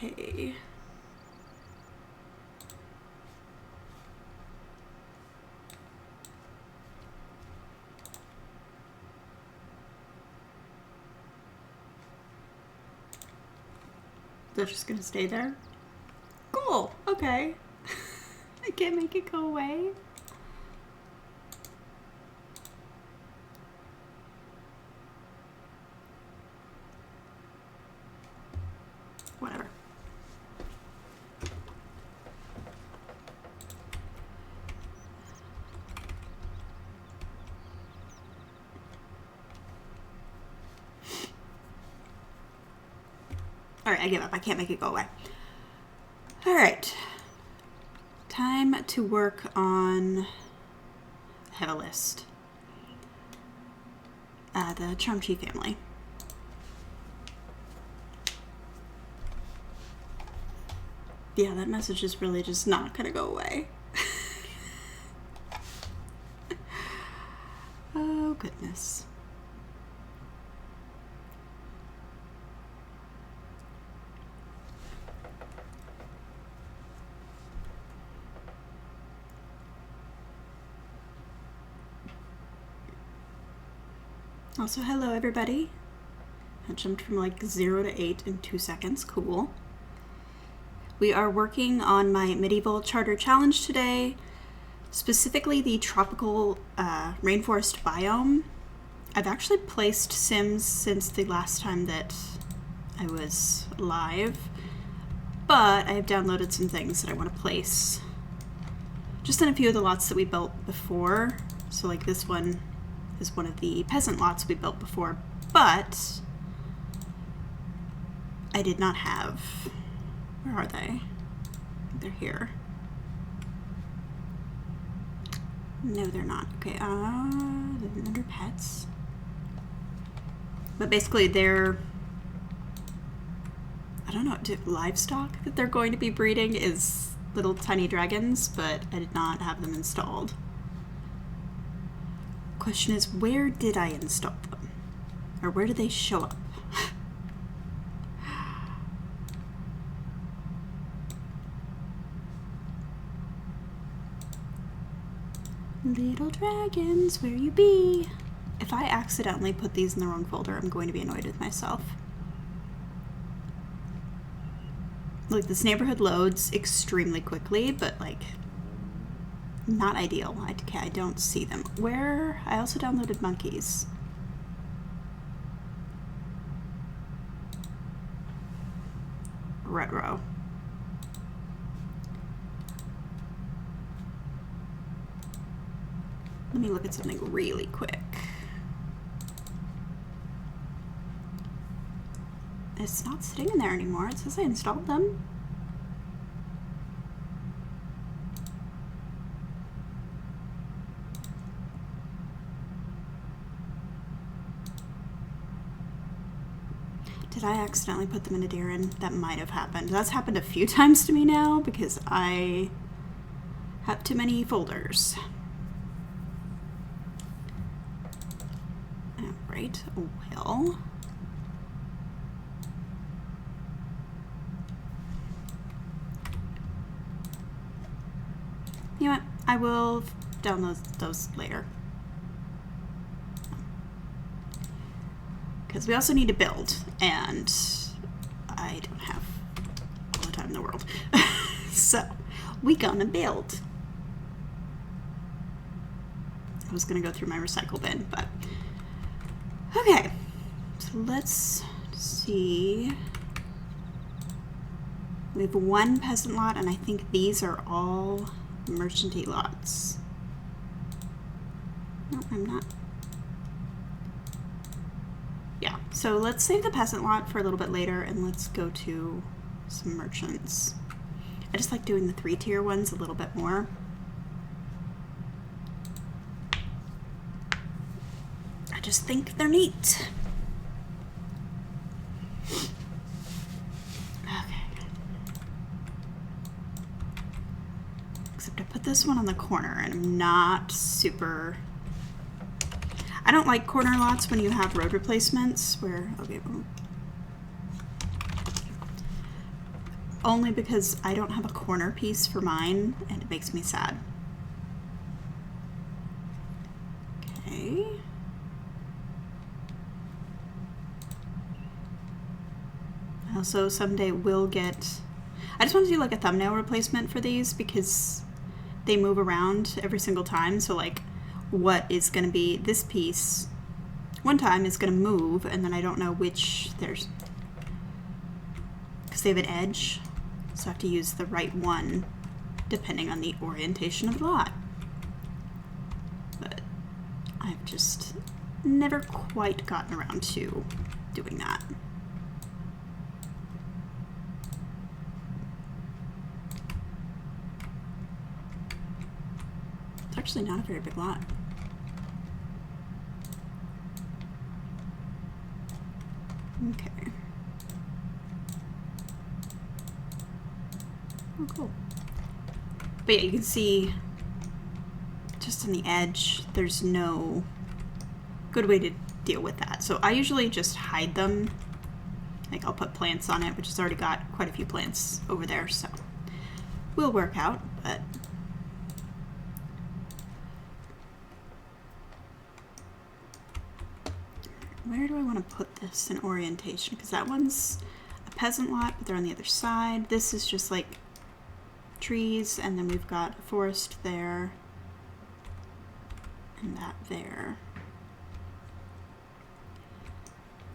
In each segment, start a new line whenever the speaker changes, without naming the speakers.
Okay. They're just gonna stay there? Cool, okay. I can't make it go away. Whatever. Alright, I give up. I can't make it go away. Alright. Time to work on... I have a list. The Charm-Chi family. Yeah, that message is really just not gonna go away. Oh, goodness. Also, hello everybody. I jumped from like 0 to 8 in 2 seconds. Cool. We are working on my medieval charter challenge today, specifically the tropical rainforest biome. I've actually placed Sims since the last time that I was live, but I have downloaded some things that I want to place just in a few of the lots that we built before. So like this one is one of the peasant lots we built before, but I did not have... Where are they? They're here. No, they're not. Okay, they're under pets. But basically they're... I don't know, livestock that they're going to be breeding is little tiny dragons, but I did not have them installed. Question is, where did I install them? Or where do they show up? Little dragons, where you be? If I accidentally put these in the wrong folder, I'm going to be annoyed with myself. Look, this neighborhood loads extremely quickly, but like, not ideal. I don't see them. Where? I also downloaded monkeys. Retro. Let me look at something really quick. It's not sitting in there anymore. It says I installed them. Did I accidentally put them in a Darren? That might have happened. That's happened a few times to me now because I have too many folders. Alright, well. You know what? I will download those later. Because we also need to build, and I don't have all the time in the world. So, we gonna build. I was gonna go through my recycle bin, but... Okay, so let's see. We have one peasant lot, and I think these are all merchanty lots. No, I'm not. Yeah, so let's save the peasant lot for a little bit later, and let's go to some merchants. I just like doing the 3-tier ones a little bit more. I just think they're neat. Okay. Except I put this one on the corner, and I'm not super... I don't like corner lots when you have road replacements where, okay, only because I don't have a corner piece for mine, and it makes me sad. Okay. I also someday will get... I just want to do like a thumbnail replacement for these because they move around every single time. So like what is going to be this piece one time is going to move, and then I don't know which there's... because they have an edge. So I have to use the right one depending on the orientation of the lot. But I've just never quite gotten around to doing that. It's actually not a very big lot. Okay. Oh, cool. But yeah, you can see just on the edge, there's no good way to deal with that. So I usually just hide them. Like I'll put plants on it, which has already got quite a few plants over there, so will work out, but where do I want to put this in orientation? Because that one's a peasant lot, but they're on the other side. This is just like trees, and then we've got a forest there, and that there.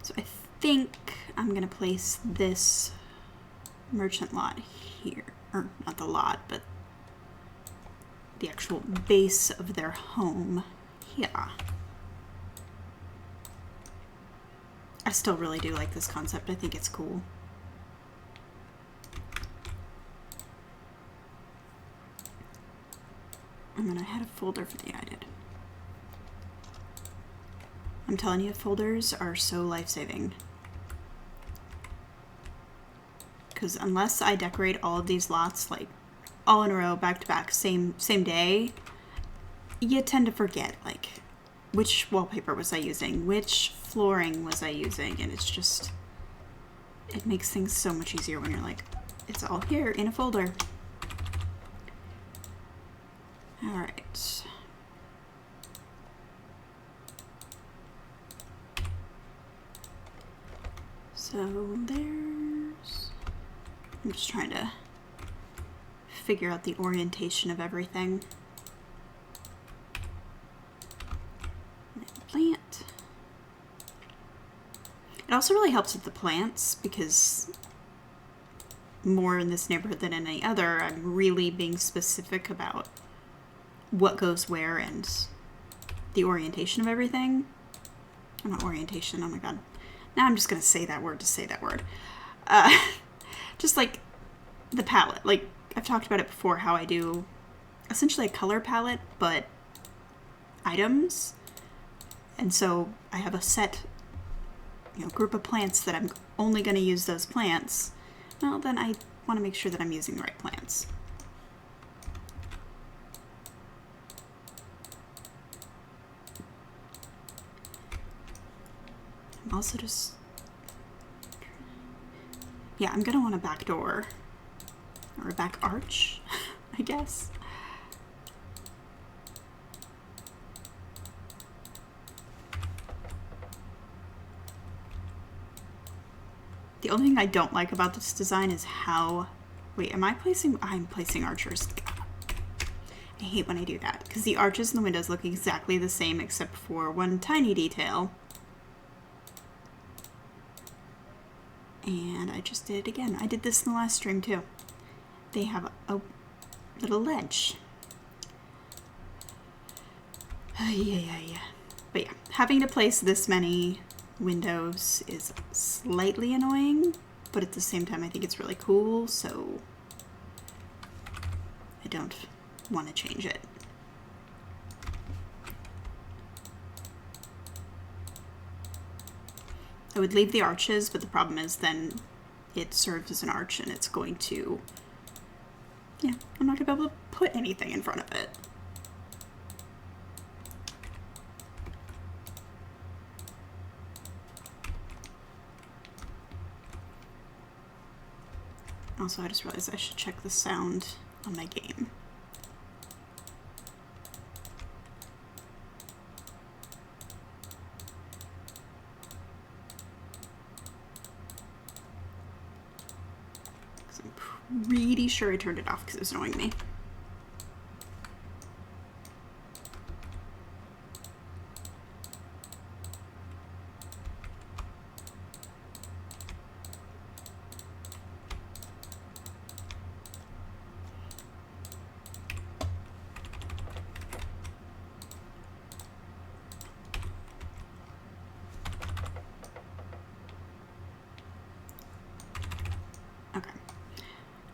So I think I'm going to place this merchant lot here. Or not the lot, but the actual base of their home. Yeah. I still really do like this concept. I think it's cool. And then I had a folder for the I did. I'm telling you, folders are so life-saving. Because unless I decorate all of these lots, like all in a row, back to back, same day, you tend to forget, like, which wallpaper was I using, which flooring was I using, and it's just, it makes things so much easier when you're like, it's all here in a folder. All right. So there's, I'm just trying to figure out the orientation of everything. Plant. It also really helps with the plants because more in this neighborhood than in any other, I'm really being specific about what goes where and the orientation of everything. Oh, not orientation, oh my god. Now I'm just gonna say that word to say that word. Just like the palette. Like I've talked about it before, how I do essentially a color palette, but items. And so I have a set, group of plants that I'm only going to use those plants. Well, then I want to make sure that I'm using the right plants. I'm also just, yeah, I'm going to want a back door or a back arch, I guess. The only thing I don't like about this design is how... Wait, am I placing... I'm placing archers. I hate when I do that, because the arches in the windows look exactly the same except for one tiny detail. And I just did it again. I did this in the last stream too. They have a little ledge. Yeah. But yeah, having to place this many windows is slightly annoying, but at the same time I think it's really cool, so I don't want to change it. I would leave the arches, but the problem is then it serves as an arch and it's going to, yeah, I'm not going to be able to put anything in front of it. Also, I just realized I should check the sound on my game. I'm pretty sure I turned it off because it was annoying me. Okay.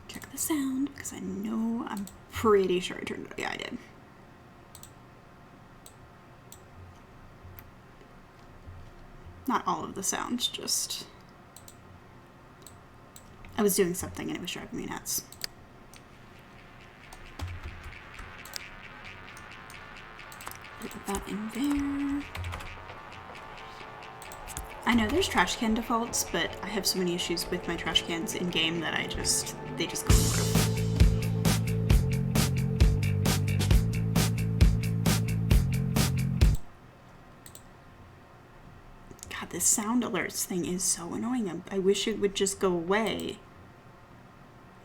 Check the sound because I'm pretty sure I turned it. Yeah, I did. Not all of the sounds, just I was doing something and it was driving me nuts. Put that in there. I know there's trash can defaults, but I have so many issues with my trash cans in game that they just go through. God, this sound alerts thing is so annoying. I wish it would just go away.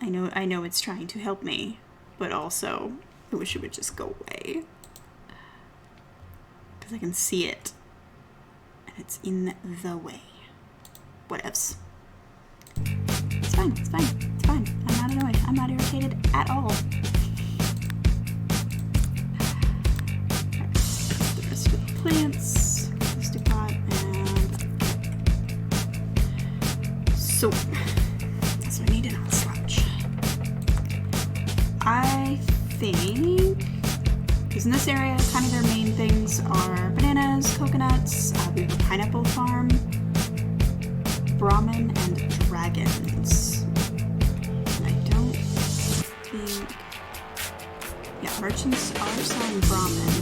I know it's trying to help me, but also I wish it would just go away. Because I can see it. It's in the way. Whatevs. It's fine, it's fine, it's fine. I'm not annoyed. I'm not irritated at all. Alright, the rest of the plants. Let's do that, and so I need an slouch. I think, because in this area, kind of their main things are bananas, coconuts, we have a pineapple farm, Brahmin, and dragons. And I don't think... Yeah, merchants are selling Brahmin.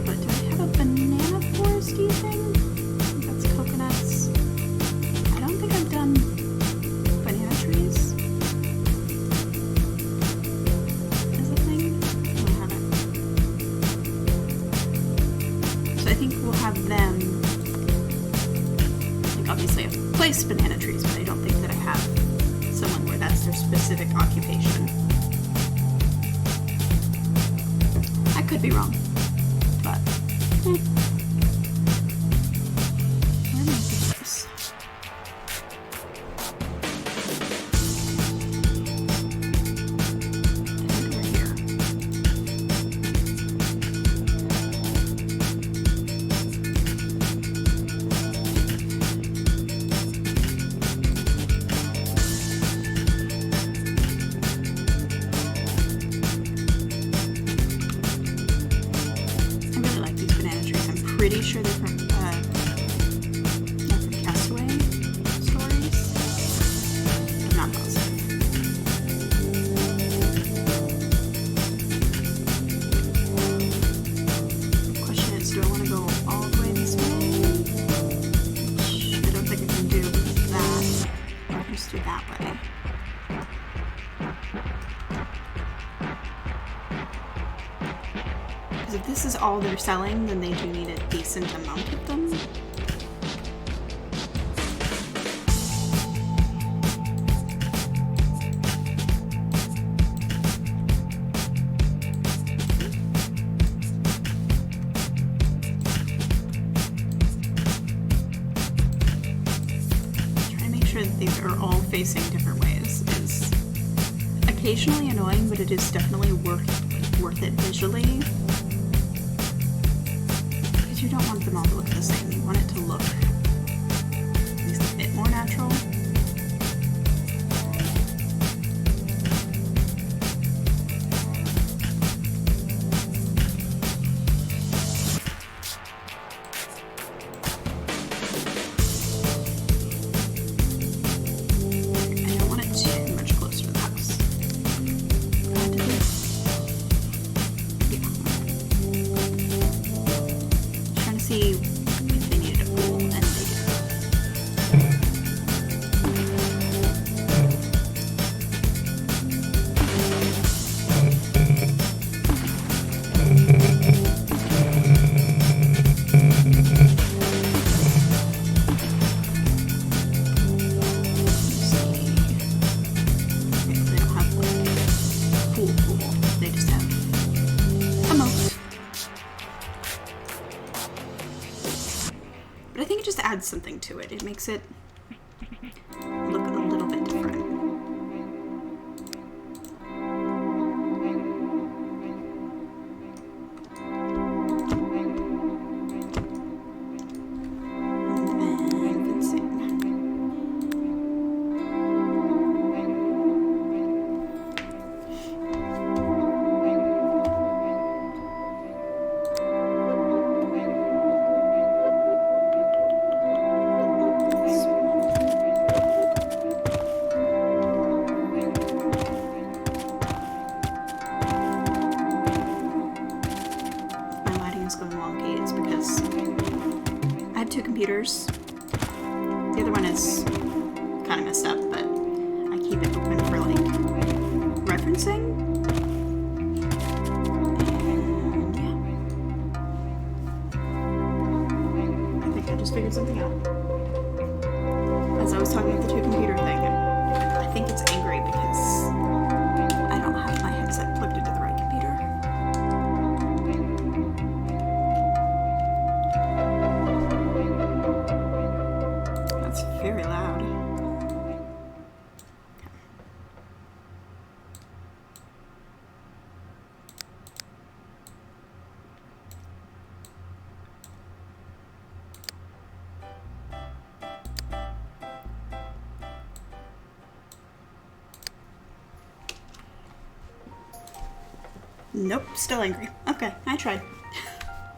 But do I have a banana foresty thing? That's coconuts. I don't think I've done banana trees. Them, like obviously I've placed banana trees, but I don't think that I have someone where that's their specific occupation. I could be wrong, but where am I put this? Pretty sure they're from Castaway stories. I'm not positive. The question is, do I want to go all the way this way? Which I don't think I can do that. Or I can just do that way. If this is all they're selling, then they do need a decent amount of them. Trying to make sure that these are all facing different ways is occasionally annoying, but it is definitely worth it visually. You don't want them all to look the same. You want it to look at least a bit more natural. I don't want it too much closer to the house. See if they needed a pool, and they do. adds something to it. It makes it look a little bit different. Computers. The other one is kind of messed up, but I keep it open for like referencing. And yeah. I think I just figured something out. As I was talking about the two computer thing, I think it's angry because I don't have my headset plugged into the right computer. Very loud. Nope, still angry. Okay, I tried.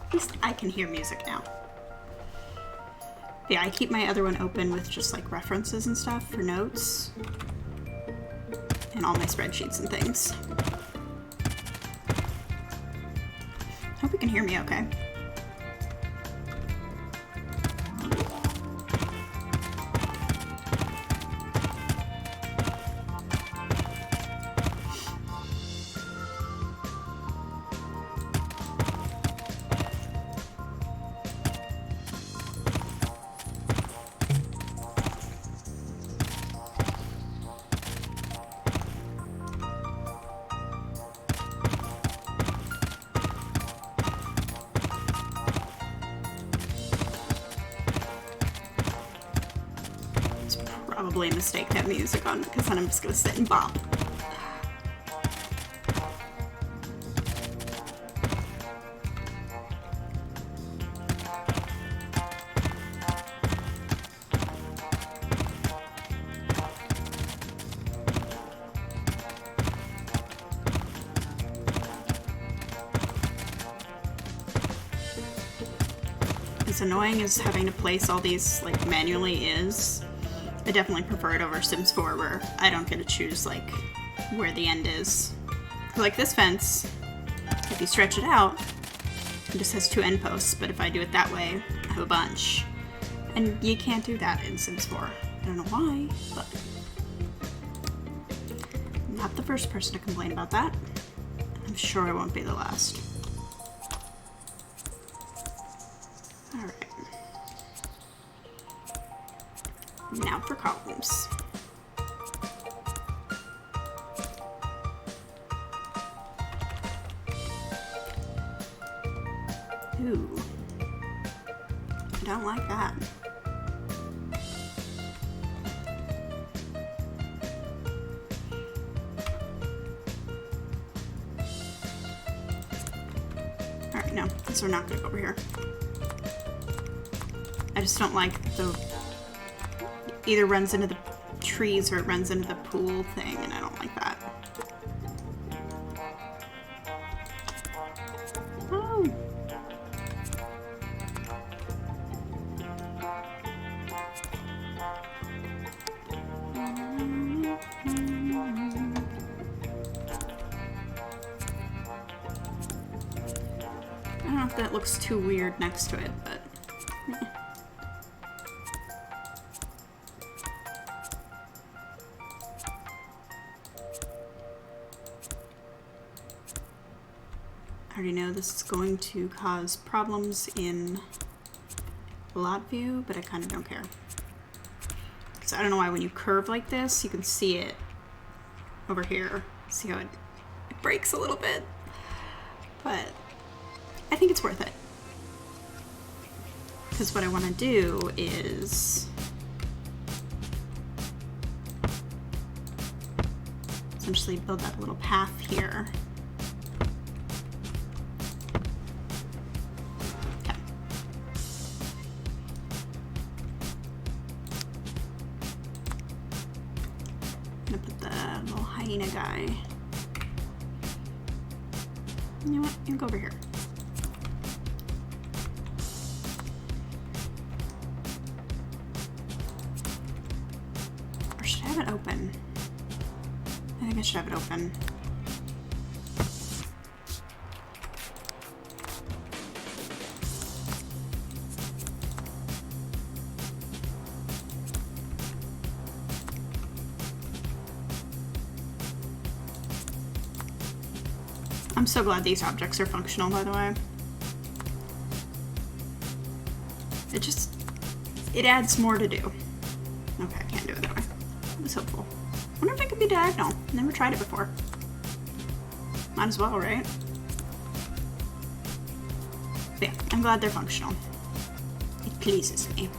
At least I can hear music now. Yeah, I keep my other one open with just like references and stuff for notes and all my spreadsheets and things. Hope you can hear me okay. Probably a mistake to have music on because then I'm just gonna sit and bop. As annoying as having to place all these like manually is, I definitely prefer it over Sims 4 where I don't get to choose like where the end is. Like this fence, if you stretch it out, it just has 2 end posts, but if I do it that way, I have a bunch. And you can't do that in Sims 4. I don't know why, but I'm not the first person to complain about that. I'm sure I won't be the last. Alright. Now for columns. Ooh. I don't like that. Alright, no, these are not good over here. I just don't like the either runs into the trees or it runs into the pool thing, and I don't like that. Oh. I don't know if that looks too weird next to it, but I already know this is going to cause problems in lot view, but I kind of don't care. So I don't know why when you curve like this, you can see it over here. See how it breaks a little bit, but I think it's worth it. because what I want to do is essentially build that little path here. Okay. I'm gonna put the little hyena guy. You know what? You can go over here. Or should I have it open? I think I should have it open. I'm so glad these objects are functional, by the way. It adds more to do. Okay, I can't do it that way. It was hopeful. I wonder if it could be diagonal. Never tried it before. Might as well, right? But yeah, I'm glad they're functional. It pleases me.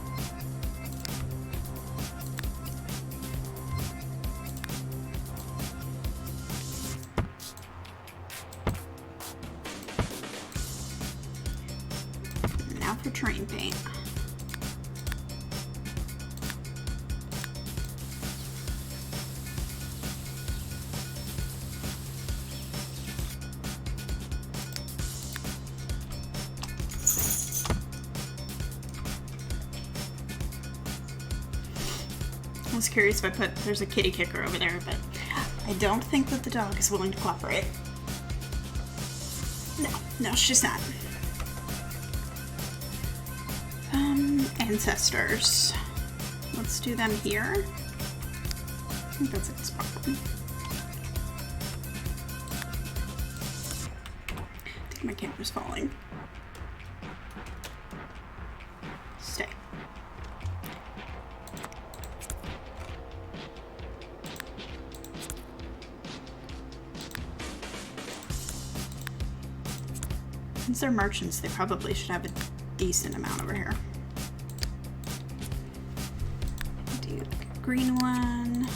Now for terrain paint. I was curious if there's a kitty kicker over there, but I don't think that the dog is willing to cooperate. No, she's not. Ancestors. Let's do them here. I think that's a good spot for them. I think my camera's falling. Stay. Since they're merchants, they probably should have a decent amount over here. Do a green one.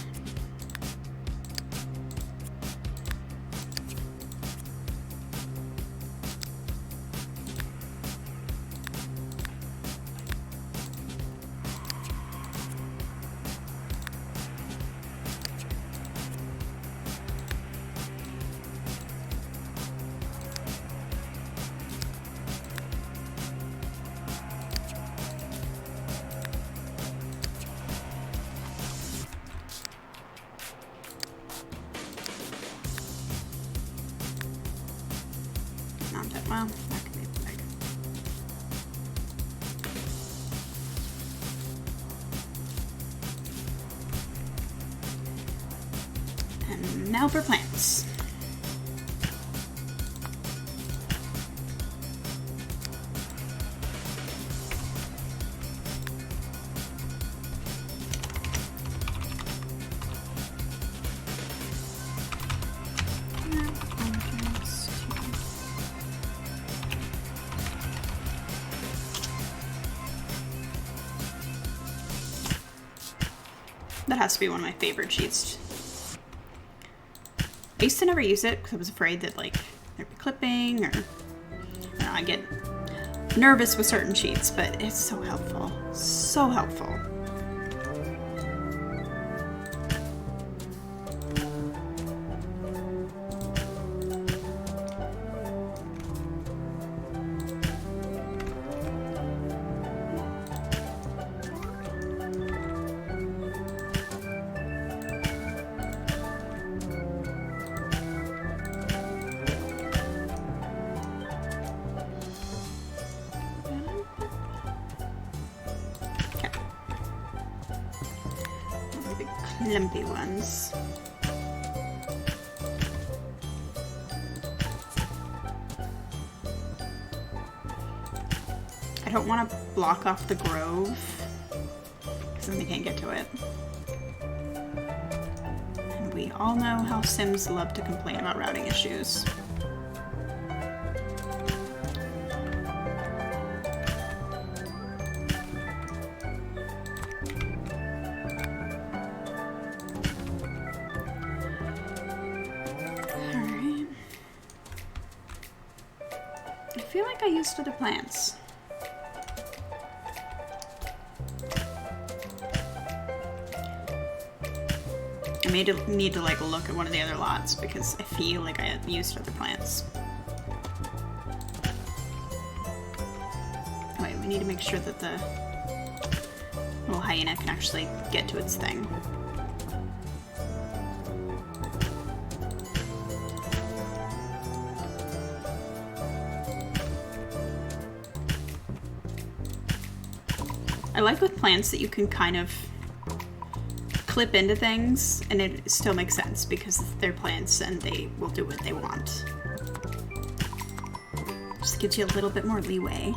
Well, that could be big. And now for plants. That has to be one of my favorite sheets. I used to never use it because I was afraid that like there'd be clipping or I get nervous with certain sheets, but it's so helpful. So helpful. Lumpy ones. I don't want to block off the grove because then they can't get to it. And we all know how Sims love to complain about routing issues. feel like I used other plants. I may need to like look at one of the other lots because I feel like I had used other plants. Oh, wait, we need to make sure that the little hyena can actually get to its thing. I like with plants that you can kind of clip into things and it still makes sense because they're plants and they will do what they want. Just gives you a little bit more leeway.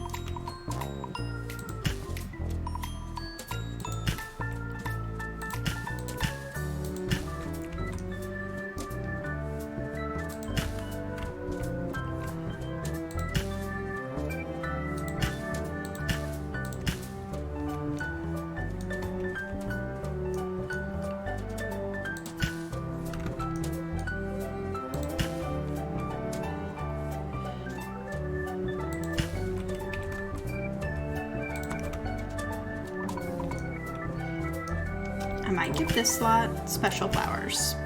I might give this lot special flowers.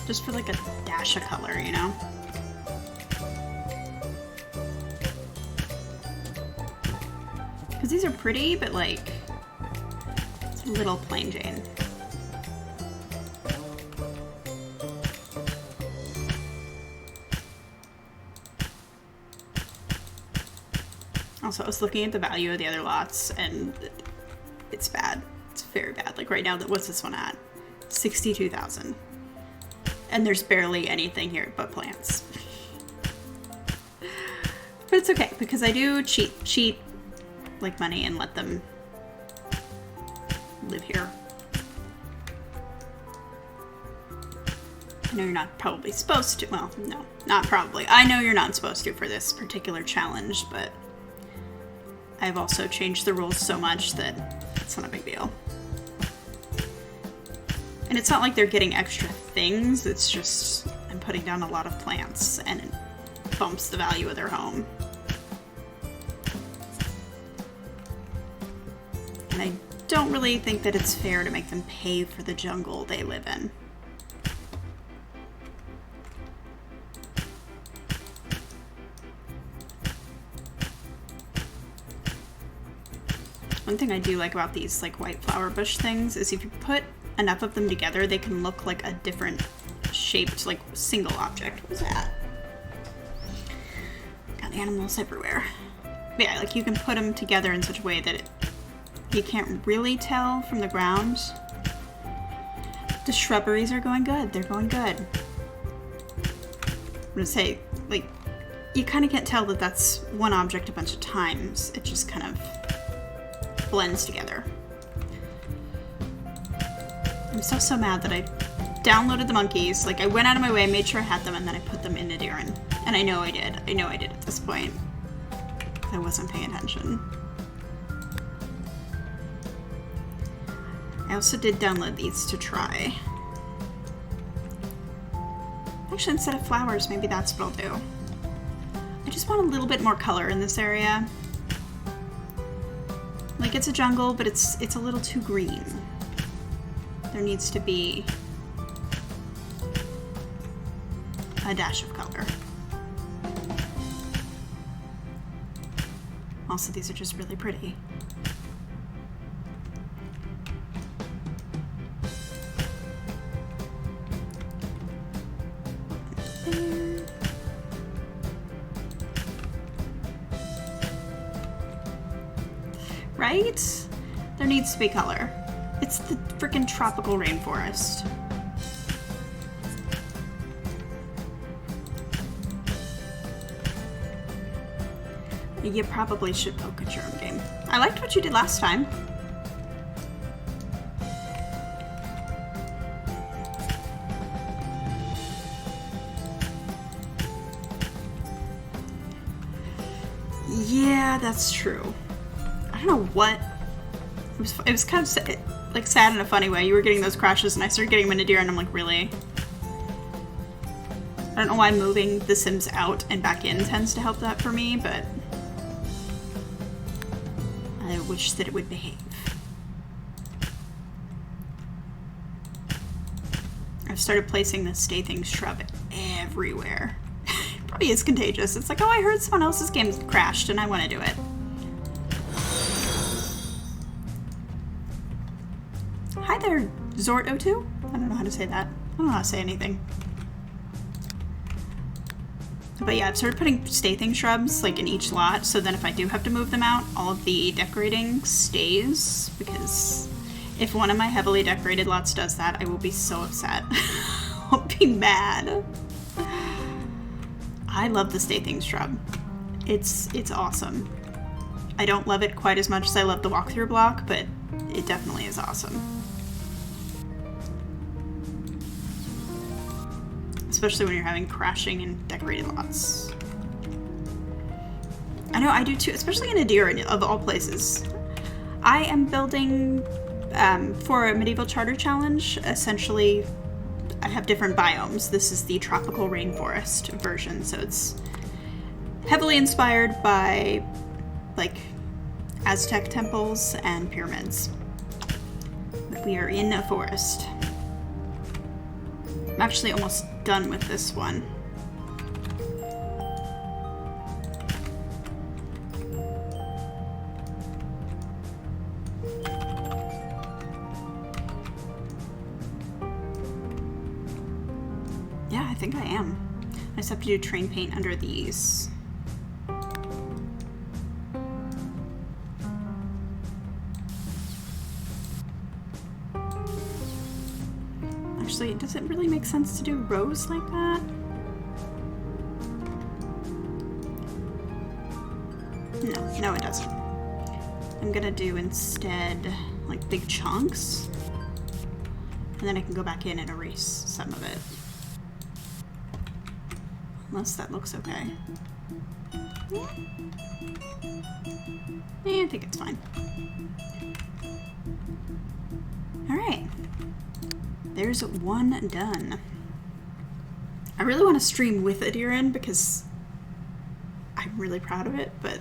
Just for like a dash of color, you know? Because these are pretty, but like, it's a little plain Jane. Also, I was looking at the value of the other lots, and it's bad. It's very bad. Like right now, what's this one at? 62,000. And there's barely anything here but plants. But it's okay, because I do cheat like money and let them live here. I know you're not probably supposed to. Well, no, not probably. I know you're not supposed to for this particular challenge, but I've also changed the rules so much that it's not a big deal. And it's not like they're getting extra things, it's just I'm putting down a lot of plants and it bumps the value of their home. And I don't really think that it's fair to make them pay for the jungle they live in. One thing I do like about these like white flower bush things is if you put enough of them together, they can look like a different shaped like single object. What was that? Got animals everywhere. But yeah, like you can put them together in such a way that you can't really tell from the ground. The shrubberies are going good. They're going good. I'm gonna say, like, you kind of can't tell that that's one object a bunch of times. It just kind of blends together. I'm so mad that I downloaded the monkeys. Like I went out of my way, made sure I had them, and then I put them in Nadiran. And I know I did. I know I did at this point. I wasn't paying attention. I also did download these to try. Actually, instead of flowers, maybe that's what I'll do. I just want a little bit more color in this area. Like it's a jungle, but it's a little too green. There needs to be a dash of color. Also, these are just really pretty. There. Right? There needs to be color. It's the freaking tropical rainforest. You probably should poke at your own game. I liked what you did last time. Yeah, that's true. I don't know what. It was kind of sad in a funny way. You were getting those crashes and I started getting them in a deer and I'm like, really? I don't know why moving the Sims out and back in tends to help that for me, but I wish that it would behave. I've started placing the Stay Things shrub everywhere. It probably is contagious. It's like, oh, I heard someone else's game crashed and I want to do it. Hi there, Zort02. I don't know how to say that. I don't know how to say anything. But yeah, I've started putting Stay Thing shrubs like in each lot, so then if I do have to move them out, all of the decorating stays, because if one of my heavily decorated lots does that, I will be so upset. I'll be mad. I love the Stay Thing shrub. It's awesome. I don't love it quite as much as I love the walkthrough block, but it definitely is awesome. Especially when you're having crashing and decorated lots. I know, I do too, especially in Adira, of all places. I am building, for a medieval charter challenge, essentially, I have different biomes. This is the tropical rainforest version, so it's heavily inspired by, like, Aztec temples and pyramids. But we are in a forest. I'm actually almost done with this one. Yeah, I think I am. I just have to do train paint under these. Actually, does it really make sense to do rows like that? No, it doesn't. I'm gonna do instead like big chunks, and then I can go back in and erase some of it. Unless that looks okay. I think it's fine. Alright. There's one done. I really want to stream with Adiran because I'm really proud of it, but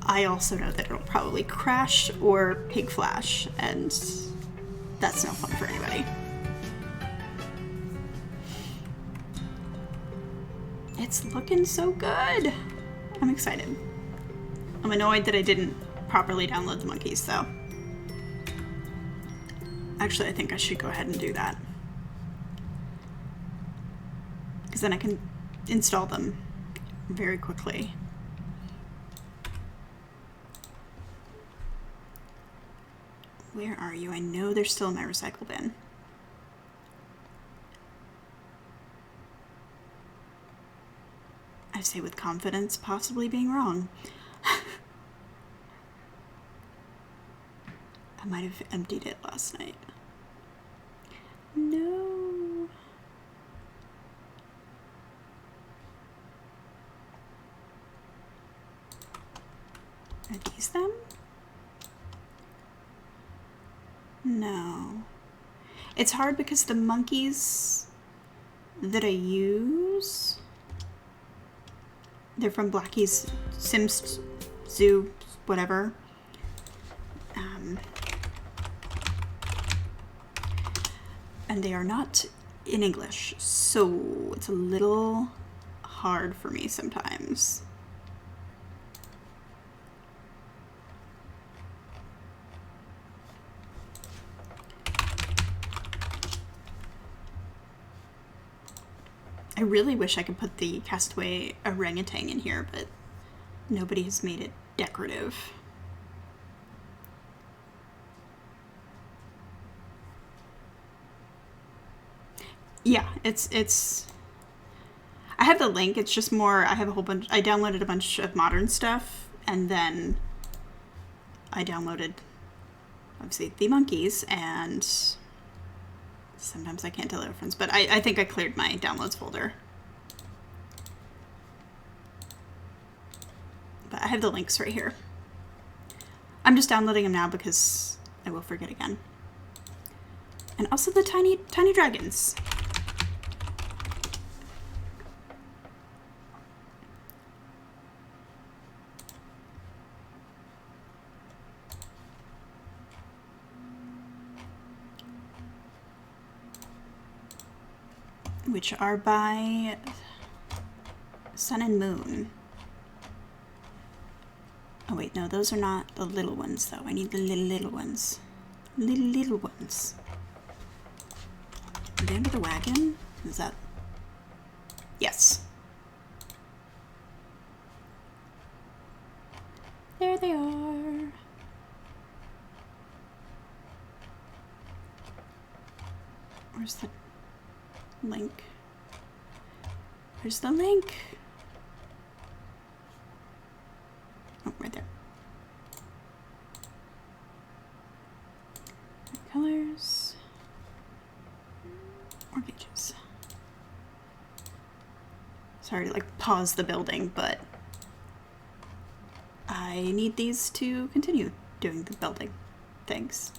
I also know that it'll probably crash or pig flash, and that's no fun for anybody. It's looking so good. I'm excited. I'm annoyed that I didn't properly download the monkeys though. Actually, I think I should go ahead and do that. Because then I can install them very quickly. Where are you? I know they're still in my recycle bin. I say with confidence, possibly being wrong. I might have emptied it last night. No. Are these them? No. It's hard because the monkeys that I use, they're from Blackie's Sims Zoo, whatever. And they are not in English, so it's a little hard for me sometimes. I really wish I could put the castaway orangutan in here, but nobody has made it decorative. Yeah, it's I have the link. It's just more, I have a whole bunch, I downloaded a bunch of modern stuff, and then I downloaded, obviously, the monkeys, and sometimes I can't tell the difference, but I think I cleared my downloads folder. But I have the links right here. I'm just downloading them now because I will forget again. And also the tiny dragons. which are by Sun and Moon. Oh wait, no, those are not the little ones though. I need the little ones. Little ones. Are they under the wagon? Is that... Yes. There they are. Where's the link? Where's the link? Oh, right there. Colors. More pages. Sorry to like pause the building, but I need these to continue doing the building things.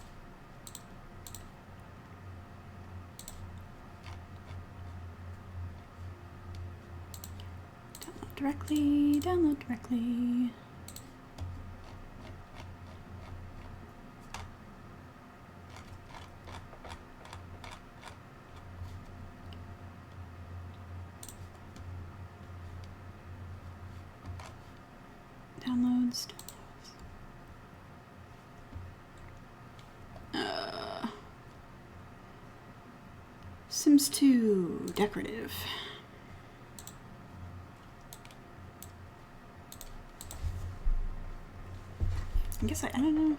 Download directly, download directly. Downloads. Sims 2 decorative. I guess I don't know. I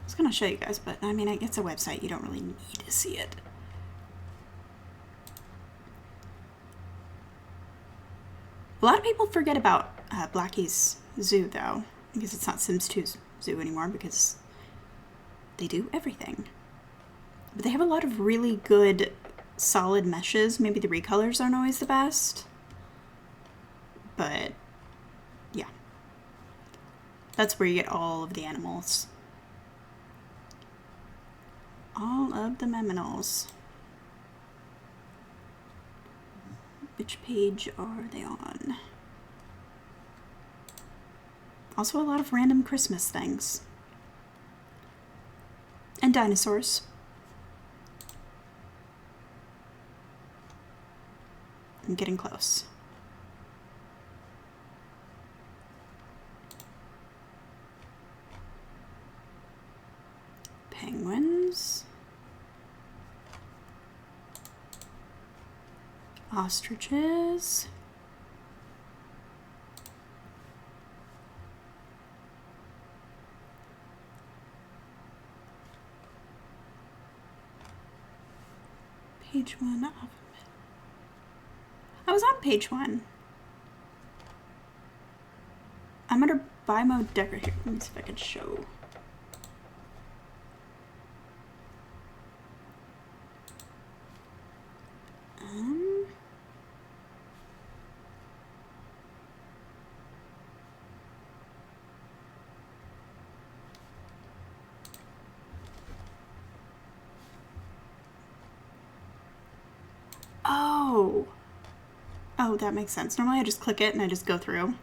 was gonna show you guys, but I mean, it's a website. You don't really need to see it. A lot of people forget about Blackie's Zoo, though. I guess it's not Sims 2's zoo anymore because they do everything. But they have a lot of really good, solid meshes. Maybe the recolors aren't always the best. But, yeah. That's where you get all of the animals. All of the meminals. Which page are they on? Also a lot of random Christmas things. And dinosaurs. I'm getting close. Penguins. Ostriches. Page 1 of it. I was on page 1. I'm under buy mode decor here. Let me see if I can show. Oh, that makes sense. Normally I just click it and I just go through.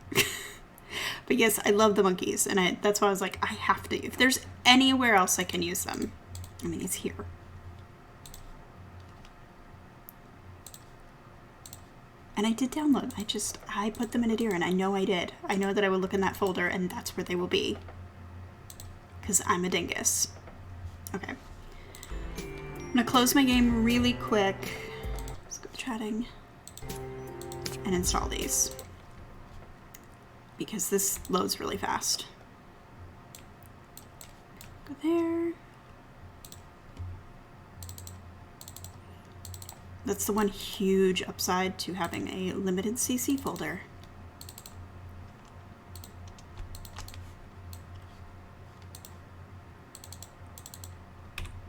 But yes, I love the monkeys, and that's why I was like, I have to. If there's anywhere else I can use them, I mean, it's here. And I did download. I put them in a deer, and I know I did. I know that I will look in that folder, and that's where they will be. Because I'm a dingus. Okay. I'm gonna close my game really quick. Let's go chatting. And install these. Because this loads really fast. Go there. That's the one huge upside to having a limited CC folder.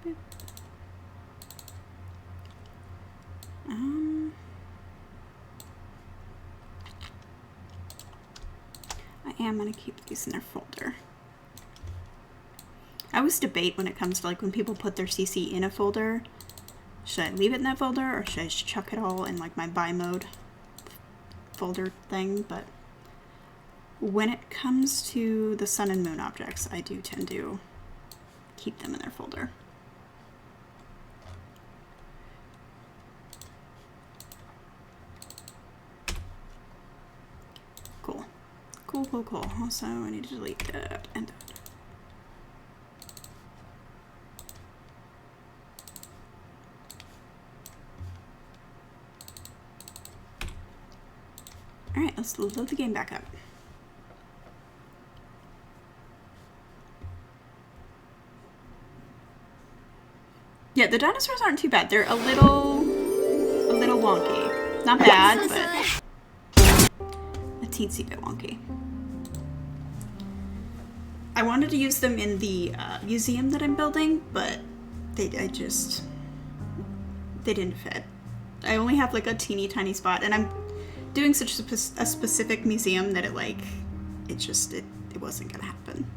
Boop. I am going to keep these in their folder. I always debate when it comes to like when people put their CC in a folder. Should I leave it in that folder or should I just chuck it all in like my buy mode folder thing? But when it comes to the sun and moon objects, I do tend to keep them in their folder. Cool, cool, cool. Also, I need to delete that and that. Alright, let's load the game back up. Yeah, the dinosaurs aren't too bad. They're a little wonky. Not bad, but a teensy bit wonky. I wanted to use them in the museum that I'm building, but they didn't fit. I only have like a teeny tiny spot, and I'm doing such a specific museum that it wasn't gonna happen.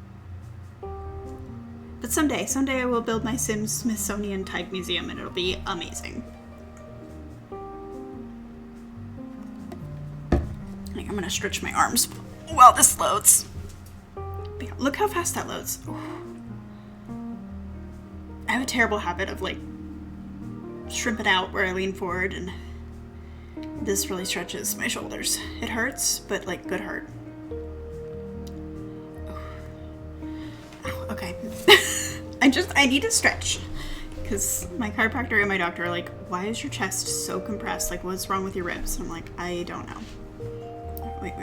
But someday I will build my Sims Smithsonian type museum, and it'll be amazing. I'm gonna stretch my arms while this loads. Yeah, look how fast that loads. Ooh. I have a terrible habit of like shrimping out where I lean forward, and this really stretches my shoulders. It hurts, but like good hurt. Oh, okay. I need to stretch, because my chiropractor and my doctor are like, why is your chest so compressed? Like, what's wrong with your ribs? And I'm like, I don't know. Wait.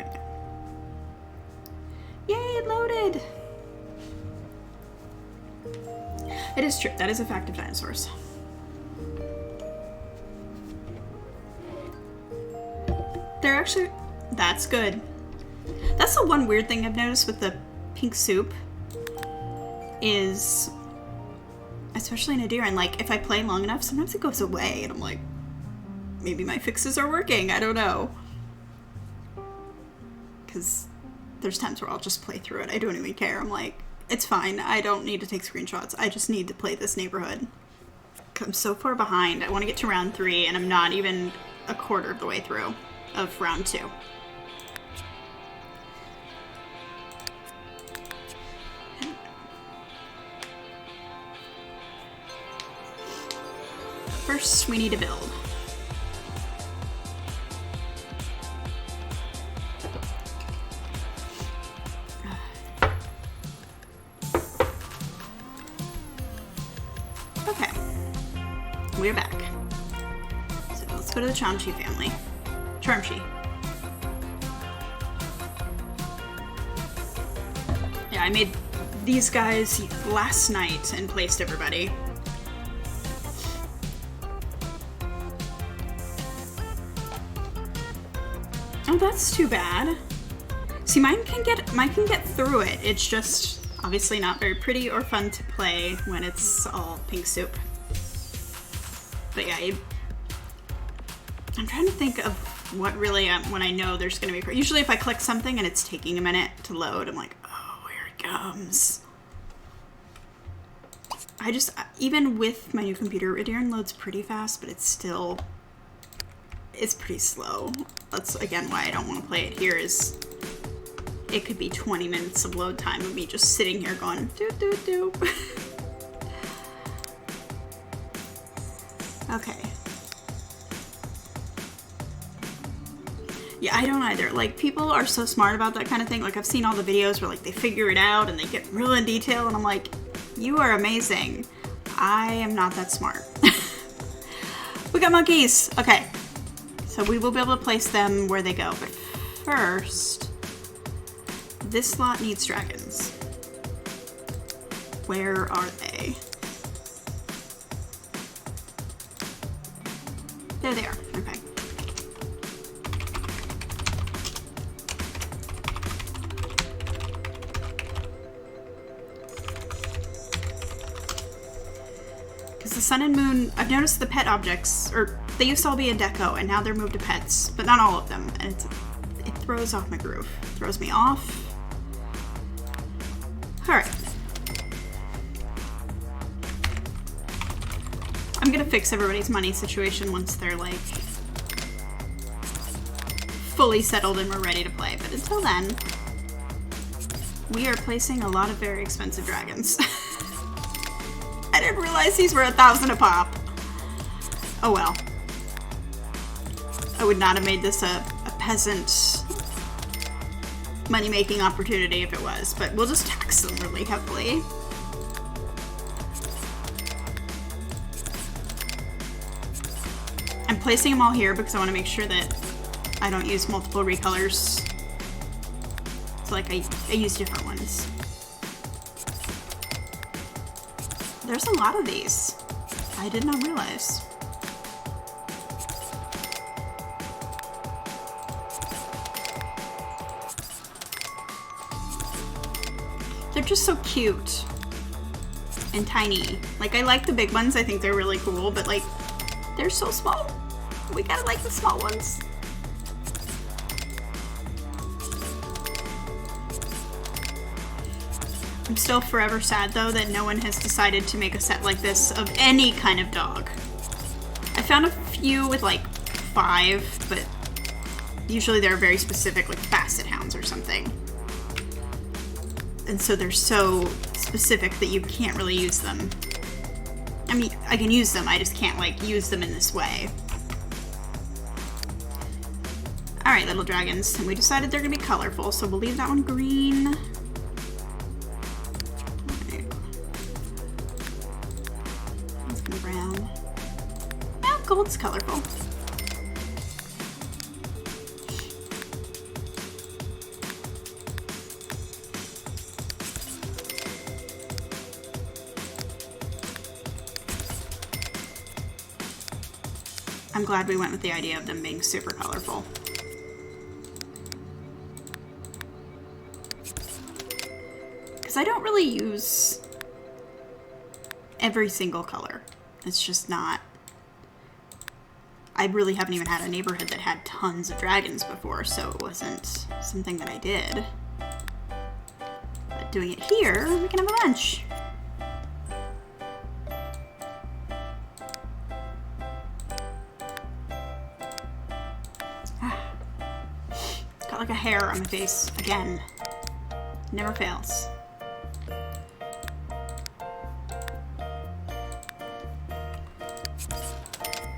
Yay, it loaded! It is true. That is a fact of dinosaurs. They're actually... That's good. That's the one weird thing I've noticed with the pink soup is... Especially in a deer, and like, if I play long enough, sometimes it goes away, and I'm like, maybe my fixes are working, I don't know. Because there's times where I'll just play through it. I don't even care. I'm like, it's fine. I don't need to take screenshots. I just need to play this neighborhood. I'm so far behind. I want to get to round 3, and I'm not even a quarter of the way through of round 2. First, we need to build. Okay, we're back. So let's go to the Chomchi family. Chomchi. Yeah, I made these guys last night and placed everybody. Oh, that's too bad. See, mine can get through it. It's just obviously not very pretty or fun to play when it's all pink soup. But yeah, I'm trying to think of what really when I know there's gonna be. Usually, if I click something and it's taking a minute to load, I'm like, oh, here it comes. Even with my new computer, Radeon loads pretty fast, but it's pretty slow. That's again why I don't want to play it here. Is it could be 20 minutes of load time of me just sitting here going doo doo doo. Okay. Yeah, I don't either. Like, people are so smart about that kind of thing. Like, I've seen all the videos where like they figure it out and they get real in detail, and I'm like, you are amazing. I am not that smart. We got monkeys. Okay. So we will be able to place them where they go, but first, this slot needs dragons. Where are they? There they are, okay. Because the sun and moon, I've noticed the pet objects, or they used to all be in deco, and now they're moved to pets, but not all of them, and it throws off my groove. It throws me off. Alright. I'm gonna fix everybody's money situation once they're, like, fully settled and we're ready to play, but until then, we are placing a lot of very expensive dragons. I didn't realize these were 1,000 a pop. Oh well. I would not have made this a peasant money-making opportunity if it was, but we'll just tax them really heavily. I'm placing them all here because I want to make sure that I don't use multiple recolors. So like I use different ones. There's a lot of these. I did not realize. They're just so cute and tiny. Like, I like the big ones. I think they're really cool, but like, they're so small. We gotta like the small ones. I'm still forever sad though that no one has decided to make a set like this of any kind of dog. I found a few with like 5, but usually they're very specific, like basset hounds or something. And so they're so specific that you can't really use them. I mean, I can use them, I just can't like use them in this way. Alright, little dragons. And we decided they're gonna be colorful, so we'll leave that one green. Right. Let's go brown. Well, gold's colorful. I'm glad we went with the idea of them being super colorful. Because I don't really use every single color. It's just not... I really haven't even had a neighborhood that had tons of dragons before, so it wasn't something that I did. But doing it here, we can have a bunch. Like a hair on my face again. Never fails.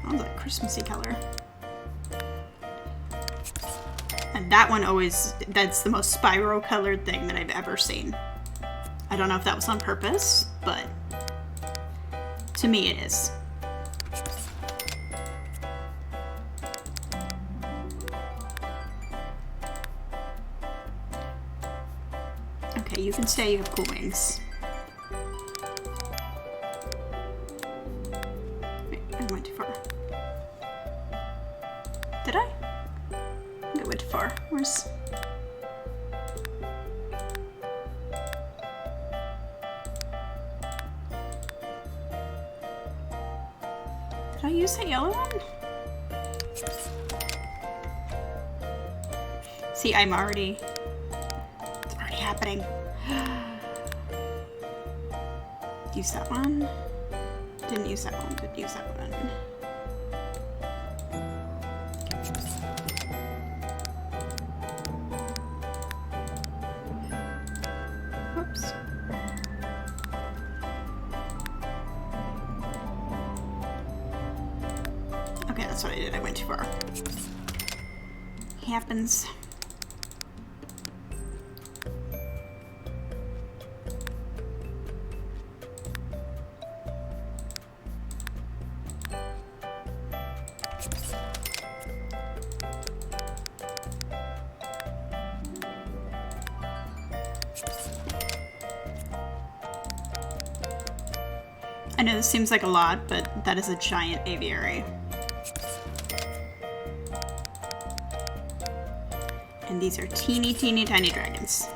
Oh, that Christmassy color. And that one always, that's the most Spyro colored thing that I've ever seen. I don't know if that was on purpose, but to me it is. Okay, you can stay, you have cool wings. Wait, I went too far. Did I? I think I went too far. Where's... Did I use that yellow one? See, I'm already... It's already happening. Use that one. Didn't use that one, did use that one. Whoops. Okay, that's what I did. I went too far. Happens. I know this seems like a lot, but that is a giant aviary. And these are teeny, teeny, tiny dragons.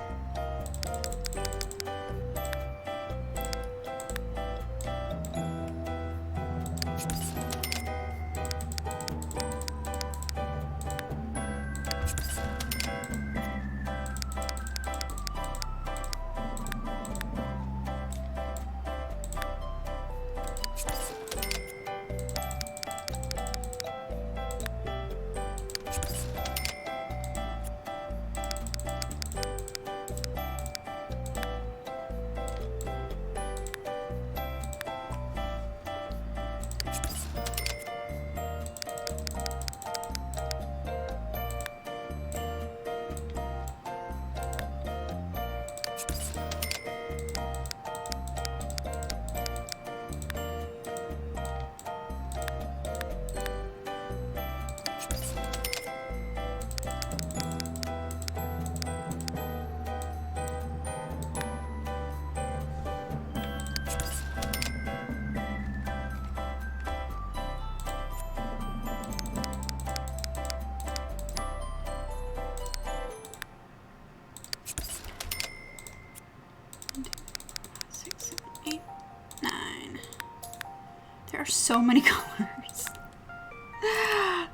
There are so many colors.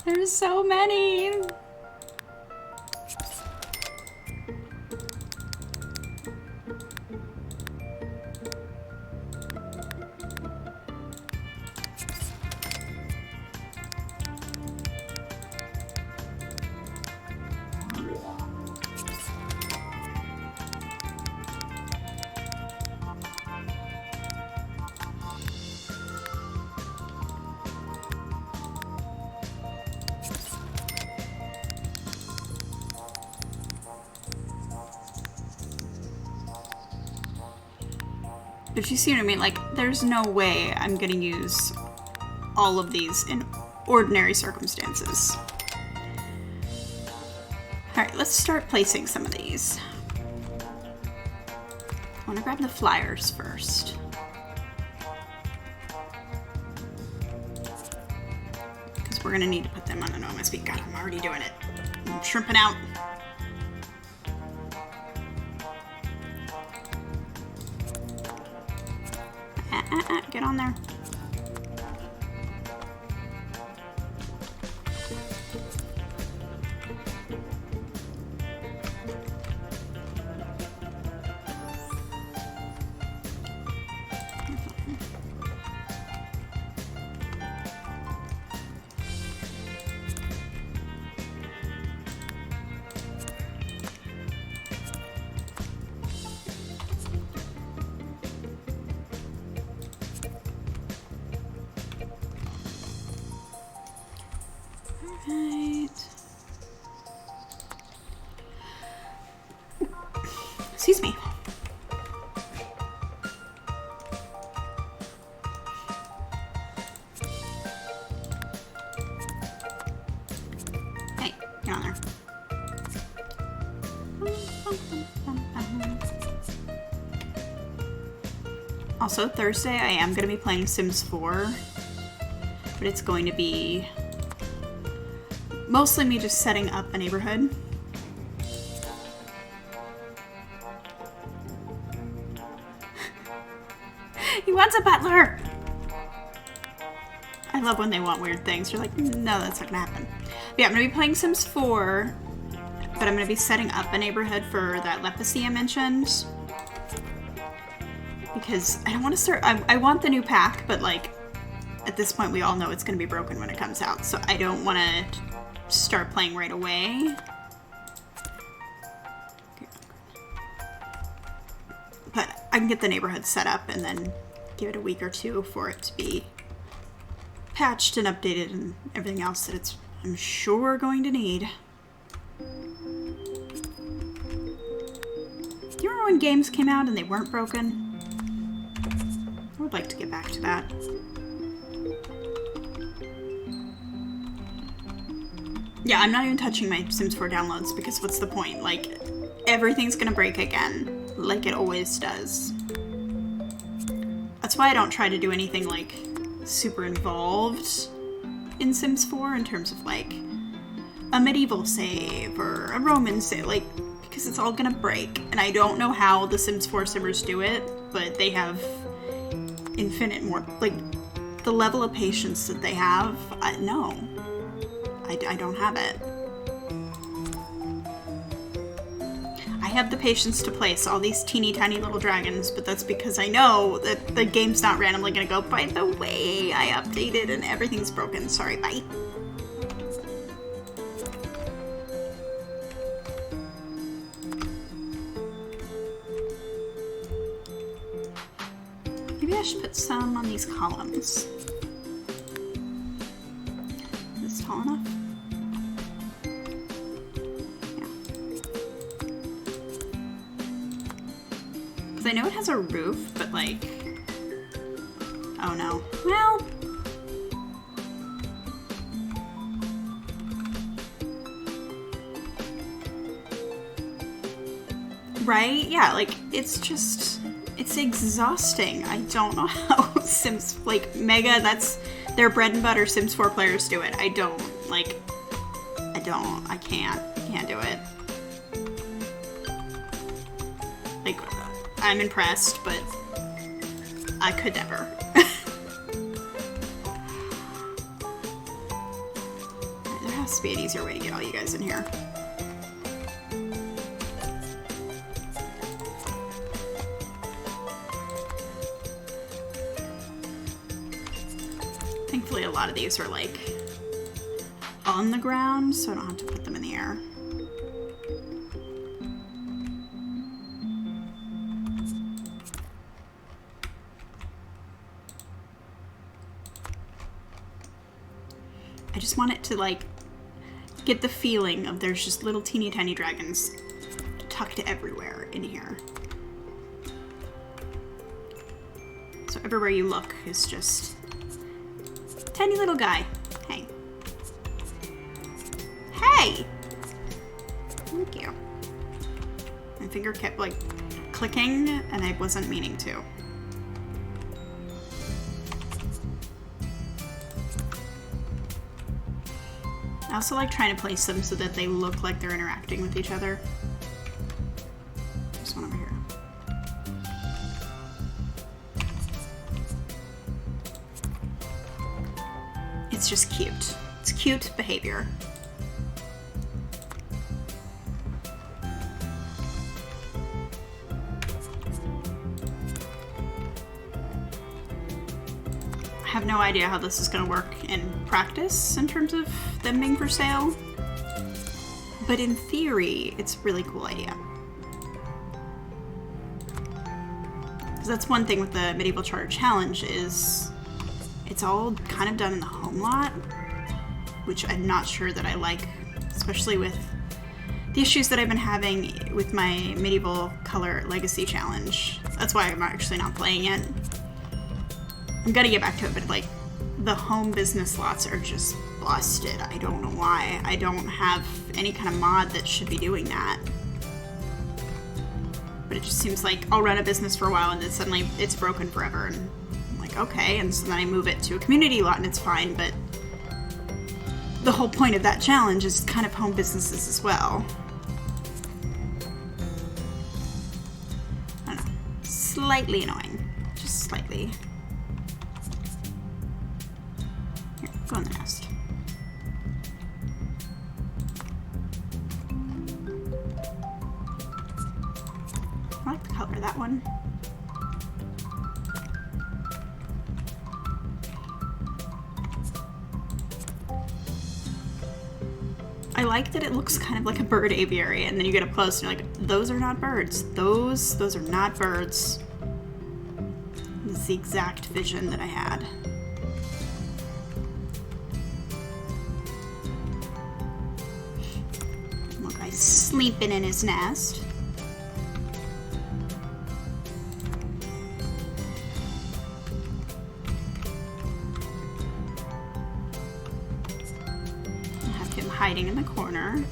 There's so many. But you see what I mean? Like, there's no way I'm gonna use all of these in ordinary circumstances. Alright, let's start placing some of these. I want to grab the flyers first. Because we're gonna need to put them on an OMSB. God, I'm already doing it. I'm shrimping out. Get on there. Excuse me. Hey, get on there. Also, Thursday I am going to be playing Sims 4, but it's going to be mostly me just setting up a neighborhood. He wants a butler! I love when they want weird things. You're like, no, that's not gonna happen. But yeah, I'm gonna be playing Sims 4, but I'm gonna be setting up a neighborhood for that leprosy I mentioned. Because I don't want to start... I want the new pack, but like, at this point we all know it's gonna be broken when it comes out, so I don't want to start playing right away. But I can get the neighborhood set up and then give it a week or two for it to be patched and updated and everything else that it's, I'm sure, going to need. Do you remember when games came out and they weren't broken? I would like to get back to that. Yeah, I'm not even touching my Sims 4 downloads because what's the point? Like, everything's gonna break again, like it always does. That's why I don't try to do anything like super involved in Sims 4 in terms of like a medieval save or a Roman save, like, because it's all gonna break. And I don't know how the Sims 4 simmers do it, but they have infinite more, like, the level of patience that they have, no. I don't have it. I have the patience to place all these teeny tiny little dragons, but that's because I know that the game's not randomly gonna go, by the way, I updated and everything's broken. Sorry, bye. Maybe I should put some on these columns. Is this tall enough? I know it has a roof, but like, oh no. Well, right? Yeah, like, it's just, it's exhausting. I don't know how Sims, like, Mega, that's their bread and butter. Sims 4 players do it. I don't, like, I can't do it. Like, I'm impressed, but I could never. has to be an easier way to get all you guys in here. Thankfully, a lot of these are like on the ground, so I don't have to put them in the air. I just want it to like get the feeling of there's just little teeny tiny dragons tucked everywhere in here. So everywhere you look is just a tiny little guy. Hey. Hey! Thank you. My finger kept like clicking and I wasn't meaning to. I also like trying to place them so that they look like they're interacting with each other. There's one over here. It's just cute. It's cute behavior. I have no idea how this is going to work in practice in terms of them being for sale, but in theory, it's a really cool idea. Because that's one thing with the Medieval Charter Challenge is it's all kind of done in the home lot, which I'm not sure that I like, especially with the issues that I've been having with my Medieval Color Legacy Challenge. That's why I'm actually not playing it. I'm gonna get back to it, but like the home business lots are just busted. I don't know why. I don't have any kind of mod that should be doing that. But it just seems like I'll run a business for a while and then suddenly it's broken forever. And I'm like, okay. And so then I move it to a community lot and it's fine. But the whole point of that challenge is kind of home businesses as well. I don't know. Slightly annoying. Just slightly. Here, go in the nest. I like the color of that one. I like that it looks kind of like a bird aviary, and then you get up close and you're like, those are not birds. Those are not birds. This is the exact vision that I had. Little guy's sleeping in his nest. Hiding in the corner.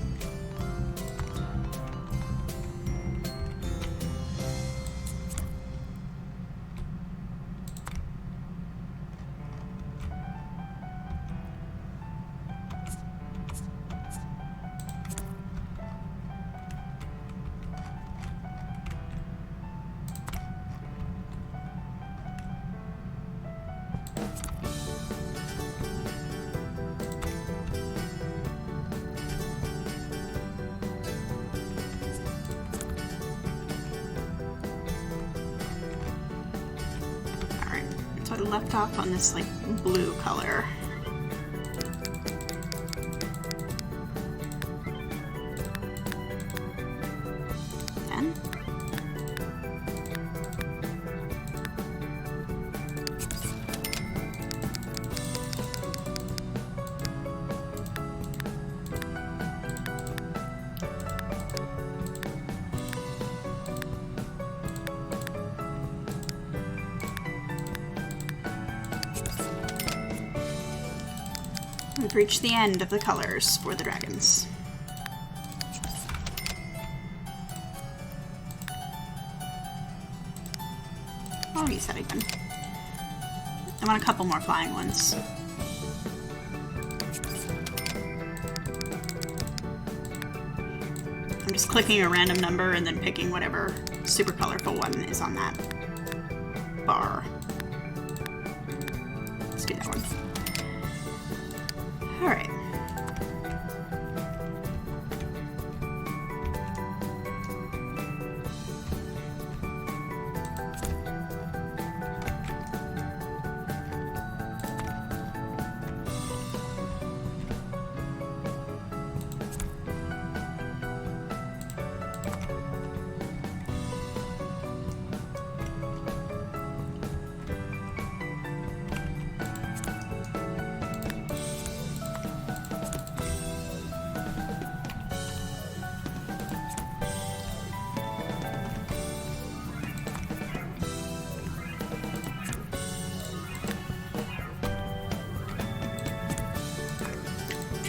So I left off on this like blue color. Then we've reached the end of the colors for the dragons. I'll reset again. I want a couple more flying ones. I'm just clicking a random number and then picking whatever super colorful one is on that bar. Let's do that one. Alright.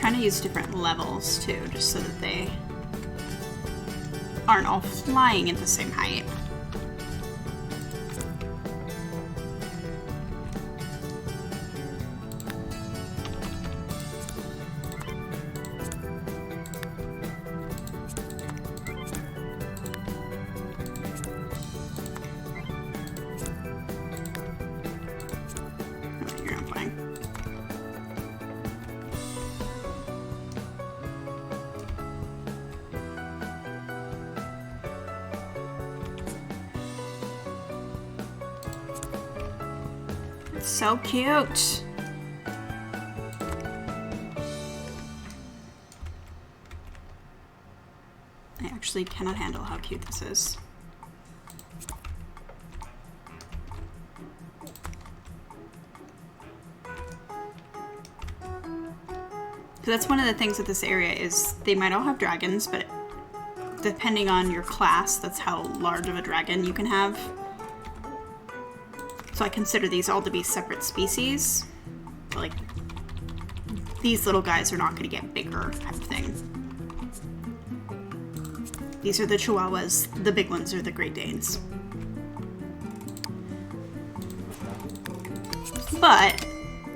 trying to use different levels too, just so that they aren't all flying at the same height. So cute. I actually cannot handle how cute this is. So that's one of the things with this area is they might all have dragons, but depending on your class, that's how large of a dragon you can have. So I consider these all to be separate species. Like, these little guys are not going to get bigger, type of thing. These are the Chihuahuas. The big ones are the Great Danes. But,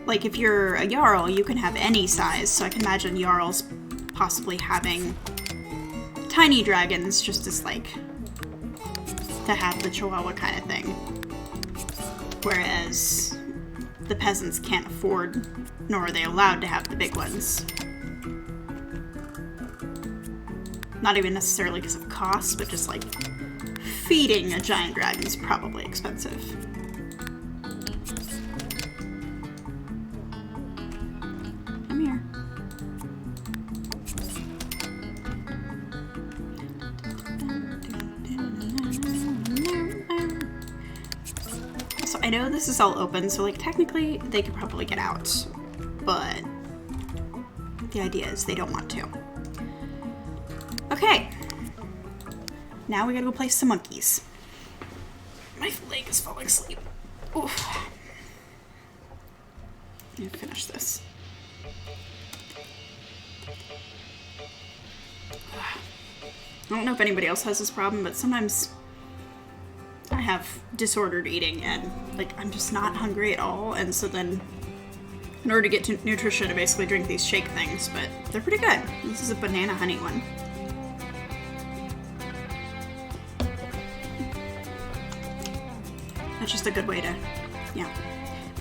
like, if you're a Jarl, you can have any size. So I can imagine Jarls possibly having tiny dragons, just as, like, to have the Chihuahua kind of thing. Whereas the peasants can't afford, nor are they allowed to have the big ones. Not even necessarily because of cost, but just like feeding a giant dragon is probably expensive. Come here. I know this is all open, so like technically they could probably get out, but the idea is they don't want to. Okay, now we gotta go place some monkeys. My leg is falling asleep. Oof. I'm gonna finish this. I don't know if anybody else has this problem, but sometimes I have disordered eating and like I'm just not hungry at all, and so then in order to get to nutrition I basically drink these shake things, but they're pretty good. This is a banana honey one. That's just a good way to, yeah,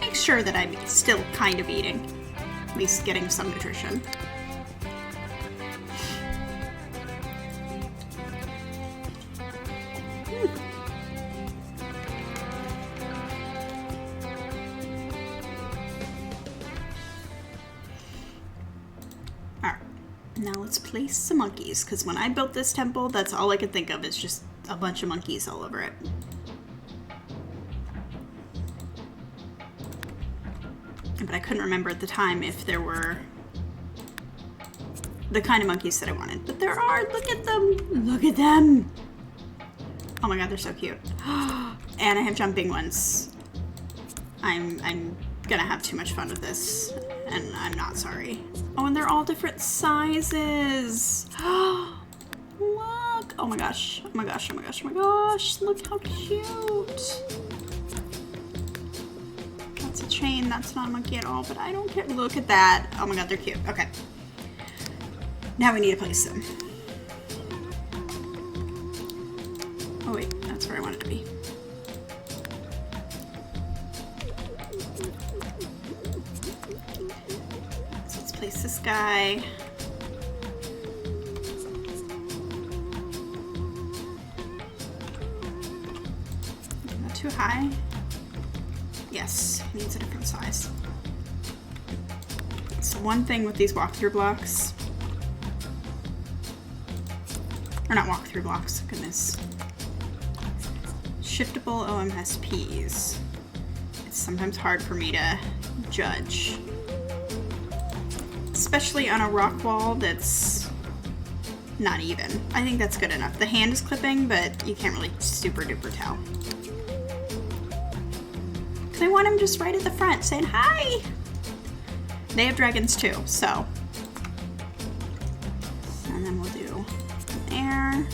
make sure that I'm still kind of eating, at least getting some nutrition. Now let's place some monkeys, because when I built this temple, that's all I could think of is just a bunch of monkeys all over it. But I couldn't remember at the time if there were the kind of monkeys that I wanted. But there are! Look at them! Look at them! Oh my god, they're so cute. And I have jumping ones. I'm gonna have too much fun with this, and I'm not sorry. Oh, and they're all different sizes. Look! Oh my gosh! Oh my gosh! Oh my gosh! Oh my gosh! Look how cute! That's a chain. That's not a monkey at all, but I don't care. Look at that! Oh my god, they're cute. Okay. Now we need to place them. Oh wait, that's where I want it to be. Place this guy. Not too high. Yes, he needs a different size. So one thing with these walkthrough blocks, or not walkthrough blocks, goodness. Shiftable OMSPs. It's sometimes hard for me to judge. Especially on a rock wall that's not even. I think that's good enough. The hand is clipping, but you can't really super duper tell. Because I want him just right at the front saying hi! They have dragons too, so then we'll do air.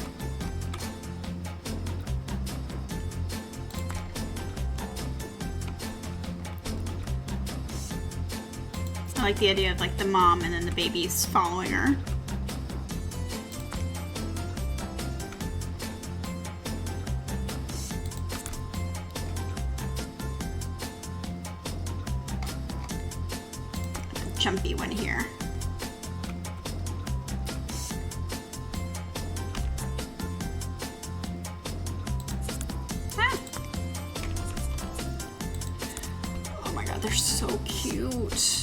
I like the idea of like the mom and then the babies following her. Jumpy one here. Ah. Oh my god, they're so cute.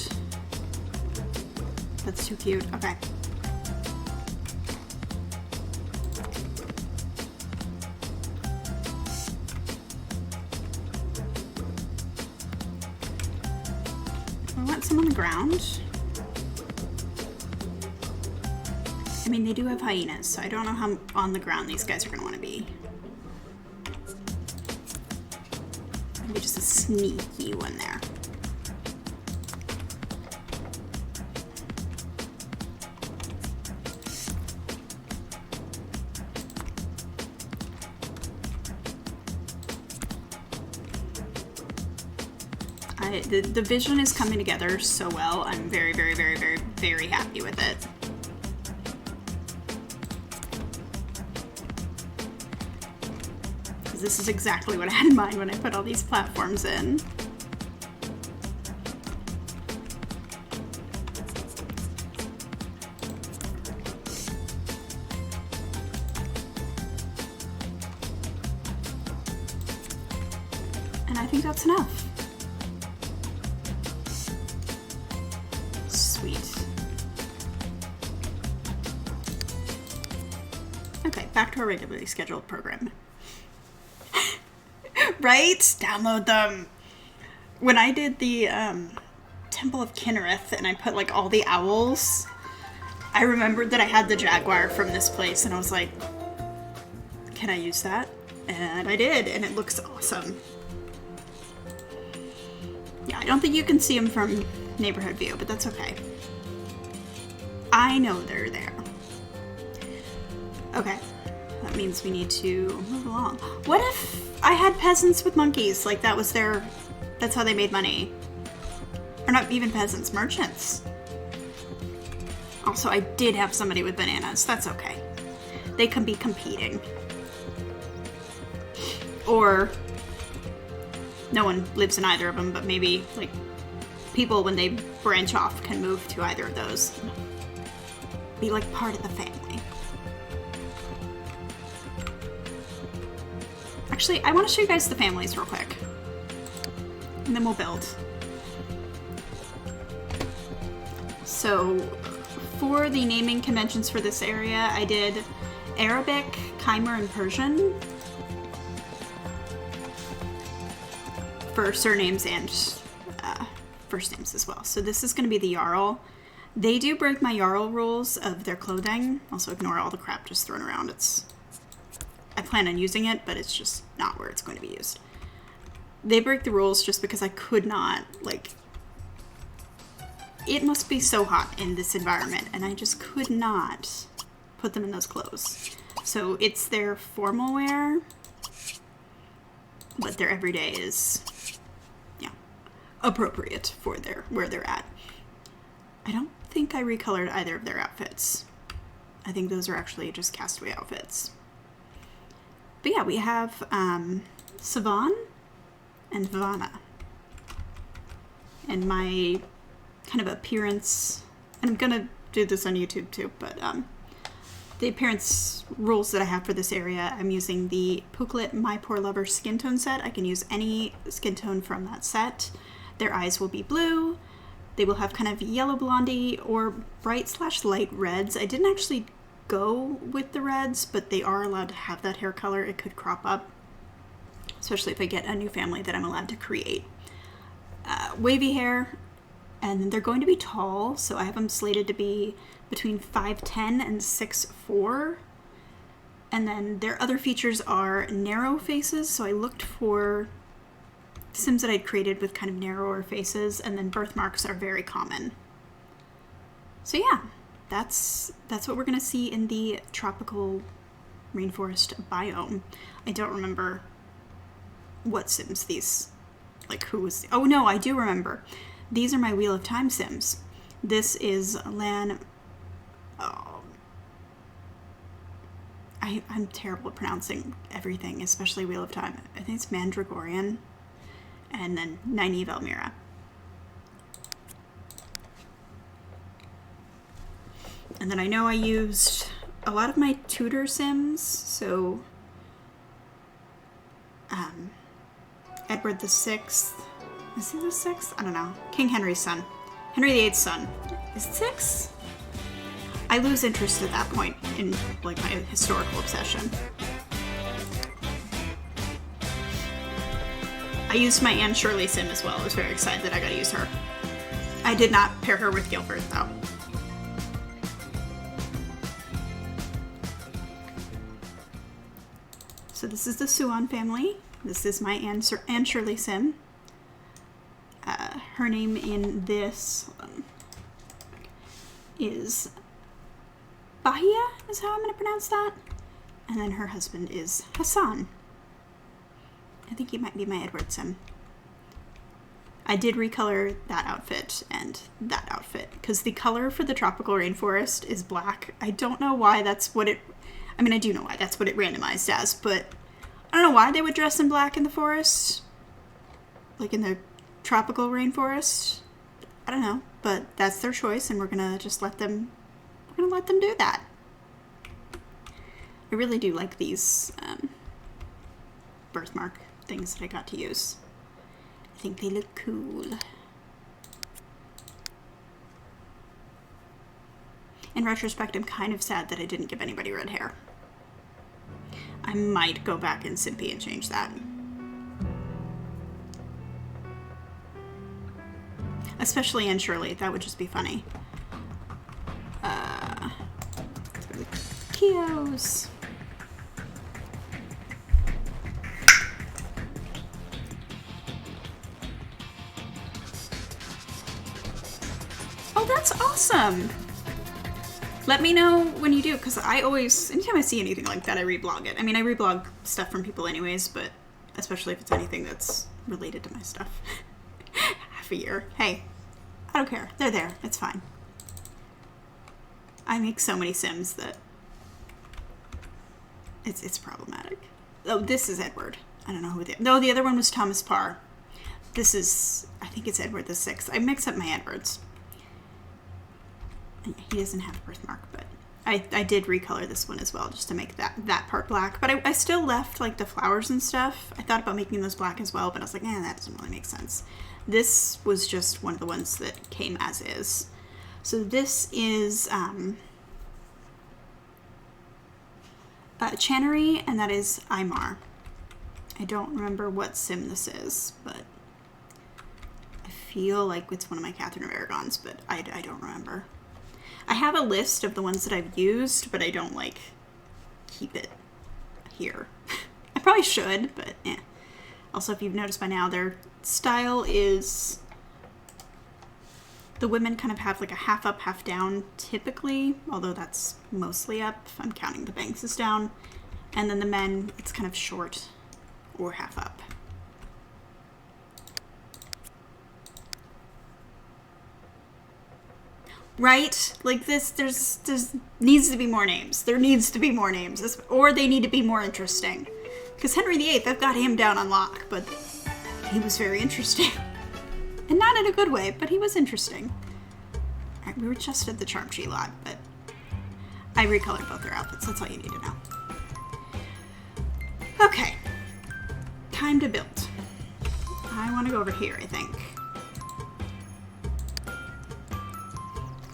That's too cute. Okay. I want some on the ground. I mean, they do have hyenas, so I don't know how on the ground these guys are going to want to be. Maybe just a sneaky one there. The vision is coming together so well. I'm very, very, very, very, very happy with it. Because this is exactly what I had in mind when I put all these platforms in. And I think that's enough. Okay, back to our regularly scheduled program. Right? Download them. When I did the Temple of Kinnereth and I put like all the owls, I remembered that I had the jaguar from this place and I was like, can I use that? And I did, and it looks awesome. Yeah, I don't think you can see them from neighborhood view, but that's okay. I know they're there. Okay, that means we need to move along. What if I had peasants with monkeys? Like that was that's how they made money. Or not even peasants, merchants. Also, I did have somebody with bananas. That's okay. They can be competing. Or no one lives in either of them, but maybe like people when they branch off can move to either of those. Be like part of the family. Actually, I want to show you guys the families real quick. And then we'll build. So, for the naming conventions for this area, I did Arabic, Khmer, and Persian. For surnames and first names as well. So this is going to be the Jarl. They do break my Jarl rules of their clothing. Also ignore all the crap just thrown around. I plan on using it, but it's just not where it's going to be used. They break the rules just because I could not, like... It must be so hot in this environment, and I just could not put them in those clothes. So it's their formal wear, but their everyday is, yeah, appropriate for where they're at. I don't think I recolored either of their outfits. I think those are actually just castaway outfits. But yeah, we have Sivan and Vanna. And my kind of appearance, and I'm gonna do this on YouTube too, but the appearance rules that I have for this area, I'm using the Pooklet My Poor Lover skin tone set. I can use any skin tone from that set. Their eyes will be blue. They will have kind of yellow blondie or bright/light reds. I didn't actually go with the reds, but they are allowed to have that hair color. It could crop up, especially if I get a new family that I'm allowed to create. Wavy hair, and they're going to be tall, so I have them slated to be between 5'10" and 6'4". And then their other features are narrow faces, so I looked for Sims that I'd created with kind of narrower faces, and then birthmarks are very common. So yeah, that's what we're gonna see in the tropical rainforest biome. I don't remember what Sims these, like who was, oh no, I do remember. These are my Wheel of Time Sims. This is I'm terrible at pronouncing everything, especially Wheel of Time. I think it's Mandragorian, and then Nynaeve Elmira. And then I know I used a lot of my tutor Sims, so Edward the Sixth. Is he the sixth? I don't know. King Henry's son. Henry VIII's son. Is it 6? I lose interest at that point in like my historical obsession. I used my Anne Shirley Sim as well. I was very excited that I got to use her. I did not pair her with Gilbert though. So this is the Suon family. This is my Anne Shirley Sim. Her name in this is Bahia, is how I'm going to pronounce that. And then her husband is Hassan. I think he might be my Edward Sim. I did recolor that outfit and that outfit because the color for the tropical rainforest is black. I don't know why that's what it, I mean, I do know why that's what it randomized as, but I don't know why they would dress in black in the forest. Like in the tropical rainforest. I don't know, but that's their choice and we're gonna just let them do that. I really do like these birthmark things that I got to use. I think they look cool. In retrospect, I'm kind of sad that I didn't give anybody red hair. I might go back in Simpy and change that. Especially Anne Shirley, that would just be funny. Let's go to Kios. Oh, that's awesome! Let me know when you do, because I always, anytime I see anything like that, I reblog it. I mean, I reblog stuff from people anyways, but especially if it's anything that's related to my stuff. Half a year. Hey, I don't care. They're there. It's fine. I make so many Sims that it's problematic. Oh, this is Edward. I don't know who the other one was Thomas Parr. This is, I think it's Edward the Sixth. I mix up my Edwards. He doesn't have a birthmark, but I did recolor this one as well just to make that part black. But I still left like the flowers and stuff. I thought about making those black as well, but I was like, that doesn't really make sense. This was just one of the ones that came as is. So this is Channery, and that is Aymar. I don't remember what Sim this is, but I feel like it's one of my Catherine of Aragons, but I don't remember. I have a list of the ones that I've used, but I don't like keep it here. I probably should, but eh. Also, if you've noticed by now, their style is, the women kind of have like a half up, half down typically, although that's mostly up if I'm counting the Bankses down. And then the men, it's kind of short or half up. Right? Like this, there's needs to be more names. There needs to be more names, or they need to be more interesting. Because Henry VIII, I've got him down on lock, but he was very interesting. And not in a good way, but he was interesting. Alright, we were just at the Charm Tree lot, but I recolored both their outfits. That's all you need to know. Okay. Time to build. I want to go over here, I think.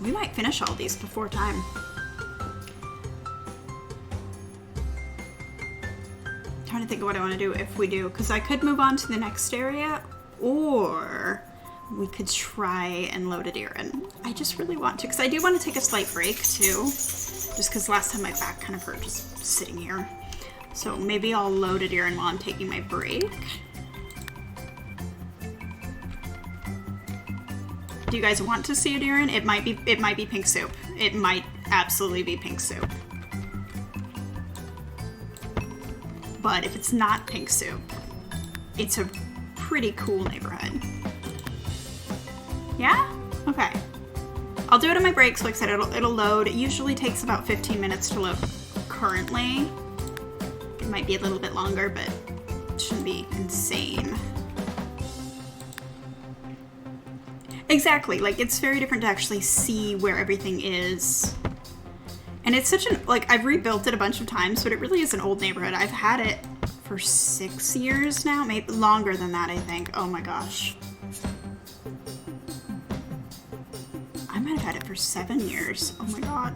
We might finish all these before time. Trying to think of what I want to do if we do, because I could move on to the next area, or we could try and load a deer in. I just really want to, because I do want to take a slight break too, just because last time my back kind of hurt just sitting here. So maybe I'll load a deer in while I'm taking my break. Do you guys want to see a deer in? It might be pink soup. it might absolutely be Pink Soup. But if it's not Pink Soup, it's a pretty cool neighborhood. Yeah? Okay. I'll do it on my breaks. Like I said, it'll load. It usually takes about 15 minutes to load currently. It might be a little bit longer, but it shouldn't be insane. Exactly. Like, it's very different to actually see where everything is. And it's such an, like, I've rebuilt it a bunch of times, but it really is an old neighborhood. I've had it for 6 years now, maybe longer than that, I think. Oh my gosh. I might have had it for 7 years. Oh my god.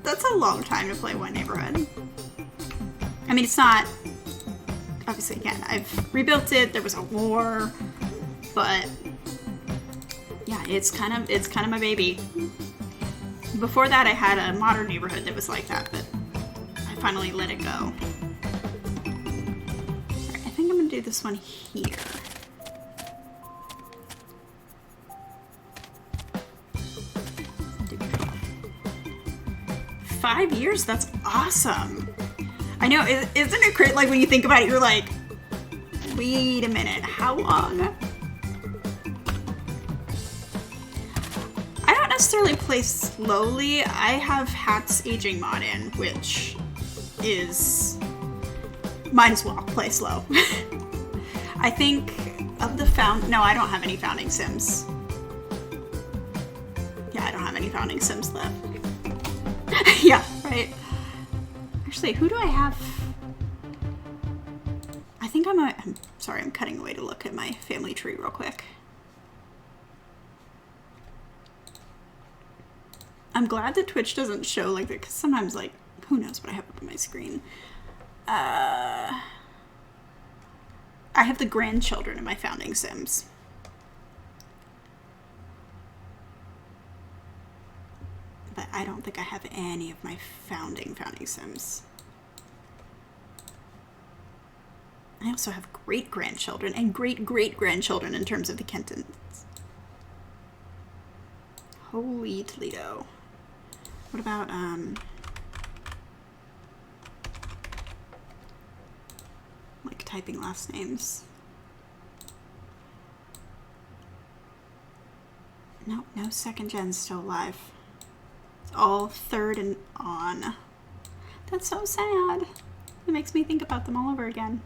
That's a long time to play one neighborhood. I mean, it's not, obviously, again, I've rebuilt it, there was a war, but yeah, it's kind of my baby. Before that, I had a modern neighborhood that was like that, but I finally let it go. Alright, I think I'm gonna do this one here. Do 5 years? That's awesome. I know, isn't it crazy? Like, when you think about it, you're like, wait a minute, how long? Necessarily play slowly. I have Hat's aging mod in, which is might as well play slow. I think of the no, I don't have any founding sims. Yeah, I don't have any founding sims left. Yeah, right. Actually, who do I have? I think I'm sorry, I'm cutting away to look at my family tree real quick. I'm glad that Twitch doesn't show like that, because sometimes, like, who knows what I have up on my screen. I have the grandchildren in my founding sims. But I don't think I have any of my founding sims. I also have great-grandchildren and great-great-grandchildren in terms of the Kentons. Holy Toledo. What about, like, typing last names? No, no second gen's still alive. It's all third and on. That's so sad. It makes me think about them all over again.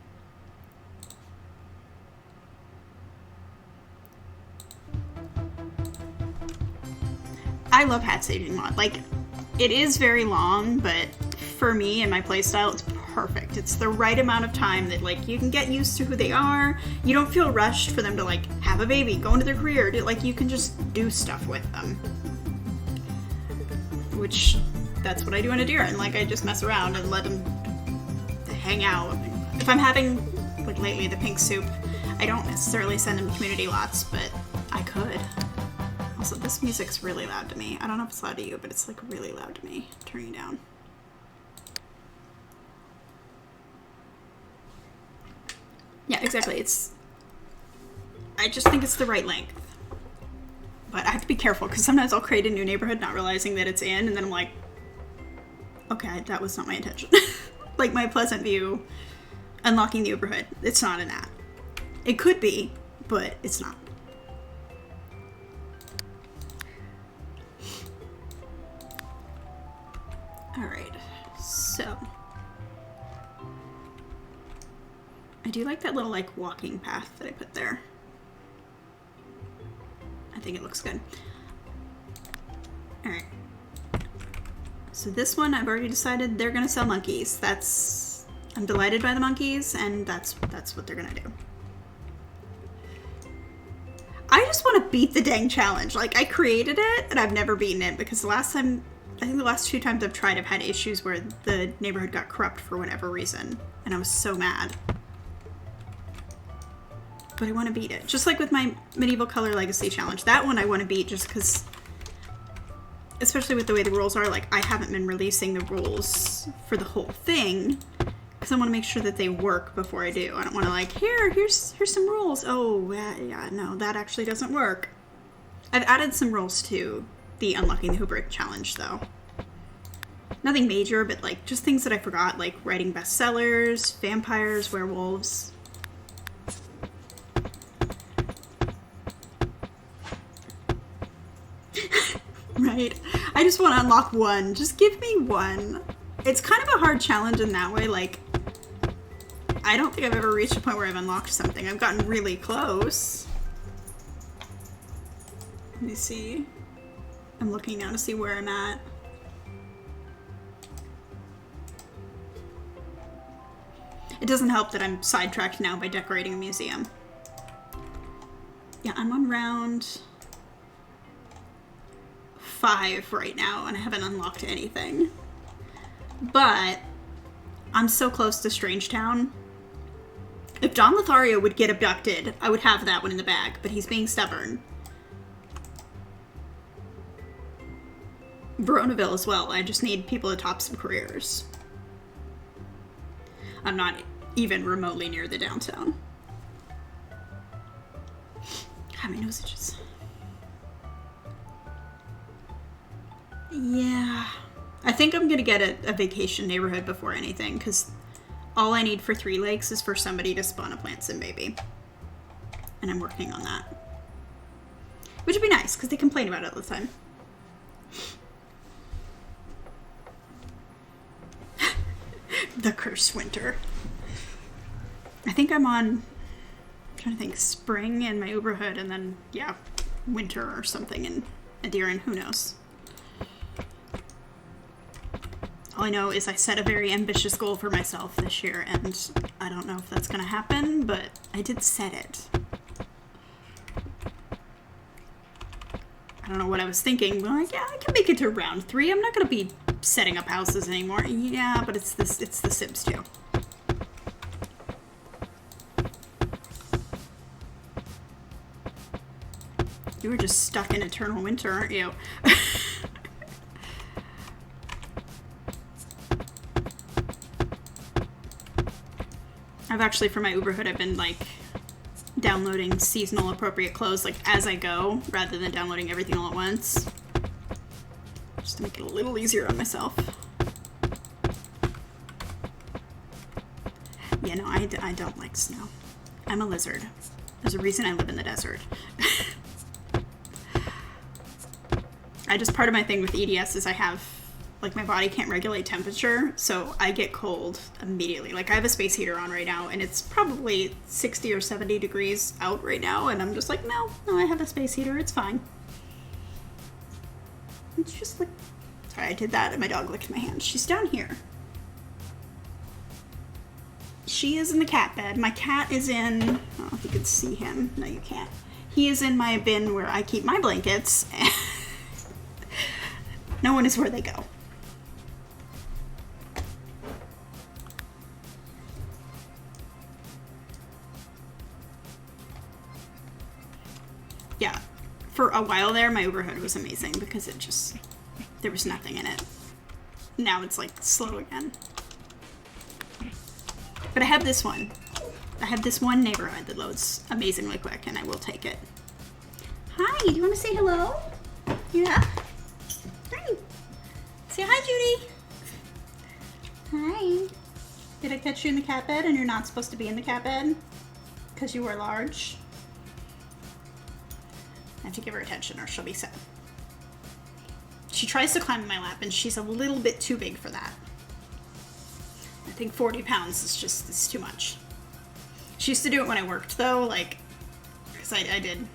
I love Hat's aging mod. Like, it is very long, but for me and my playstyle, it's perfect. It's the right amount of time that, like, you can get used to who they are. You don't feel rushed for them to, like, have a baby, go into their career. Like, you can just do stuff with them. Which, that's what I do in Adira. And, like, I just mess around and let them hang out. If I'm having, like, lately, the Pink Soup, I don't necessarily send them community lots, but I could. Also, this music's really loud to me. I don't know if it's loud to you, but it's, like, really loud to me. Turning down. Yeah, exactly. I just think it's the right length. But I have to be careful, because sometimes I'll create a new neighborhood not realizing that it's in, and then I'm like, okay, that was not my intention. Like, my Pleasant View, unlocking the neighborhood. It's not in that. It could be, but it's not. Alright, so I do like that little, like, walking path that I put there. I think it looks good. Alright. So this one, I've already decided they're gonna sell monkeys. I'm delighted by the monkeys, and that's what they're gonna do. I just want to beat the dang challenge. Like, I created it, and I've never beaten it, because I think the last 2 times I've tried, I've had issues where the neighborhood got corrupt for whatever reason, and I was so mad. But I want to beat it. Just like with my Medieval Color Legacy Challenge. That one I want to beat just because, especially with the way the rules are, like, I haven't been releasing the rules for the whole thing, because I want to make sure that they work before I do. I don't want to, like, here's some rules. Oh, yeah, no, that actually doesn't work. I've added some rules, too, the Unlocking the Hooper challenge, though. Nothing major, but like just things that I forgot, like writing bestsellers, vampires, werewolves. Right? I just want to unlock one. Just give me one. It's kind of a hard challenge in that way. Like, I don't think I've ever reached a point where I've unlocked something. I've gotten really close. Let me see. I'm looking now to see where I'm at. It doesn't help that I'm sidetracked now by decorating a museum. Yeah, I'm on round 5 right now, and I haven't unlocked anything. But I'm so close to Strangetown. If Don Lothario would get abducted, I would have that one in the bag, but he's being stubborn. Veronaville as well. I just need people to top some careers. I'm not even remotely near the downtown. How many nose itches? Yeah. I think I'm gonna get a vacation neighborhood before anything, because all I need for 3 Lakes is for somebody to spawn a plant sim baby. And I'm working on that. Which would be nice, because they complain about it all the time. The cursed winter. I think I'm on, I'm trying to think, spring in my Uberhood, and then, yeah, winter or something in Adiran, who knows. All I know is I set a very ambitious goal for myself this year, and I don't know if that's going to happen, but I did set it. I don't know what I was thinking, but like, yeah, I can make it to round 3. I'm not going to be setting up houses anymore. Yeah, but it's the Sims too. You were just stuck in eternal winter, aren't you? I've actually, for my Uberhood, I've been like downloading seasonal appropriate clothes like as I go, rather than downloading everything all at once. Just to make it a little easier on myself. Yeah, no, I don't like snow. I'm a lizard. There's a reason I live in the desert. Part of my thing with EDS is I have, like, my body can't regulate temperature, so I get cold immediately. Like, I have a space heater on right now, and it's probably 60 or 70 degrees out right now, and I'm just like, no, I have a space heater, it's fine. It's just like, sorry, I did that, and my dog licked my hand. She's down here. She is in the cat bed. My cat is in, I don't know if you can see him. No, you can't. He is in my bin where I keep my blankets. No one is where they go. Yeah, for a while there, my Uberhood was amazing because there was nothing in it. Now it's like slow again. But I have this one. I have this one neighborhood that loads amazingly quick, and I will take it. Hi, do you want to say hello? Yeah? Hi. Say hi, Judy. Hi. Did I catch you in the cat bed and you're not supposed to be in the cat bed? Because you are large? I have to give her attention or she'll be sad. She tries to climb in my lap and she's a little bit too big for that. I think 40 pounds is too much. She used to do it when I worked though, like, because I did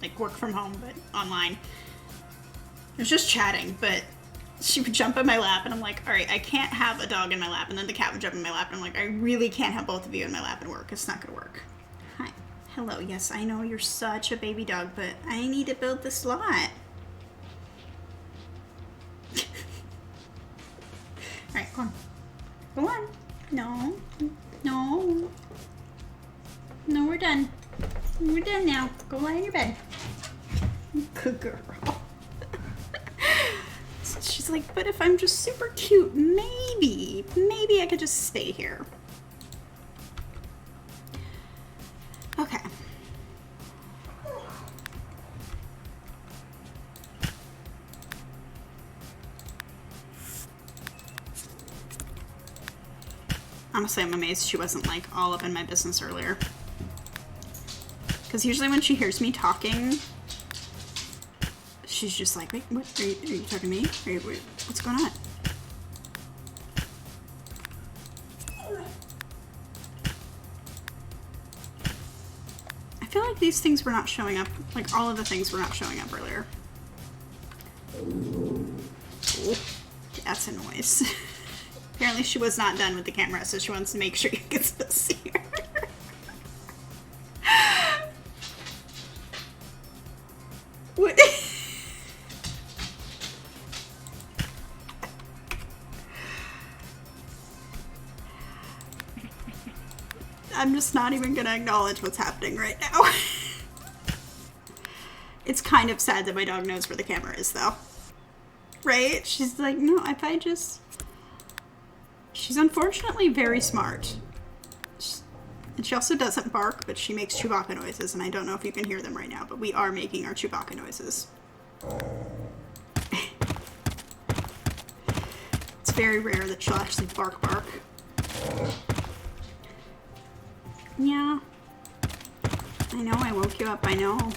like work from home but online. It was just chatting, but she would jump in my lap and I'm like, all right, I can't have a dog in my lap, and then the cat would jump in my lap and I'm like, I really can't have both of you in my lap and work. It's not gonna work. Hi. Hello. Yes, I know you're such a baby dog, but I need to build this lot. Alright, go on. Go on. No. No. No, we're done. We're done now. Go lie in your bed. Good girl. She's like, but if I'm just super cute, maybe I could just stay here. Okay. Honestly, I'm amazed she wasn't like all up in my business earlier. Because usually when she hears me talking, she's just like, wait, what? Are you talking to me? What's going on? I feel like these things were not showing up. Like all of the things were not showing up earlier. Oh, that's a noise. Apparently she was not done with the camera, so she wants to make sure you can still see her. What? I'm just not even gonna acknowledge what's happening right now. It's kind of sad that my dog knows where the camera is, though. Right? She's like, no, if I just... She's unfortunately very smart. And she also doesn't bark, but she makes Chewbacca noises, and I don't know if you can hear them right now, but we are making our Chewbacca noises. It's very rare that she'll actually bark. Yeah. I know I woke you up, I know.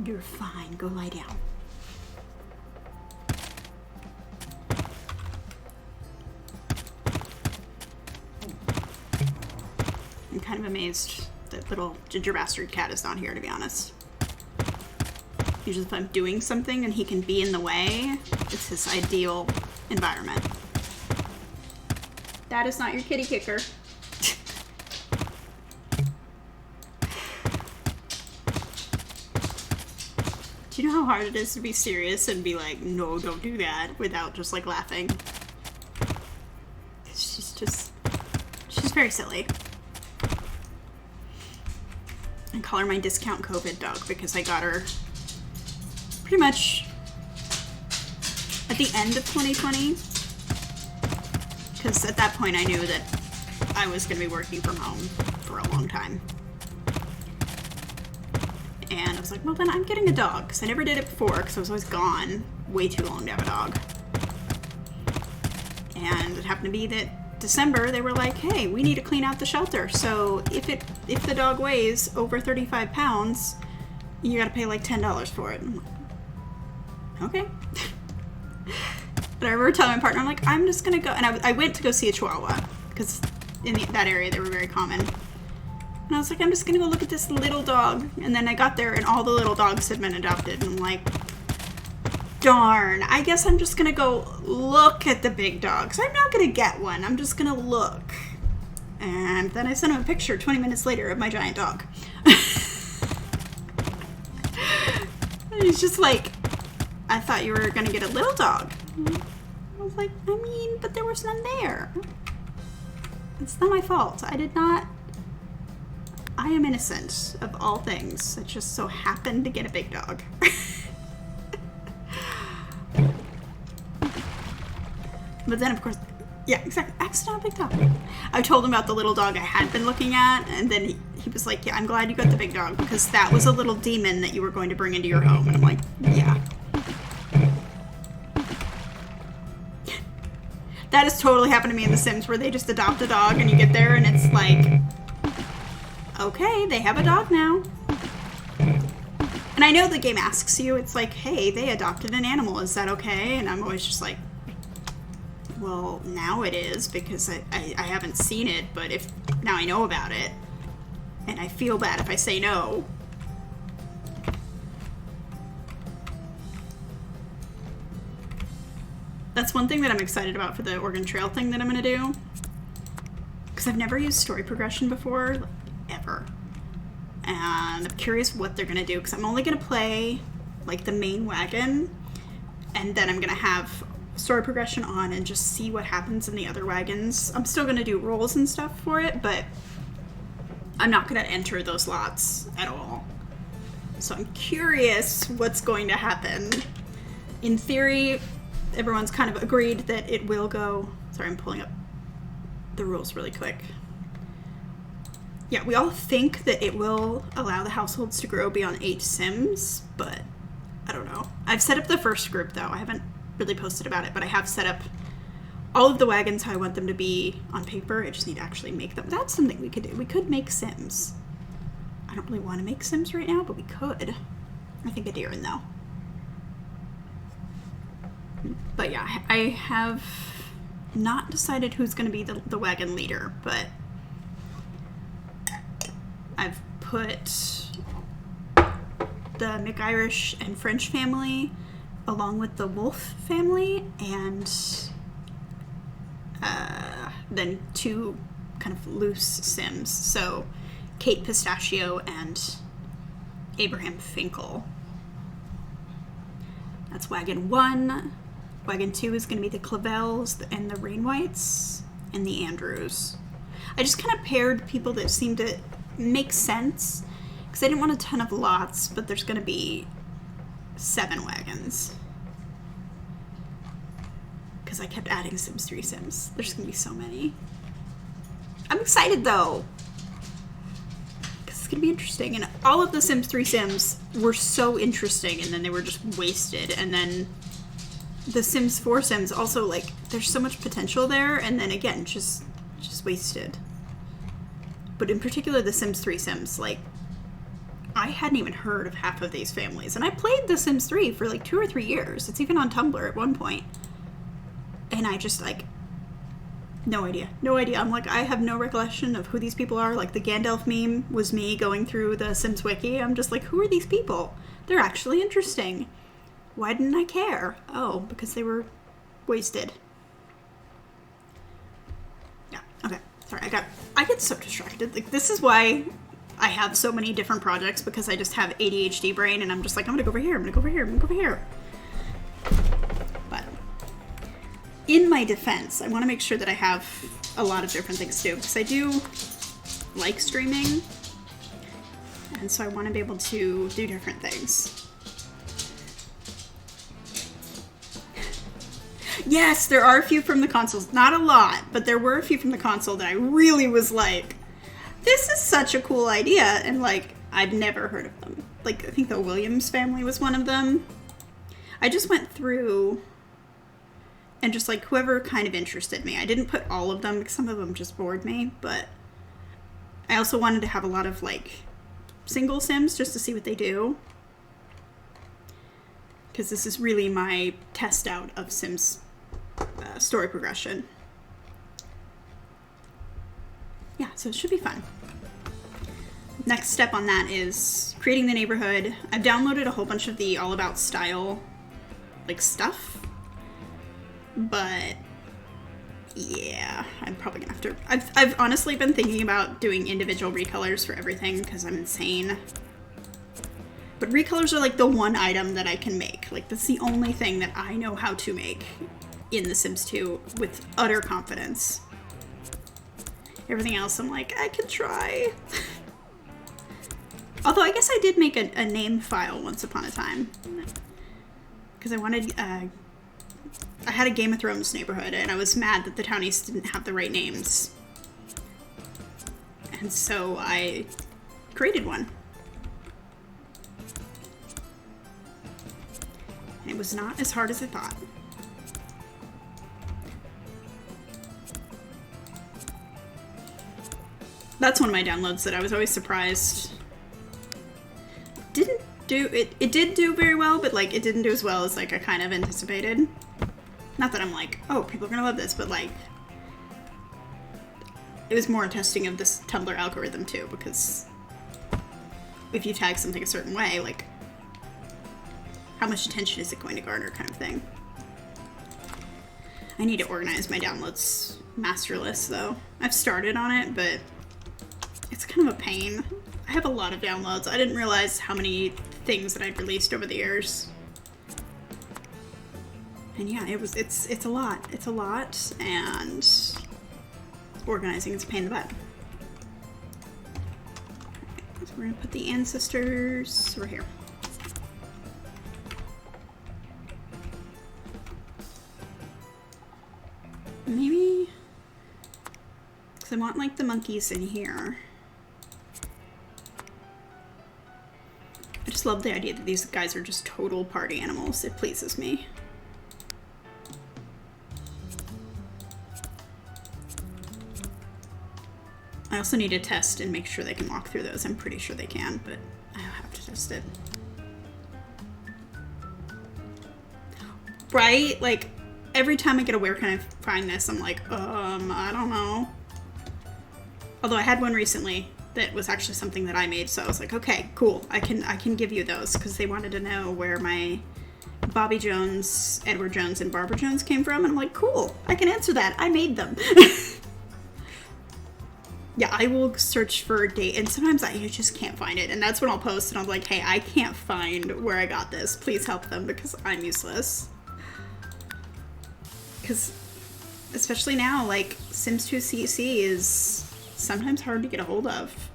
You're fine, go lie down. I'm kind of amazed that little ginger bastard cat is not here, to be honest. Usually if I'm doing something and he can be in the way, it's his ideal environment. That is not your kitty kicker. Do you know how hard it is to be serious and be like, no, don't do that, without just like laughing? She's very silly. I call her my discount COVID dog because I got her pretty much at the end of 2020. Because at that point I knew that I was going to be working from home for a long time. And I was like, well then I'm getting a dog. Because I never did it before because I was always gone way too long to have a dog. And it happened to be that December, they were like, hey, we need to clean out the shelter. So if the dog weighs over 35 pounds, you gotta pay like $10 for it. I'm like, okay. But I remember telling my partner, I'm like, I'm just gonna go. And I went to go see a Chihuahua because in that area they were very common. And I was like, I'm just gonna go look at this little dog. And then I got there and all the little dogs had been adopted. And I'm like, darn, I guess I'm just gonna go look at the big dogs. I'm not gonna get one, I'm just gonna look. And then I sent him a picture 20 minutes later of my giant dog. And he's just like, I thought you were gonna get a little dog. I was like, I mean, but there was none there. It's not my fault. I am innocent of all things. I just so happened to get a big dog. But then, of course, yeah, exactly. Accidental big dog. I told him about the little dog I had been looking at, and then he was like, yeah, I'm glad you got the big dog, because that was a little demon that you were going to bring into your home. And I'm like, yeah. That has totally happened to me in The Sims, where they just adopt a dog, and you get there, and it's like, okay, they have a dog now. And I know the game asks you, it's like, hey, they adopted an animal, is that okay? And I'm always just like, well, now it is, because I haven't seen it, but if now I know about it, and I feel bad if I say no. That's one thing that I'm excited about for the Oregon Trail thing that I'm going to do. Because I've never used story progression before, ever. And I'm curious what they're going to do, because I'm only going to play, like, the main wagon, and then I'm going to have story progression on and just see what happens in the other wagons. I'm still going to do rolls and stuff for it, but I'm not going to enter those lots at all. So I'm curious what's going to happen. In theory, everyone's kind of agreed that it will go... Sorry, I'm pulling up the rules really quick. Yeah, we all think that it will allow the households to grow beyond 8 Sims, but I don't know. I've set up the first group, though. I haven't really posted about it, but I have set up all of the wagons how I want them to be on paper. I just need to actually make them. That's something we could do. We could make Sims. I don't really want to make Sims right now, but we could. I think a deer in though. But yeah, I have not decided who's going to be the wagon leader, but I've put the McIrish and French family along with the Wolf family, and then two kind of loose Sims. So Kate Pistachio and Abraham Finkel. That's wagon 1. Wagon 2 is going to be the Clavels and the Rainwhites and the Andrews. I just kind of paired people that seem to make sense because I didn't want a ton of lots, but there's going to be 7 wagons. Because I kept adding Sims 3 Sims. There's going to be so many. I'm excited though. Because it's going to be interesting. And all of the Sims 3 Sims were so interesting, and then they were just wasted. And then the Sims 4 Sims also, like, there's so much potential there, and then again, just wasted. But in particular, the Sims 3 Sims, like, I hadn't even heard of half of these families. And I played The Sims 3 for like 2 or 3 years. It's even on Tumblr at one point. And I just, like, no idea. No idea. I'm like, I have no recollection of who these people are. Like, the Gandalf meme was me going through the Sims wiki. I'm just like, who are these people? They're actually interesting. Why didn't I care? Oh, because they were wasted. Yeah, okay. Sorry, I get so distracted. Like, this is why I have so many different projects, because I just have ADHD brain, and I'm just like, I'm gonna go over here, I'm gonna go over here, I'm gonna go over here. But in my defense, I want to make sure that I have a lot of different things to do, because I do like streaming, and so I want to be able to do different things. Yes, there are a few from the consoles. Not a lot, but there were a few from the console that I really was like, this is such a cool idea, and like, I've never heard of them. Like, I think the Williams family was one of them. I just went through and just like whoever kind of interested me. I didn't put all of them because some of them just bored me, but I also wanted to have a lot of like single Sims just to see what they do. Because this is really my test out of Sims story progression. Yeah, so it should be fun. Next step on that is creating the neighborhood. I've downloaded a whole bunch of the All About Style like stuff, but yeah, I'm probably gonna have to. I've honestly been thinking about doing individual recolors for everything because I'm insane. But recolors are like the one item that I can make. Like, that's the only thing that I know how to make in The Sims 2 with utter confidence. Everything else, I'm like, I can try. Although I guess I did make a name file once upon a time. Because I wanted, I had a Game of Thrones neighborhood, and I was mad that the townies didn't have the right names. And so I created one. And it was not as hard as I thought. That's one of my downloads that I was always surprised. It did do very well, but like it didn't do as well as like I kind of anticipated. Not that I'm like, oh, people are gonna love this, but like it was more a testing of this Tumblr algorithm too, because if you tag something a certain way, like how much attention is it going to garner kind of thing. I need to organize my downloads master list though. I've started on it, but it's kind of a pain. I have a lot of downloads. I didn't realize how many things that I'd released over the years. And yeah, it's a lot. It's a lot, and organizing is a pain in the butt. So we're gonna put the ancestors over here. Maybe, because I want like the monkeys in here. I just love the idea that these guys are just total party animals. It pleases me. I also need to test and make sure they can walk through those. I'm pretty sure they can, but I have to test it. Right? Like, every time I get a where can I find this, I'm like, I don't know. Although I had one recently that was actually something that I made, so I was like, okay, cool. I can give you those, because they wanted to know where my Bobby Jones, Edward Jones, and Barbara Jones came from, and I'm like, cool, I can answer that. I made them. Yeah, I will search for a date, and sometimes I just can't find it, and that's when I'll post, and I'm like, hey, I can't find where I got this. Please help them, because I'm useless. Because, especially now, like, Sims 2 CC is sometimes hard to get a hold of.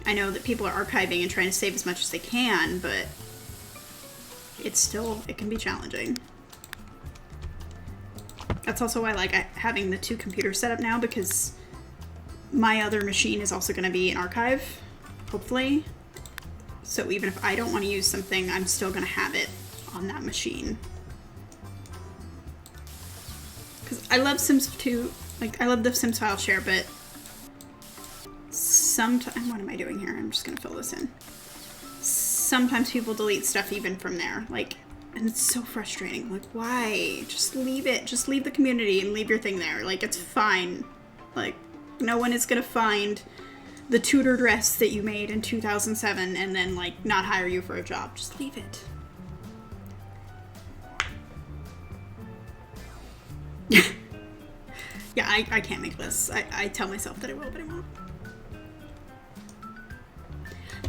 I know that people are archiving and trying to save as much as they can, but it can be challenging. That's also why I like having the 2 computers set up now, because my other machine is also going to be an archive, hopefully. So even if I don't want to use something, I'm still going to have it on that machine. Because I love Sims 2, like, I love the Sims file share, but sometimes, what am I doing here? I'm just going to fill this in. Sometimes people delete stuff even from there, like, and it's so frustrating. Like, why? Just leave it. Just leave the community and leave your thing there. Like, it's fine. Like, no one is going to find the tutor dress that you made in 2007 and then, like, not hire you for a job. Just leave it. Yeah, I can't make lists. I tell myself that I will, but I won't.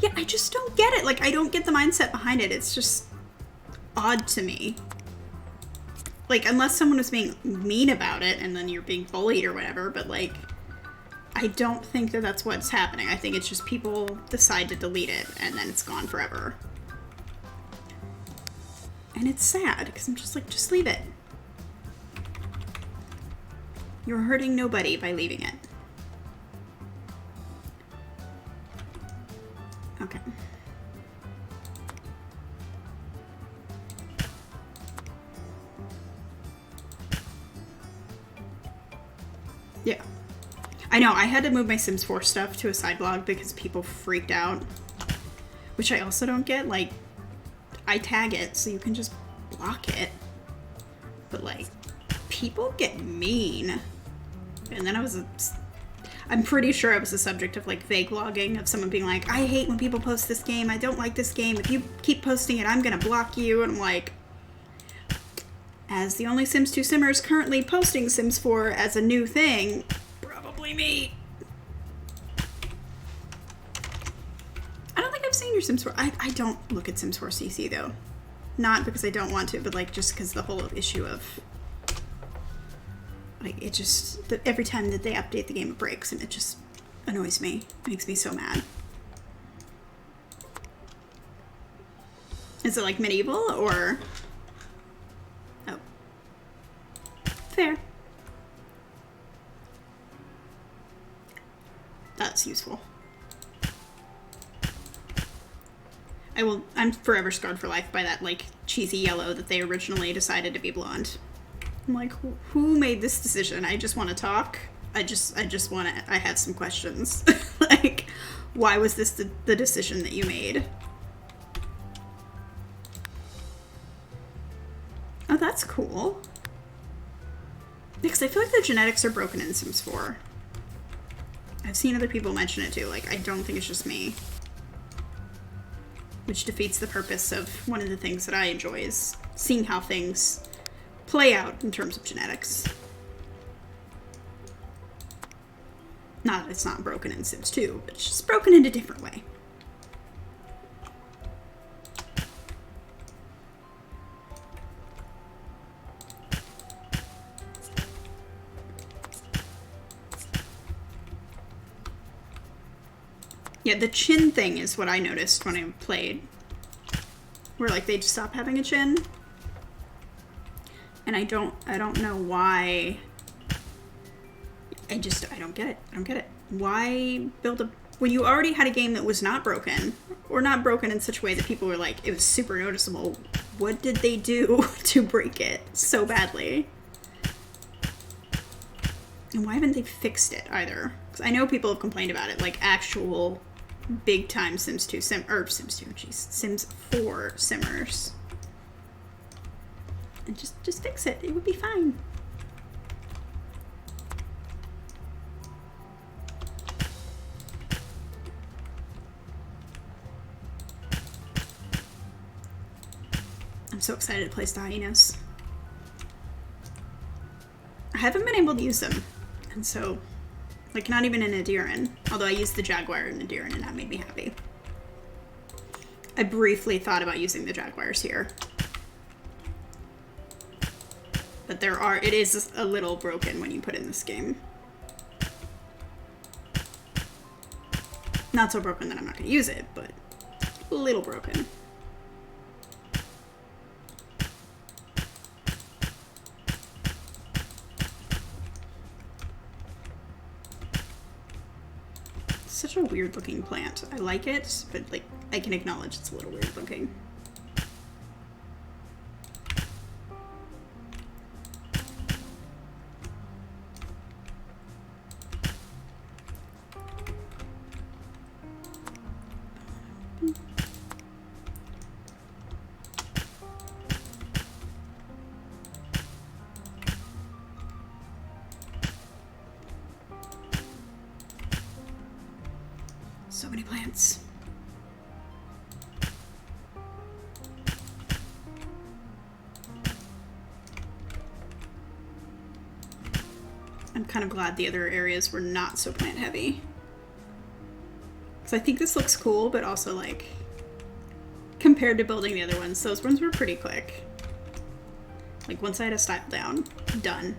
Yeah, I just don't get it. Like, I don't get the mindset behind it. It's just odd to me. Like, unless someone was being mean about it and then you're being bullied or whatever, but, like, I don't think that that's what's happening. I think it's just people decide to delete it and then it's gone forever. And it's sad, because I'm just like, just leave it. You're hurting nobody by leaving it. Okay. Yeah. I know, I had to move my Sims 4 stuff to a side blog because people freaked out. Which I also don't get. Like, I tag it, so you can just block it. But, like, people get mean. And then I'm pretty sure I was the subject of, like, vague logging of someone being like, I hate when people post this game. I don't like this game. If you keep posting it, I'm gonna block you. And I'm like, as the only Sims 2 Simmers currently posting Sims 4 as a new thing, probably me. I don't think I've seen your Sims 4. I don't look at Sims 4 CC, though. Not because I don't want to, but, like, just because the whole issue of, like, it just, every time that they update the game, it breaks, and it just annoys me. It makes me so mad. Is it, like, medieval, or? Oh. Fair. That's useful. I'm forever scarred for life by that, like, cheesy yellow that they originally decided to be blonde. I'm like, who made this decision? I just want to talk. I just want to, I have some questions. Like, why was this the decision that you made? Oh, that's cool. Because I feel like the genetics are broken in Sims 4. I've seen other people mention it too. Like, I don't think it's just me. Which defeats the purpose of one of the things that I enjoy, is seeing how things play out in terms of genetics. Not that it's not broken in Sims 2, but it's just broken in a different way. Yeah, the chin thing is what I noticed when I played. Where, like, they'd stop having a chin. And I don't know why. I don't get it. I don't get it. Why build when you already had a game that was not broken, or not broken in such a way that people were like, it was super noticeable. What did they do to break it so badly? And why haven't they fixed it either? Because I know people have complained about it, like actual big time Sims 2 Sims 4 simmers. And just fix it. It would be fine. I'm so excited to play hyenas. I haven't been able to use them, and so, like, not even in Adiran. Although I used the Jaguar in Adiran, and that made me happy. I briefly thought about using the Jaguars here. But it is a little broken when you put in this game. Not so broken that I'm not going to use it, but a little broken. Such a weird looking plant. I like it, but like I can acknowledge it's a little weird looking. So many plants. I'm kind of glad the other areas were not so plant heavy. Because I think this looks cool, but also like, compared to building the other ones, those ones were pretty quick. Like once I had a style down, done.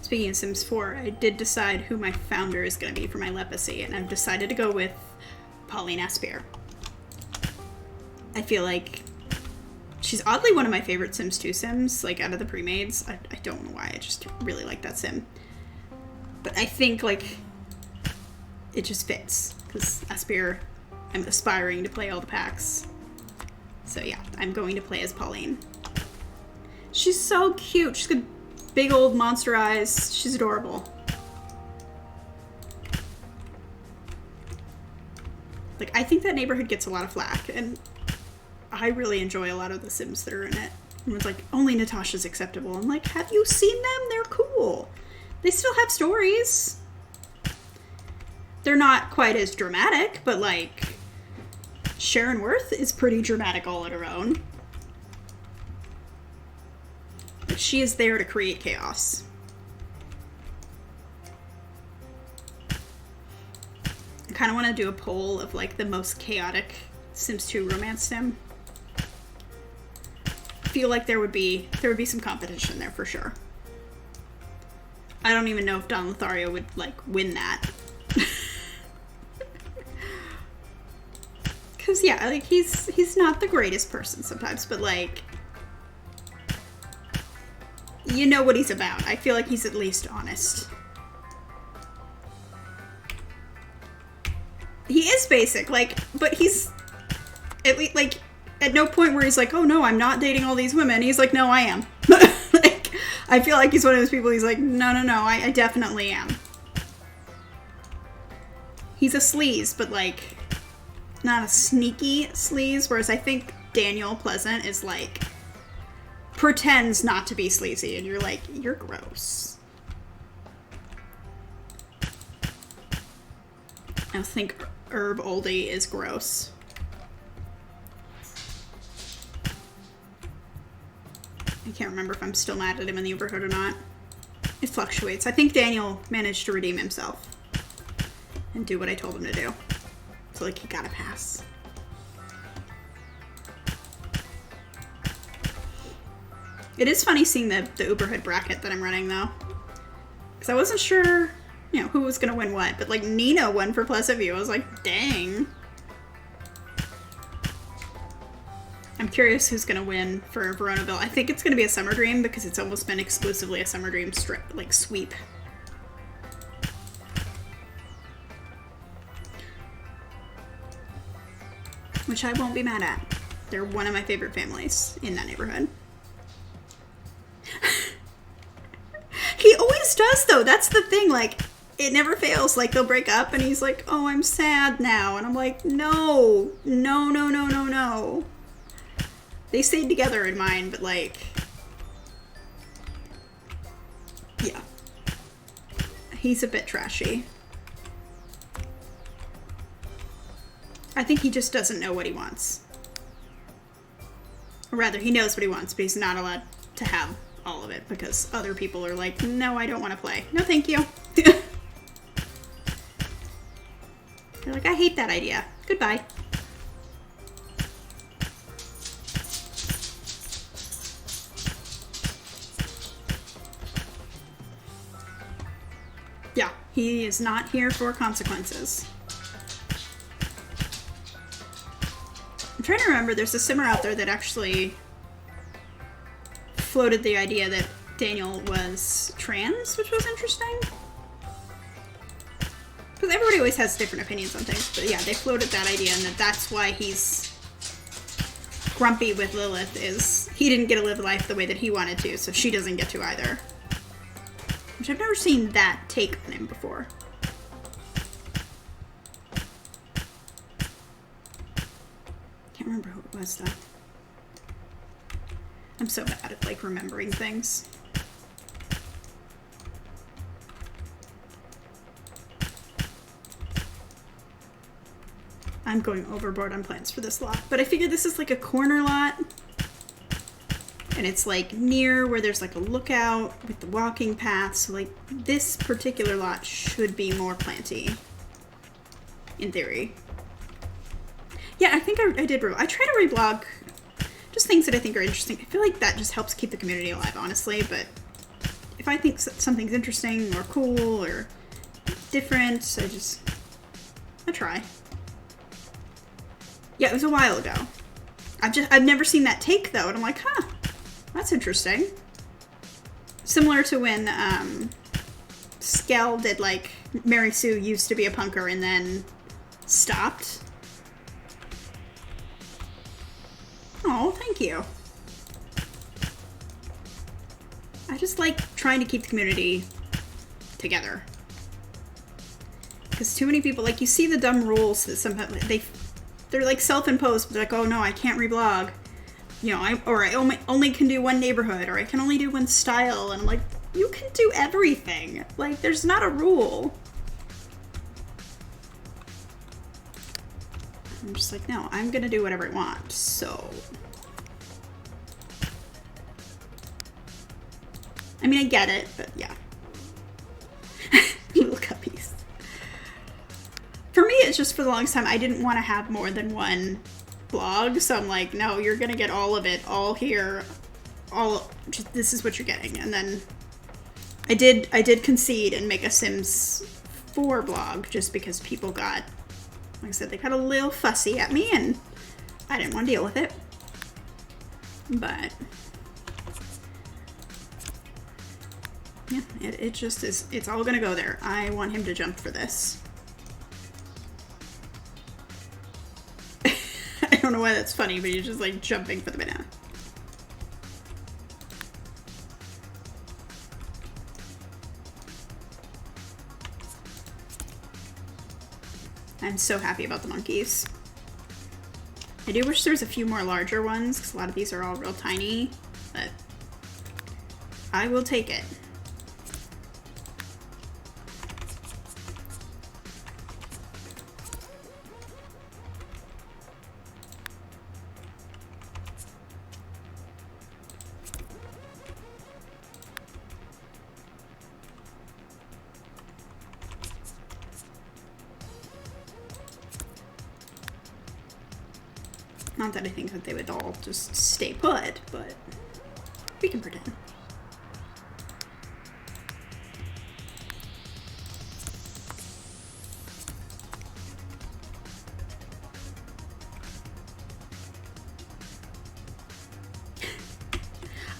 Speaking of Sims 4, I did decide who my founder is going to be for my Lepacy, and I've decided to go with Pauline Aspire. I feel like she's oddly one of my favorite Sims 2 Sims, like out of the pre-mades. I don't know why, I just really like that Sim. But I think, like, it just fits, because Aspire, I'm aspiring to play all the packs. So yeah, I'm going to play as Pauline. She's so cute. She's got big old monster eyes. She's adorable. Like, I think that neighborhood gets a lot of flack, and I really enjoy a lot of the Sims that are in it. And it's like, only Natasha's acceptable. I'm like, have you seen them? They're cool. They still have stories. They're not quite as dramatic, but like, Sharon Worth is pretty dramatic all on her own. Like, she is there to create chaos. I kind of want to do a poll of like the most chaotic Sims 2 romance sim. I feel like there would be some competition there for sure. I don't even know if Don Lothario would like win that. Cause yeah, like he's not the greatest person sometimes, but like, you know what he's about. I feel like he's at least honest. He is basic, like, but he's at least like at no point where he's like, oh no, I'm not dating all these women. He's like, no, I am. Like, I feel like he's one of those people. He's like, no, I definitely am. He's a sleaze, but like, not a sneaky sleaze. Whereas I think Daniel Pleasant is like, pretends not to be sleazy, and you're like, you're gross. I think Herb Oldie is gross. I can't remember if I'm still mad at him in the Uberhood or not. It fluctuates. I think Daniel managed to redeem himself and do what I told him to do. So like, he got a pass. It is funny seeing the Uberhood bracket that I'm running though. Because I wasn't sure, you know, who was going to win what. But like, Nina won for Pleasant View. I was like, dang. I'm curious who's gonna win for Veronaville. I think it's gonna be a Summer Dream because it's almost been exclusively a Summer Dream sweep. Which I won't be mad at. They're one of my favorite families in that neighborhood. He always does, though. That's the thing. Like, it never fails. Like, they'll break up, and he's like, oh, I'm sad now. And I'm like, no. No, no, no, no, no. They stayed together in mine, but, like... yeah. He's a bit trashy. I think he just doesn't know what he wants. Or rather, he knows what he wants, but he's not allowed to have all of it because other people are like, no, I don't want to play. No, thank you. They're like, I hate that idea. Goodbye. Yeah, he is not here for consequences. I'm trying to remember, there's a simmer out there that actually floated the idea that Daniel was trans, which was interesting. Because everybody always has different opinions on things, but yeah, they floated that idea, and that's why he's grumpy with Lilith, is he didn't get to live life the way that he wanted to, so she doesn't get to either. Which I've never seen that take on him before. Can't remember who it was, though. I'm so bad at, like, remembering things. I'm going overboard on plans for this lot, but I figure this is like a corner lot, and it's like near where there's like a lookout with the walking path, so like this particular lot should be more planty, in theory. Yeah, I think I did. I try to reblog just things that I think are interesting. I feel like that just helps keep the community alive, honestly, but if I think something's interesting or cool or different, I try. Yeah, it was a while ago. I've never seen that take, though, and I'm like, huh, that's interesting. Similar to when Skell did, like, Mary Sue used to be a punker and then stopped. Oh, thank you. I just like trying to keep the community together. Because too many people, like, you see the dumb rules that sometimes they're like self-imposed, but like, oh no, I can't reblog. You know, I only can do one neighborhood, or I can only do one style, and I'm like, you can do everything. Like, there's not a rule. I'm just like, no, I'm gonna do whatever I want, so. I mean, I get it, but yeah. Little cuppies. For me, it's just for the longest time, I didn't want to have more than one blog, so I'm like, no, you're gonna get all of it, all here, just, this is what you're getting. And then I did concede and make a Sims 4 blog, just because people got, like I said, they got a little fussy at me, and I didn't want to deal with it. But yeah, it just is, it's all gonna go there. I want him to jump for this. I don't know why that's funny, but he's just like jumping for the banana. I'm so happy about the monkeys. I do wish there was a few more larger ones, because a lot of these are all real tiny, but I will take it. Not that I think that they would all just stay put, but we can pretend.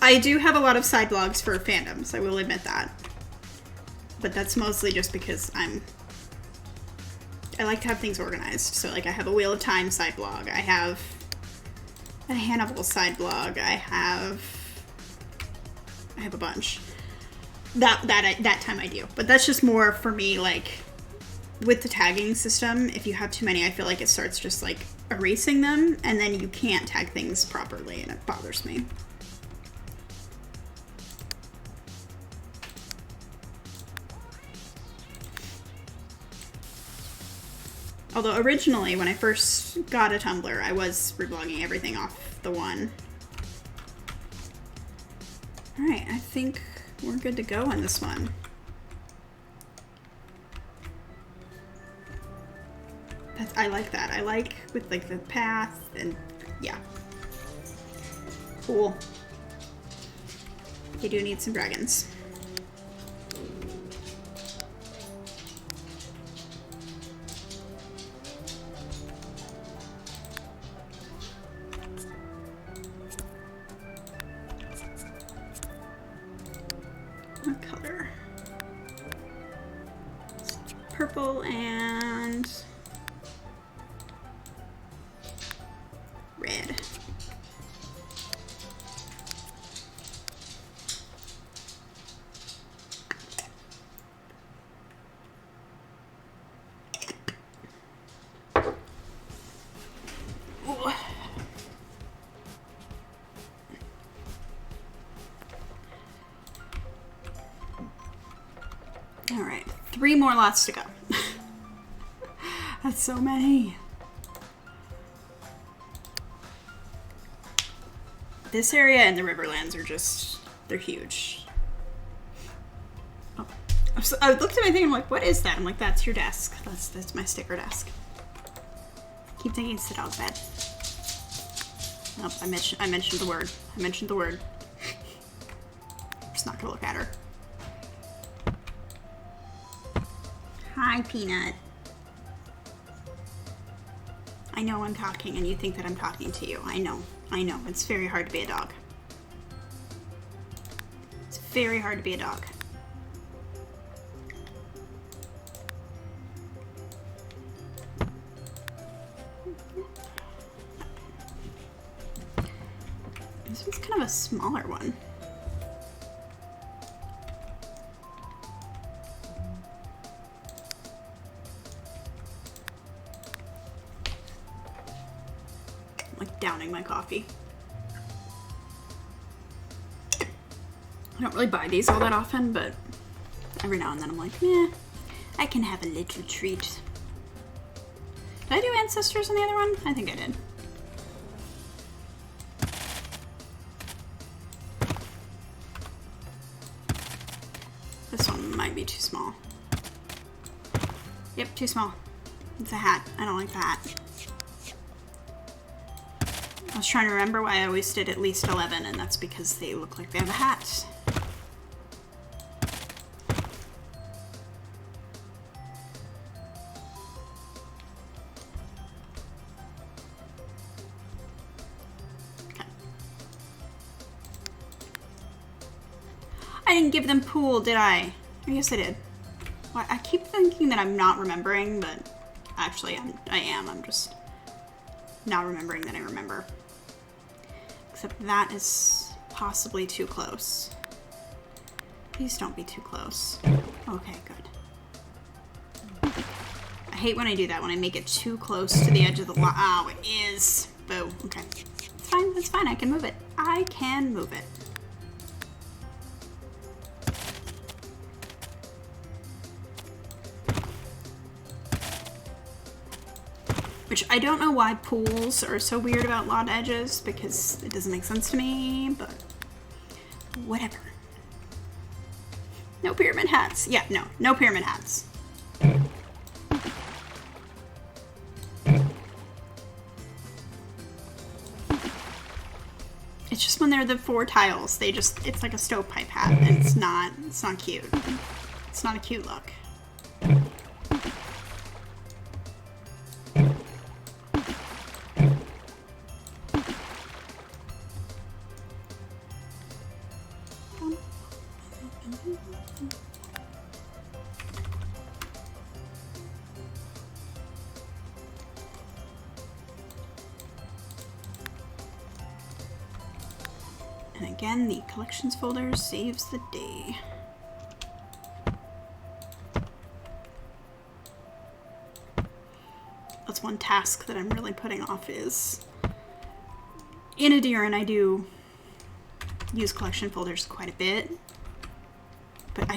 I do have a lot of side blogs for fandoms, I will admit that. But that's mostly just because I like to have things organized. So like I have a Wheel of Time side blog, I have a Hannibal side blog, I have a bunch. That time I do. But that's just more for me, like with the tagging system, if you have too many, I feel like it starts just like erasing them and then you can't tag things properly and it bothers me. Although originally, when I first got a Tumblr, I was reblogging everything off the one. Alright, I think we're good to go on this one. I like that. I like with like the path and yeah. Cool. You do need some dragons. What color? Purple and red. Ooh. All right, 3 more lots to go. That's so many. This area and the Riverlands are just, they're huge. Oh. I looked at my thing and I'm like, what is that? I'm like, that's your desk. That's my sticker desk. Keep thinking it's the dog bed. Nope, I mentioned the word. I mentioned the word. I'm just not gonna look at her. Hi, Peanut. I know I'm talking and you think that I'm talking to you. I know. It's very hard to be a dog. It's very hard to be a dog. This one's kind of a smaller one. Like downing my coffee. I don't really buy these all that often, but every now and then I'm like, yeah, I can have a little treat. Did I do Ancestors on the other one? I think I did. This one might be too small. Yep, too small. It's a hat. I don't like the hat. I was trying to remember why I always did at least 11, and that's because they look like they have a hat. Okay. I didn't give them pool, did I? I guess I did. Well, I keep thinking that I'm not remembering, but actually I am. I'm just not remembering that I remember. Except that is possibly too close. Please don't be too close. Okay, good. I hate when I do that, when I make it too close to the edge of the line. Oh, it is. Boo. Okay. It's fine, that's fine. I can move it. I can move it. Which I don't know why pools are so weird about lot edges, because it doesn't make sense to me, but whatever. No pyramid hats. Yeah, no pyramid hats. It's just when they're the 4 tiles, it's like a stovepipe hat, and it's not cute. It's not a cute look. And again, the collections folder saves the day. That's one task that I'm really putting off is in Adira, I do use collection folders quite a bit, but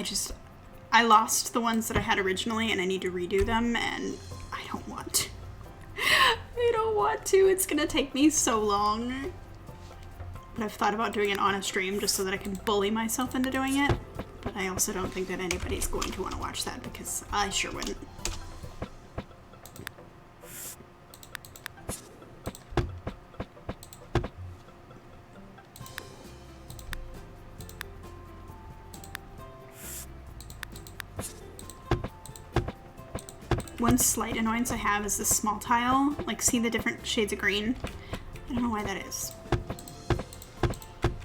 I lost the ones that I had originally and I need to redo them, and I don't want to. I don't want to. It's gonna take me so long. But I've thought about doing it on a stream just so that I can bully myself into doing it. But I also don't think that anybody's going to want to watch that because I sure wouldn't. One slight annoyance I have is this small tile. Like, see the different shades of green? I don't know why that is.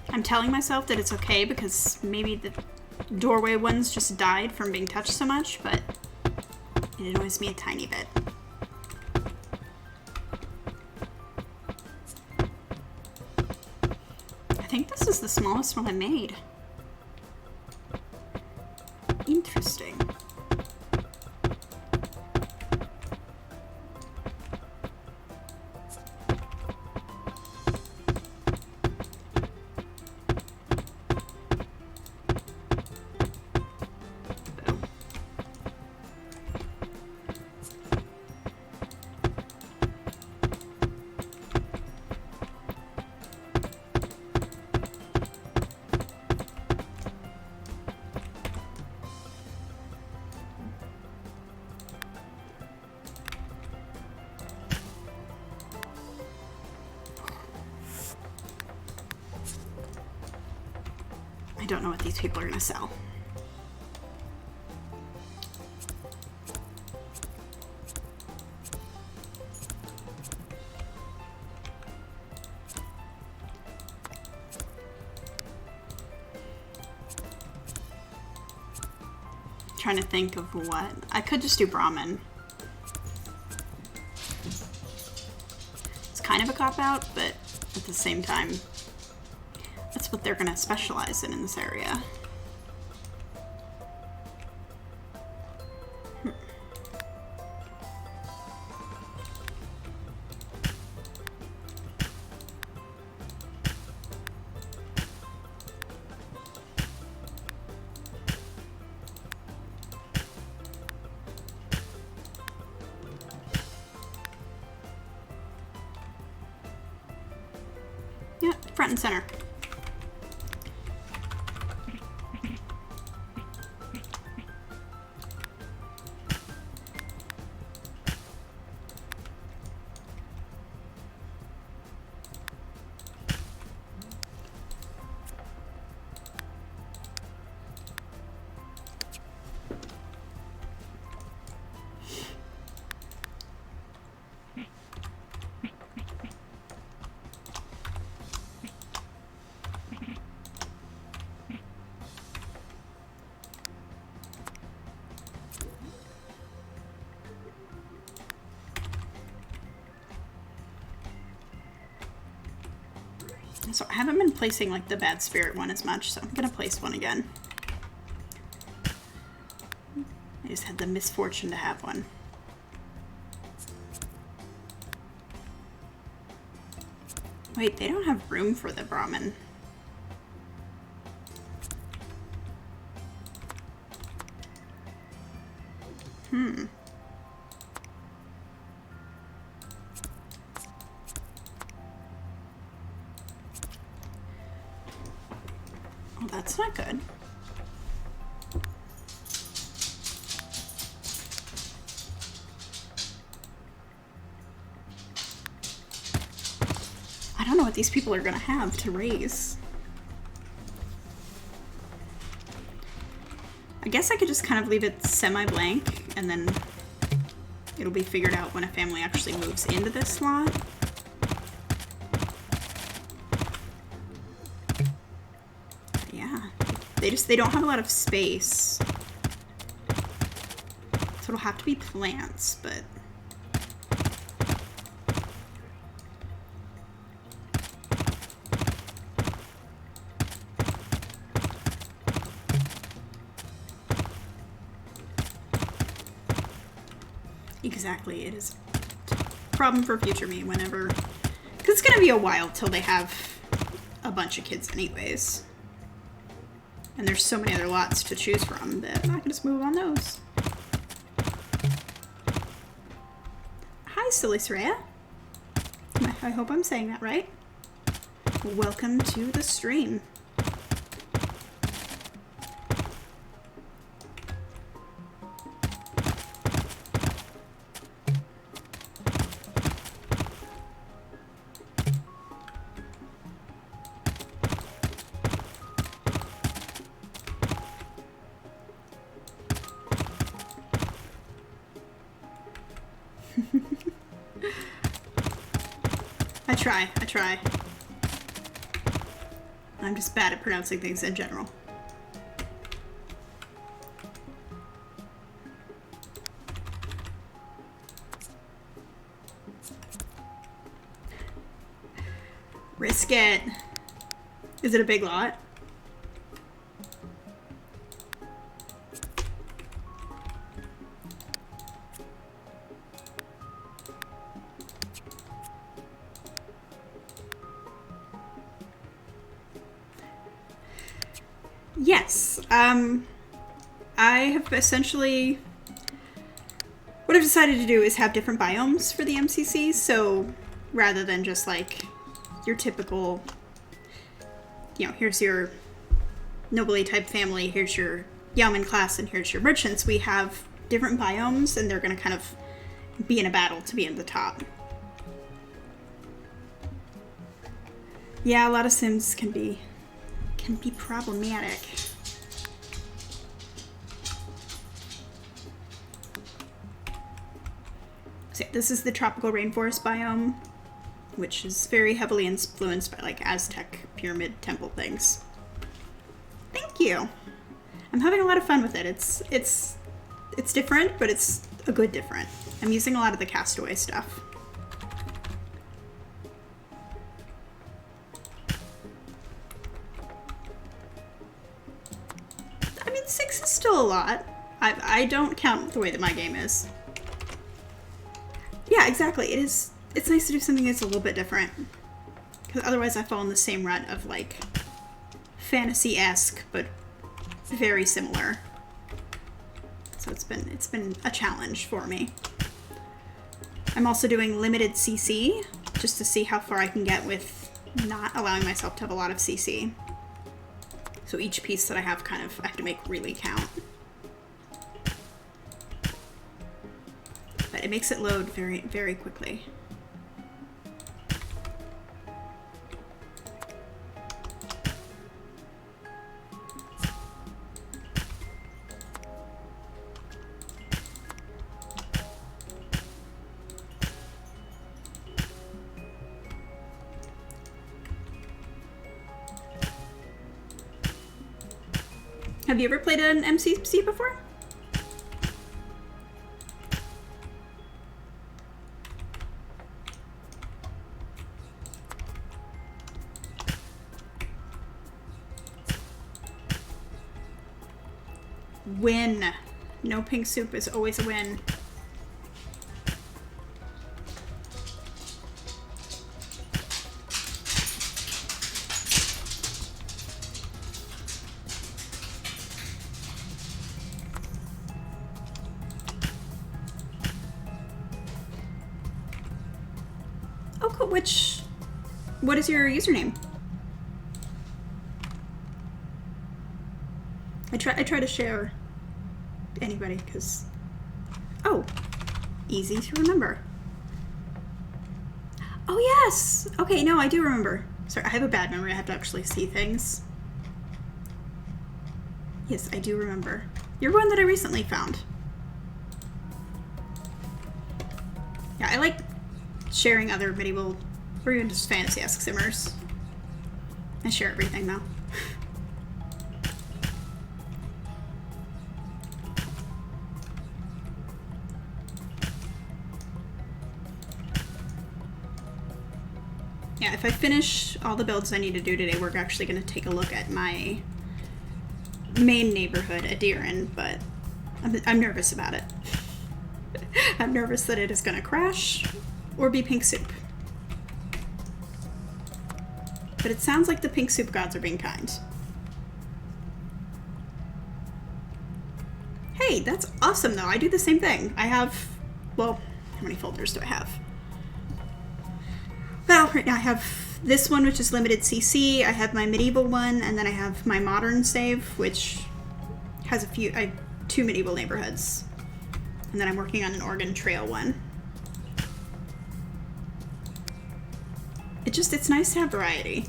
I'm telling myself that it's okay because maybe the doorway ones just died from being touched so much, but it annoys me a tiny bit. I think this is the smallest one I made. Interesting. I don't know what these people are going to sell. Trying to think of what. I could just do Brahmin. It's kind of a cop-out, but at the same time, that's what they're going to specialize in this area. Yeah, front and center. So I haven't been placing like the bad spirit one as much, so I'm gonna place one again. I just had the misfortune to have one. Wait, they don't have room for the Brahmin. Well, that's not good. I don't know what these people are gonna have to raise. I guess I could just kind of leave it semi-blank and then it'll be figured out when a family actually moves into this slot. Yeah, They don't have a lot of space. So it'll have to be plants, but... Exactly, it is a problem for future me whenever... Because it's going to be a while till they have a bunch of kids anyways. And there's so many other lots to choose from that I can just move on those. Hi, Silly Soraya. I hope I'm saying that right. Welcome to the stream. I try. I'm just bad at pronouncing things in general. Risk it. Is it a big lot? Yes. I have essentially... What I've decided to do is have different biomes for the MCC, so rather than just like your typical, you know, here's your noble type family, here's your yeoman class, and here's your merchants, we have different biomes, and they're going to kind of be in a battle to be in the top. Yeah, a lot of Sims can be problematic. So yeah, this is the tropical rainforest biome, which is very heavily influenced by like Aztec pyramid temple things. Thank you. I'm having a lot of fun with it. It's different, but it's a good different. I'm using a lot of the castaway stuff. I mean, 6 is still a lot. I don't count the way that my game is. Yeah, exactly. It's nice to do something that's a little bit different. Because otherwise I fall in the same rut of like fantasy-esque, but very similar. So it's been a challenge for me. I'm also doing limited CC, just to see how far I can get with not allowing myself to have a lot of CC. So each piece that I have I have to make really count. But it makes it load very, very quickly. Have you ever played an MCC before? Win. No pink soup is always a win. Oh, cool. What is your username? I try to share anybody because, oh, easy to remember. Oh yes. Okay, no, I do remember. Sorry, I have a bad memory. I have to actually see things. Yes, I do remember. You're one that I recently found. Yeah, I like sharing other medieval or even just fantasy-esque simmers. I share everything now. Yeah, if I finish all the builds I need to do today, we're actually going to take a look at my main neighborhood, Adiran, but I'm nervous about it. I'm nervous that it is going to crash or be pink soup. But it sounds like the pink soup gods are being kind. Hey, that's awesome though. I do the same thing. I have, well, how many folders do I have? Well, right now I have this one, which is limited CC. I have my medieval one, and then I have my modern save, which has two medieval neighborhoods. And then I'm working on an Oregon Trail one. It's nice to have variety.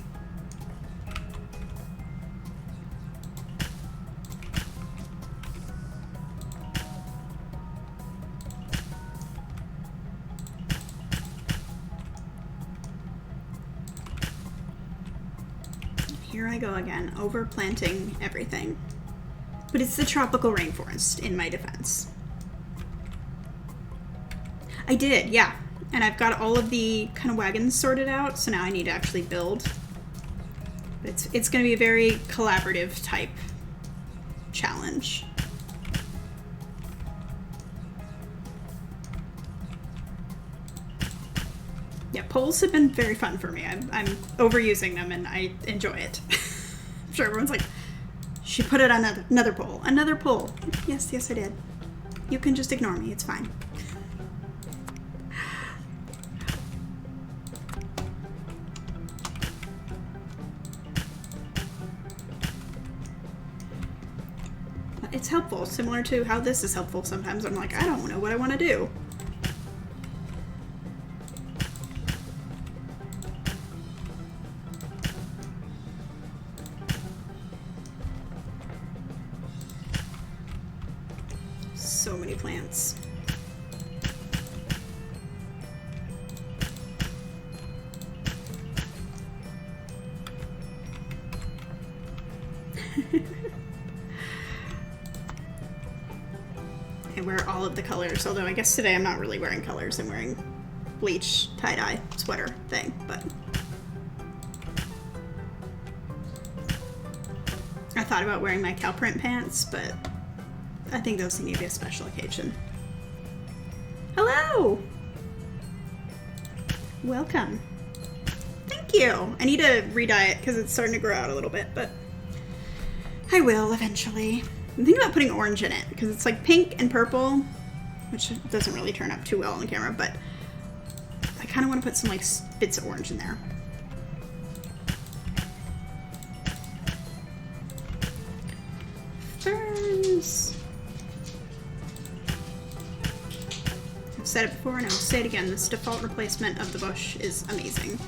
Here I go again, overplanting everything. But it's the tropical rainforest, in my defense. I did, yeah. And I've got all of the kind of wagons sorted out, so now I need to actually build. But it's going to be a very collaborative type challenge. Yeah, polls have been very fun for me. I'm overusing them and I enjoy it. I'm sure everyone's like, she put it on another poll. Another poll. Yes, I did. You can just ignore me. It's fine. It's helpful, similar to how this is helpful. Sometimes I'm like, I don't know what I want to do. So many plants. I wear all of the colors, although I guess today I'm not really wearing colors. I'm wearing bleach tie-dye sweater thing, but I thought about wearing my cow print pants, but I think those need to be a special occasion. Hello! Welcome. Thank you. I need to re-dye it because it's starting to grow out a little bit, but I will eventually. I'm thinking about putting orange in it because it's like pink and purple, which doesn't really turn up too well on the camera, but I kind of want to put some like bits of orange in there. Ferns. I've said it before and I will say it again, this default replacement of the bush is amazing.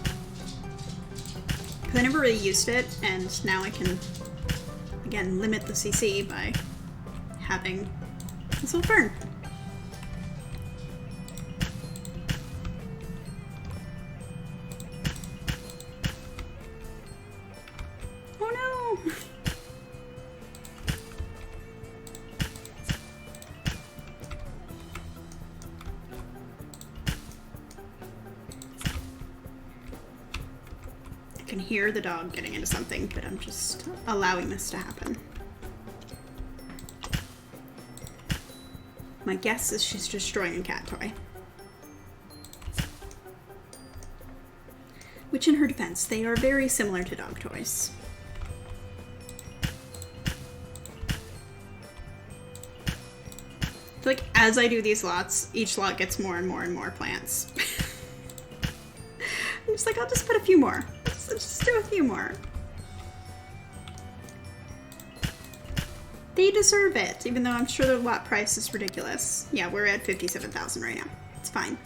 Because I never really used it, and now I can, again, limit the CC by having this little fern. Oh no! I can hear the dog getting into something, but I'm just allowing this to happen. My guess is she's destroying a cat toy. Which, in her defense, they are very similar to dog toys. I feel like as I do these lots, each lot gets more and more and more plants. I'm just like, I'll just put a few more. Let's just do a few more. They deserve it, even though I'm sure the lot price is ridiculous. Yeah, we're at 57,000 right now. It's fine.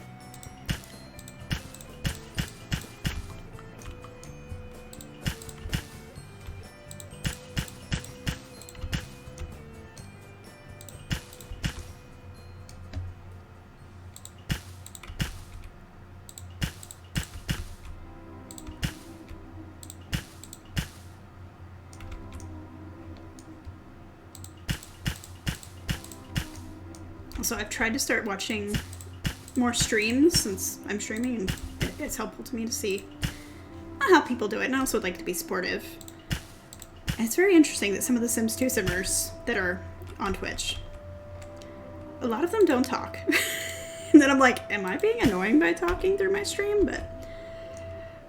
So I've tried to start watching more streams since I'm streaming, and it's helpful to me to see not how people do it, and I also would like to be sportive. And it's very interesting that some of the Sims 2 simmers that are on Twitch, a lot of them don't talk. And then I'm like, am I being annoying by talking through my stream? But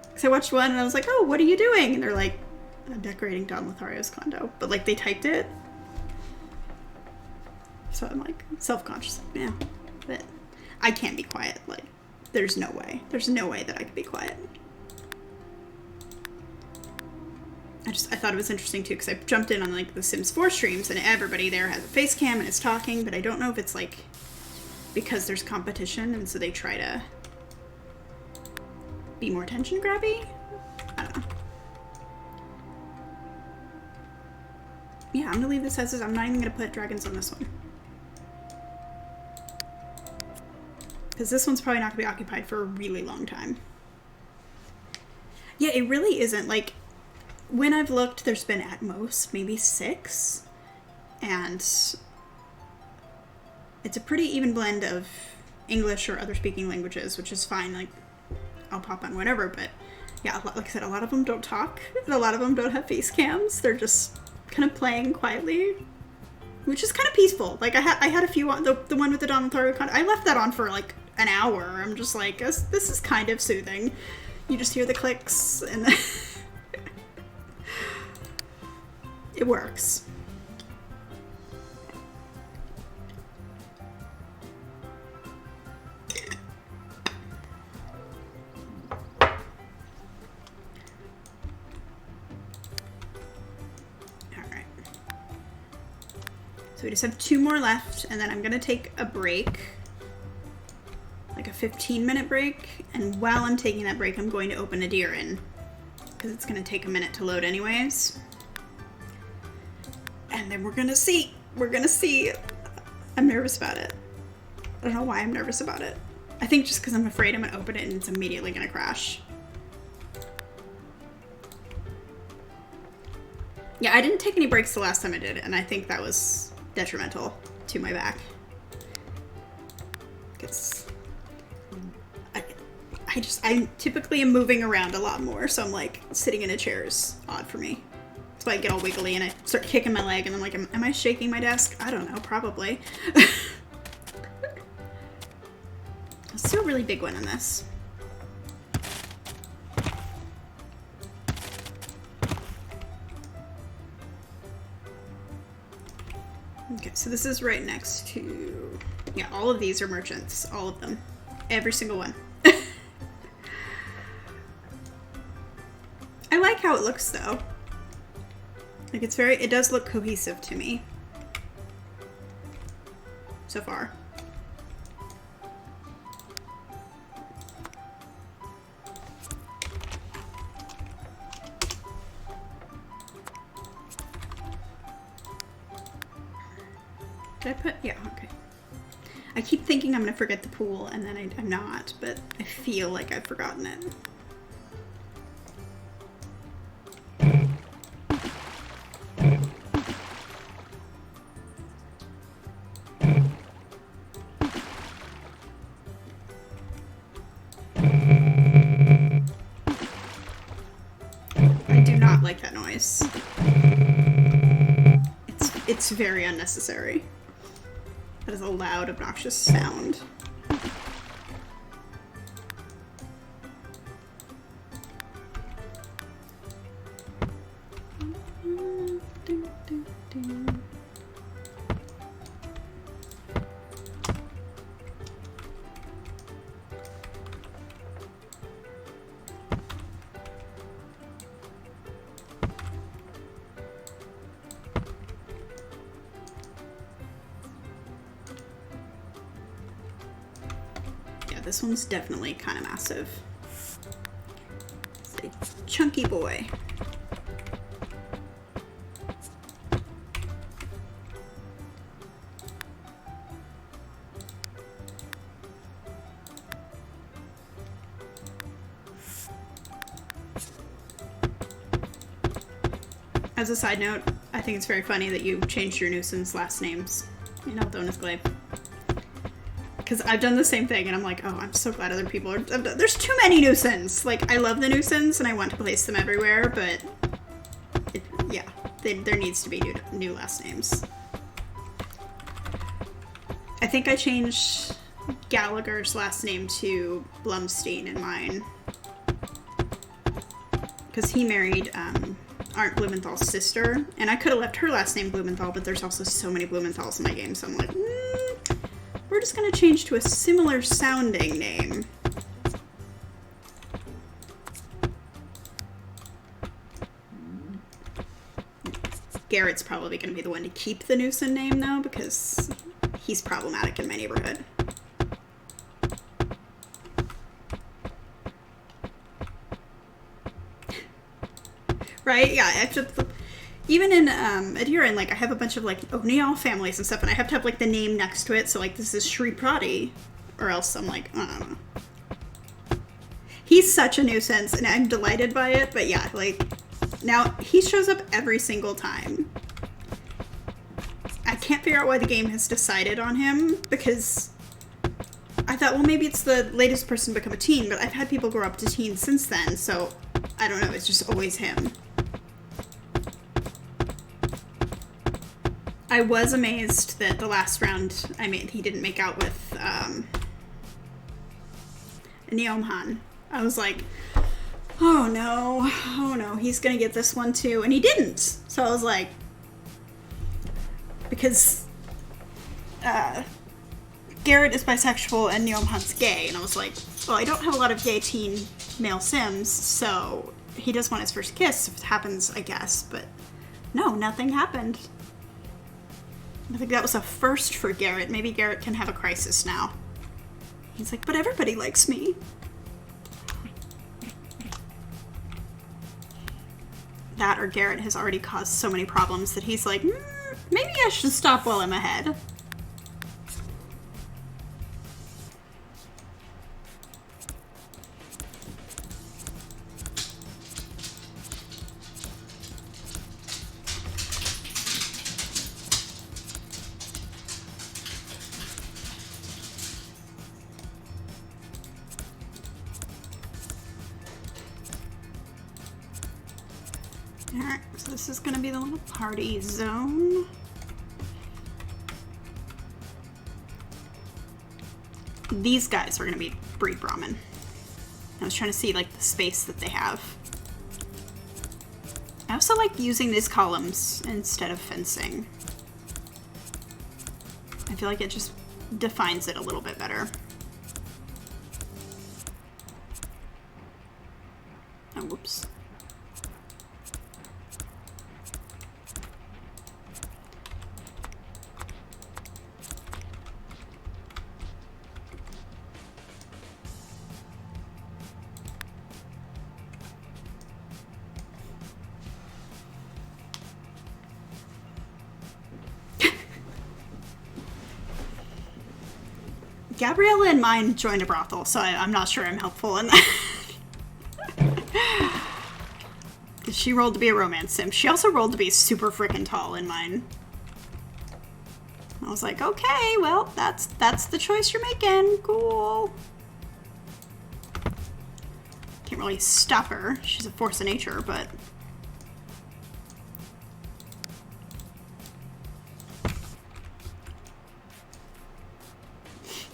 because I watched one and I was like, oh, what are you doing? And they're like, I'm decorating Don Lothario's condo. But like they typed it. So I'm like self-conscious. Yeah. But I can't be quiet. Like there's no way. There's no way that I could be quiet. I thought it was interesting too because I jumped in on like the Sims 4 streams and everybody there has a face cam and is talking, but I don't know if it's like because there's competition and so they try to be more attention grabby. I don't know. Yeah, I'm gonna leave this as is. I'm not even gonna put dragons on this one. Because this one's probably not gonna be occupied for a really long time. Yeah, it really isn't. Like, when I've looked, there's been at most maybe 6. And it's a pretty even blend of English or other speaking languages, which is fine. Like, I'll pop on whatever, but yeah, like I said, a lot of them don't talk, and a lot of them don't have face cams. They're just kind of playing quietly, which is kind of peaceful. Like, I had a few on, the one with the Don Lothario con, I left that on for like an hour. I'm just like, this is kind of soothing. You just hear the clicks, and it works. So we just have 2 more left, and then I'm gonna take a break, like a 15-minute break, and while I'm taking that break, I'm going to open a deer in, because it's gonna take a minute to load anyways. And then we're gonna see. I'm nervous about it. I don't know why I'm nervous about it. I think just because I'm afraid I'm gonna open it and it's immediately gonna crash. Yeah, I didn't take any breaks the last time I did, and I think that was detrimental to my back. Because I typically am moving around a lot more, so I'm like, sitting in a chair is odd for me. That's why I get all wiggly and I start kicking my leg, and I'm like, am I shaking my desk? I don't know, probably. Let's do a really big one in this. Okay, so this is right next to, yeah, all of these are merchants, all of them, every single one. I like how it looks though. Like it does look cohesive to me so far. Did I put, yeah, okay. I keep thinking I'm gonna forget the pool, and then I'm not, but I feel like I've forgotten it. I do not like that noise. It's very unnecessary. That is a loud, obnoxious sound. This one's definitely kind of massive. It's a chunky boy. As a side note, I think it's very funny that you changed your nuisance last names in Aldona's Glade. Because I've done the same thing, and I'm like, oh, I'm so glad other people are... There's too many nuisance. Like, I love the nuisance, and I want to place them everywhere, but... yeah, there needs to be new last names. I think I changed Gallagher's last name to Blumstein in mine. Because he married Arndt Blumenthal's sister, and I could have left her last name Blumenthal, but there's also so many Blumenthals in my game, so I'm like, we're just going to change to a similar sounding name. Garrett's probably going to be the one to keep the Newson name, though, because he's problematic in my neighborhood. Right? Yeah, even in Adira, like, I have a bunch of, like, O'Neill families and stuff, and I have to have, like, the name next to it, so, like, this is Shri Prati, or else I'm like, I don't know. He's such a nuisance, and I'm delighted by it, but yeah, like, now, he shows up every single time. I can't figure out why the game has decided on him, because I thought, well, maybe it's the latest person to become a teen, but I've had people grow up to teens since then, so I don't know, it's just always him. I was amazed that the last round he didn't make out with Neomhan. I was like, oh no, he's gonna get this one too, and he didn't. So I was like, because Garrett is bisexual and Neomhan's gay, and I was like, well, I don't have a lot of gay teen male sims, so he does want his first kiss if it happens, I guess, but no, nothing happened. I think that was a first for Garrett. Maybe Garrett can have a crisis now. He's like, but everybody likes me. That or Garrett has already caused so many problems that he's like, maybe I should stop while I'm ahead. Alright, so this is gonna be the little party zone. These guys are gonna be breed Brahmin. I was trying to see, like, the space that they have. I also like using these columns instead of fencing. I feel like it just defines it a little bit better. Oh, whoops. Gabriella and mine joined a brothel, so I'm not sure I'm helpful in that. Because she rolled to be a romance sim. She also rolled to be super freaking tall in mine. I was like, okay, well, that's the choice you're making. Cool. Can't really stop her. She's a force of nature, but...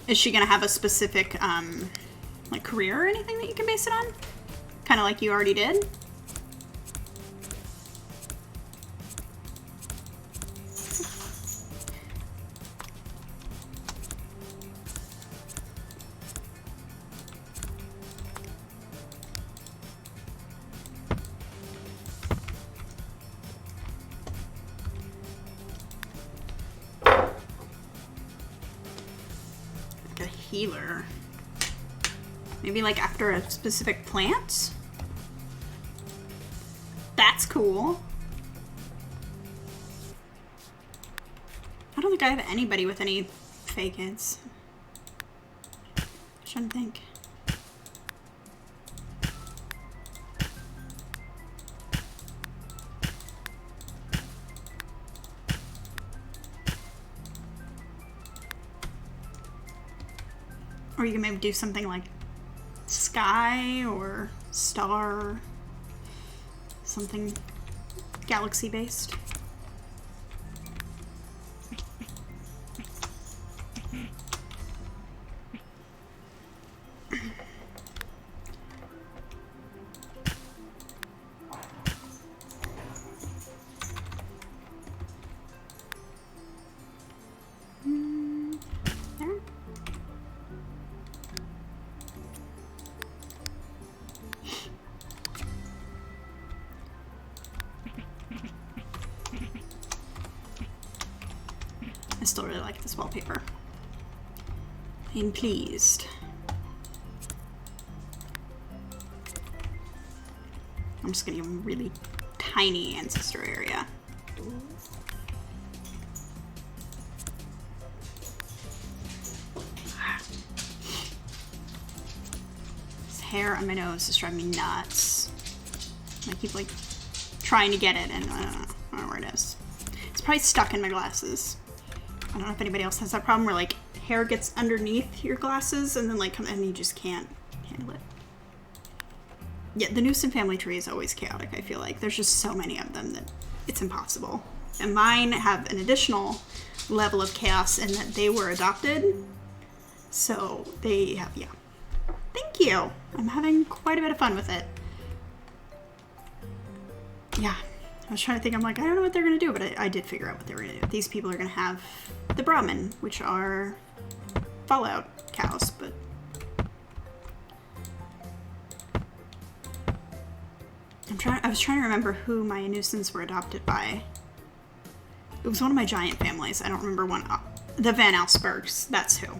Is she gonna have a specific, like, career or anything that you can base it on? Kind of like you already did? Healer. Maybe like after a specific plant? That's cool. I don't think I have anybody with any fake kids. I'm trying to think. Or you can maybe do something like sky or star, something galaxy based. There. I still really like this wallpaper. I'm pleased. I'm just gonna give him a really tiny ancestor area. This hair on my nose is driving me nuts. I keep like trying to get it and I don't know where it is. It's probably stuck in my glasses. I don't know if anybody else has that problem where like hair gets underneath your glasses and then like and you just can't handle it. Yeah, the Newsom family tree is always chaotic, I feel like. There's just so many of them that it's impossible. And mine have an additional level of chaos in that they were adopted. So they have, yeah. Thank you. I'm having quite a bit of fun with it. Yeah, I was trying to think, I'm like, I don't know what they're going to do, but I did figure out what they were going to do. These people are going to have the Brahmin, which are Fallout cows, but I was trying to remember who my Anusins were adopted by. It was one of my giant families. I don't remember one. The Van Alsbergs, that's who.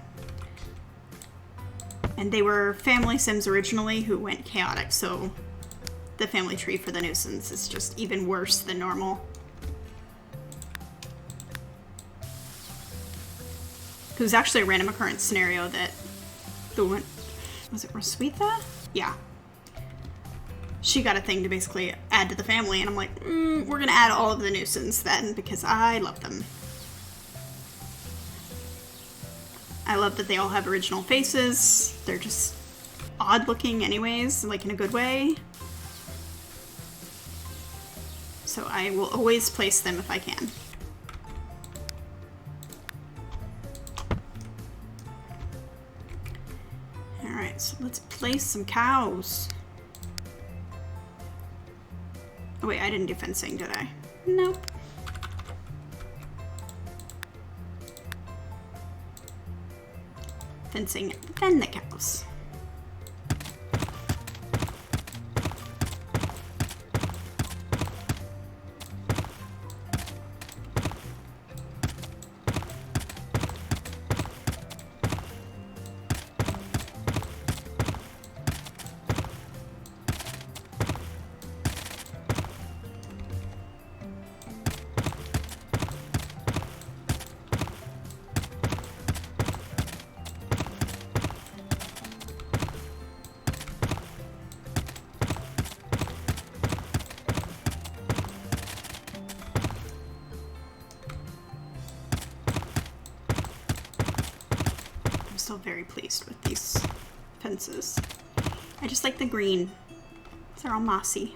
And they were family Sims originally who went chaotic, so the family tree for the Nusins is just even worse than normal. It was actually a random occurrence scenario that the one, was it Roswitha? Yeah. She got a thing to basically add to the family, and I'm like, we're gonna add all of the Nusins then, because I love them. I love that they all have original faces. They're just odd looking anyways, like in a good way. So I will always place them if I can. Alright, so let's place some cows. Oh wait, I didn't do fencing, did I? Nope. Fencing, then the cows. Still very pleased with these fences. I just like the green. They're all mossy.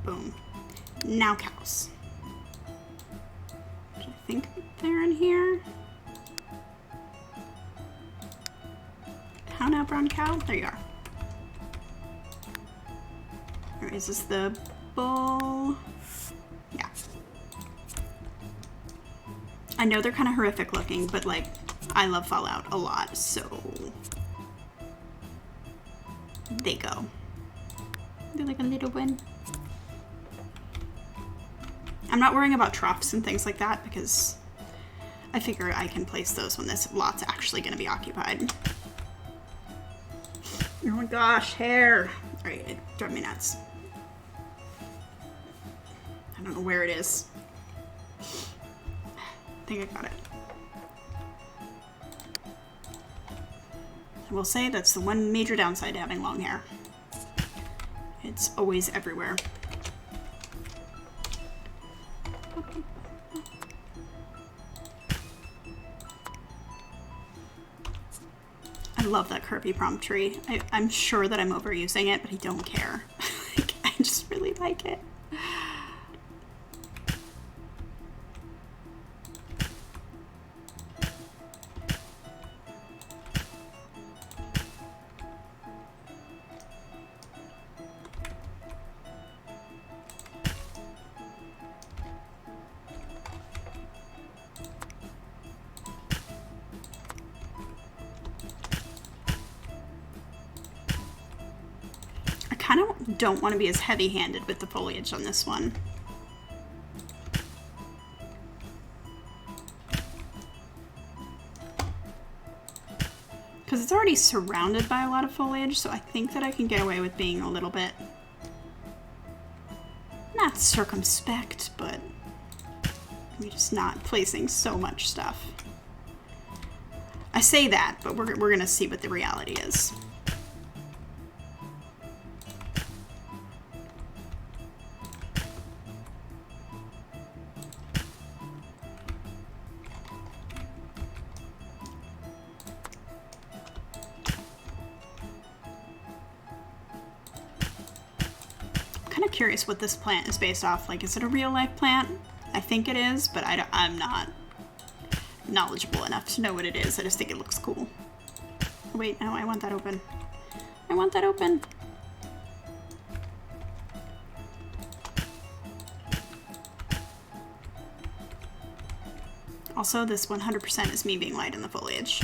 Boom. Now cows. I think they're in here. How now, brown cow? There you are. Or is this the bull? Yeah. I know they're kind of horrific looking, but like, I love Fallout a lot, so they go. They're like a little one. I'm not worrying about troughs and things like that because I figure I can place those when this lot's actually going to be occupied. Oh my gosh, hair. All right, it drove me nuts. I don't know where it is. I think I got it. I will say that's the one major downside to having long hair. It's always everywhere. I love that curvy prom tree. I'm sure that I'm overusing it, but I don't care. Like, I just really like it. I kind of don't want to be as heavy-handed with the foliage on this one. Because it's already surrounded by a lot of foliage, so I think that I can get away with being a little bit, not circumspect, but maybe just not placing so much stuff. I say that, but we're going to see what the reality is. Kind of curious what this plant is based off. Like, is it a real life plant? I think it is, but I'm not knowledgeable enough to know what it is. I just think it looks cool. Oh, wait, no, I want that open. I want that open. Also, this 100% is me being light in the foliage.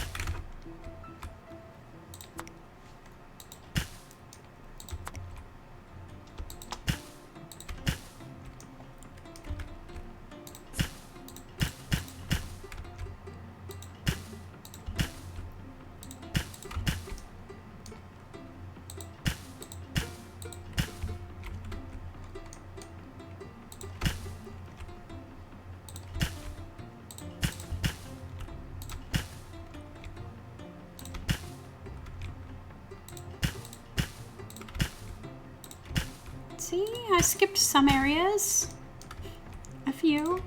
See, I skipped some areas. A few.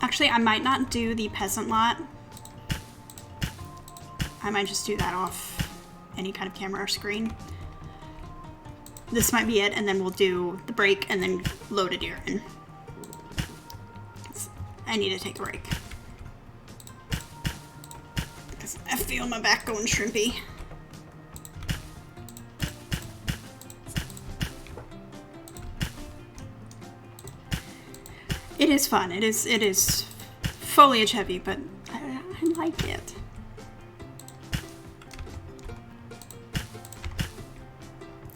Actually, I might not do the peasant lot. I might just do that off any kind of camera or screen. This might be it, and then we'll do the break and then load a deer in. I need to take a break. Because I feel my back going shrimpy. It is fun. It is foliage heavy, but I like it.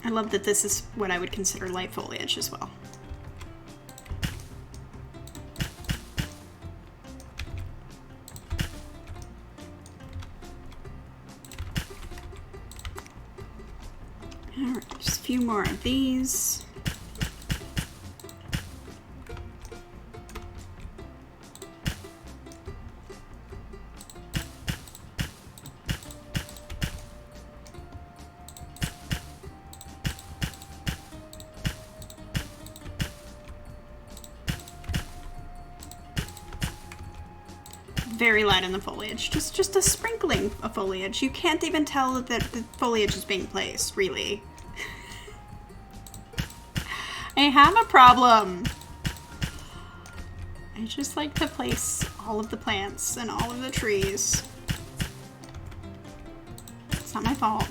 I love that this is what I would consider light foliage as well. Alright, just a few more of these. Very light in the foliage, just a sprinkling of foliage. You can't even tell that the foliage is being placed, really. I have a problem. I just like to place all of the plants and all of the trees. It's not my fault.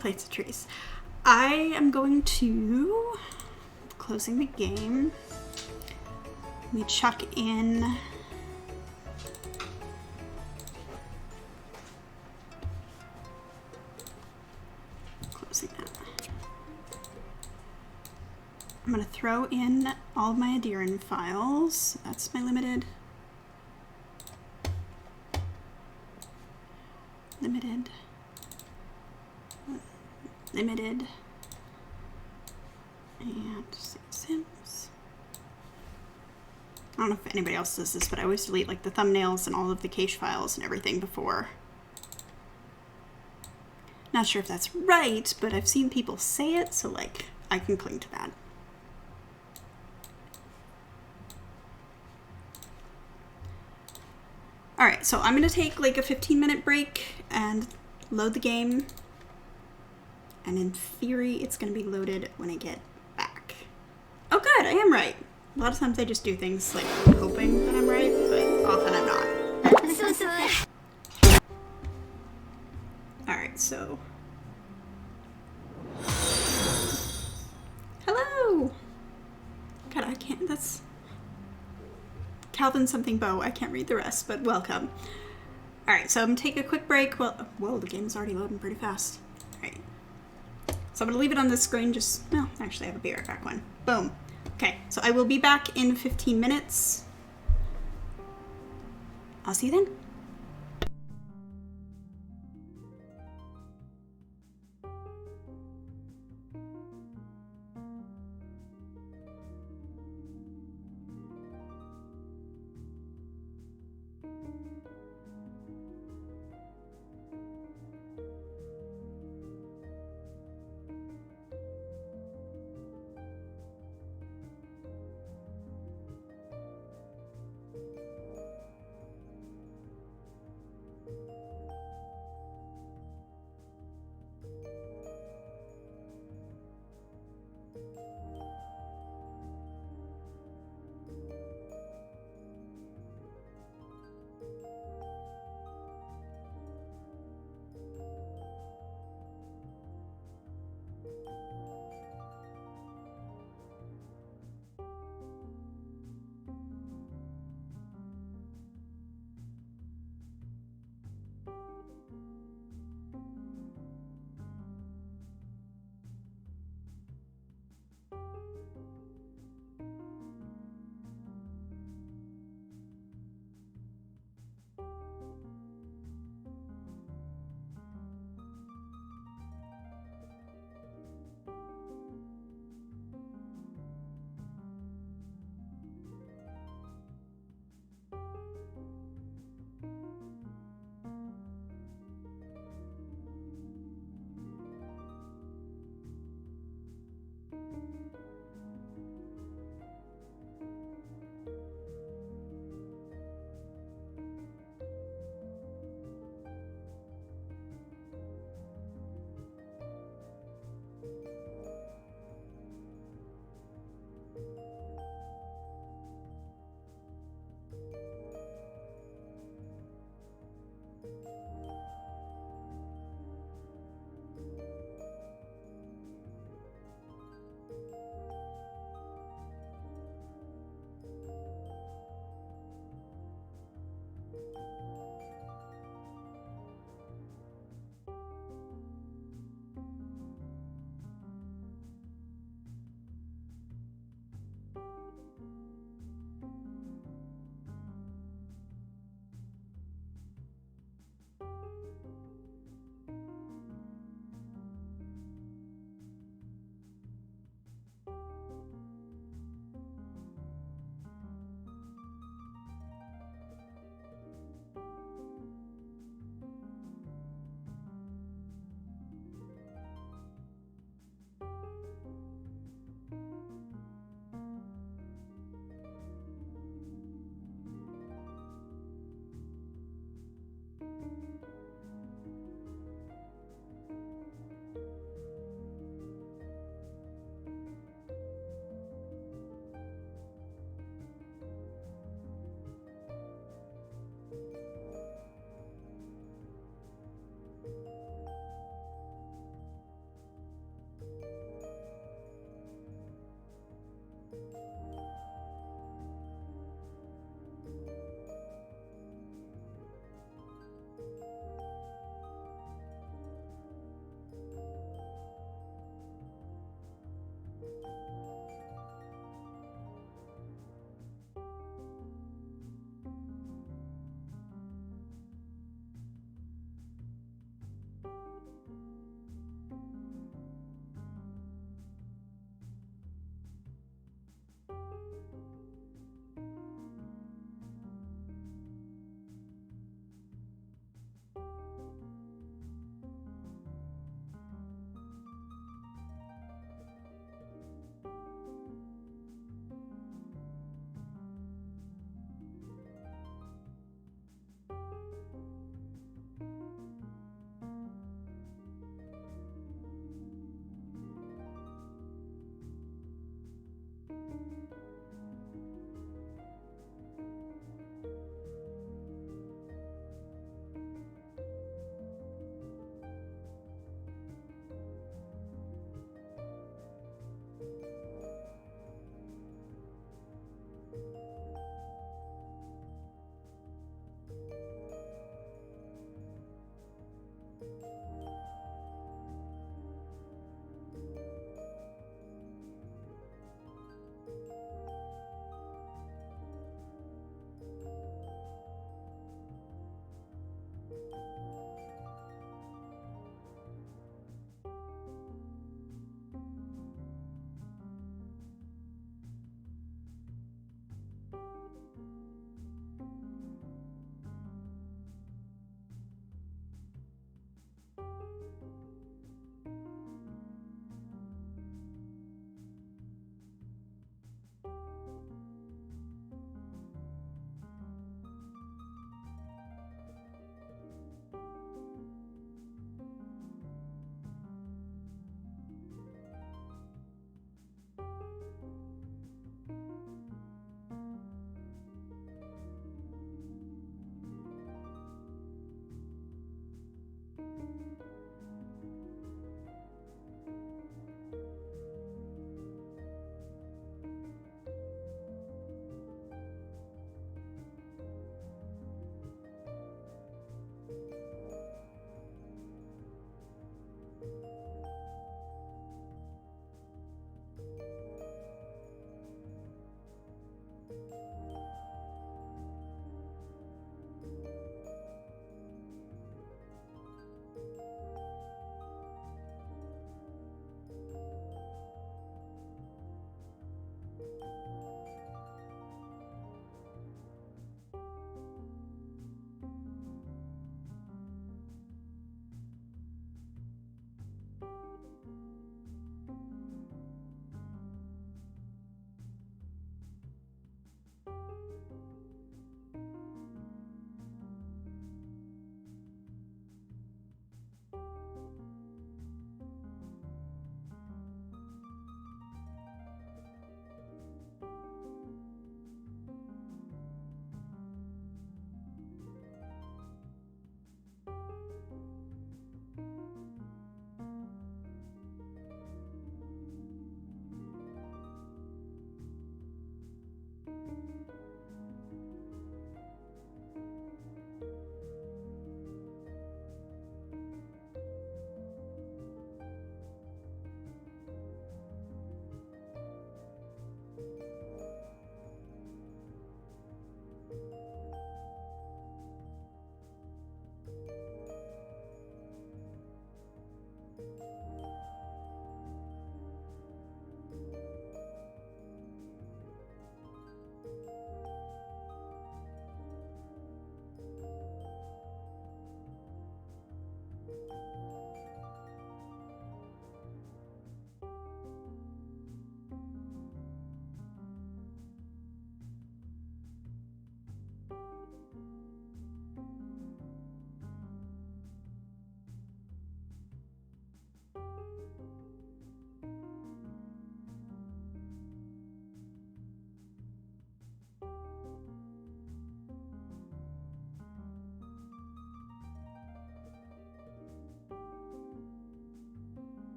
play Trace. I am going to, closing the game, let me chuck in closing that. I'm going to throw in all of my Adherin files. That's my limited. Limited. And Sims. I don't know if anybody else does this, but I always delete like the thumbnails and all of the cache files and everything before. Not sure if that's right, but I've seen people say it, so like I can cling to that. All right, so I'm gonna take like a 15-minute break and load the game. And in theory, it's gonna be loaded when I get back. Oh good, I am right. A lot of times I just do things like hoping that I'm right, but often I'm not. All right, so. Hello! God, I can't, that's Calvin something Bow. I can't read the rest, but welcome. All right, so I'm gonna take a quick break. Well, whoa, the game's already loading pretty fast. All right. So I'm gonna leave it on this screen just, no, actually I have a be right back one. Boom. Okay, so I will be back in 15 minutes. I'll see you then.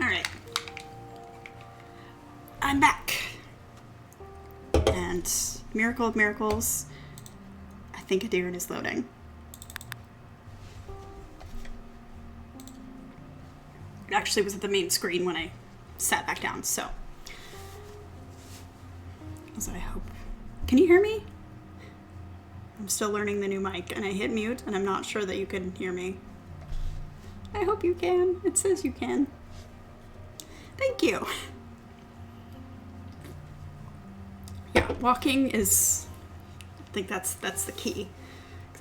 Alright. I'm back. And miracle of miracles, I think Adiran is loading. It actually was at the main screen when I sat back down, so. So I hope. Can you hear me? I'm still learning the new mic, and I hit mute, and I'm not sure that you can hear me. I hope you can. It says you can. Thank you. Yeah, walking is, I think that's the key.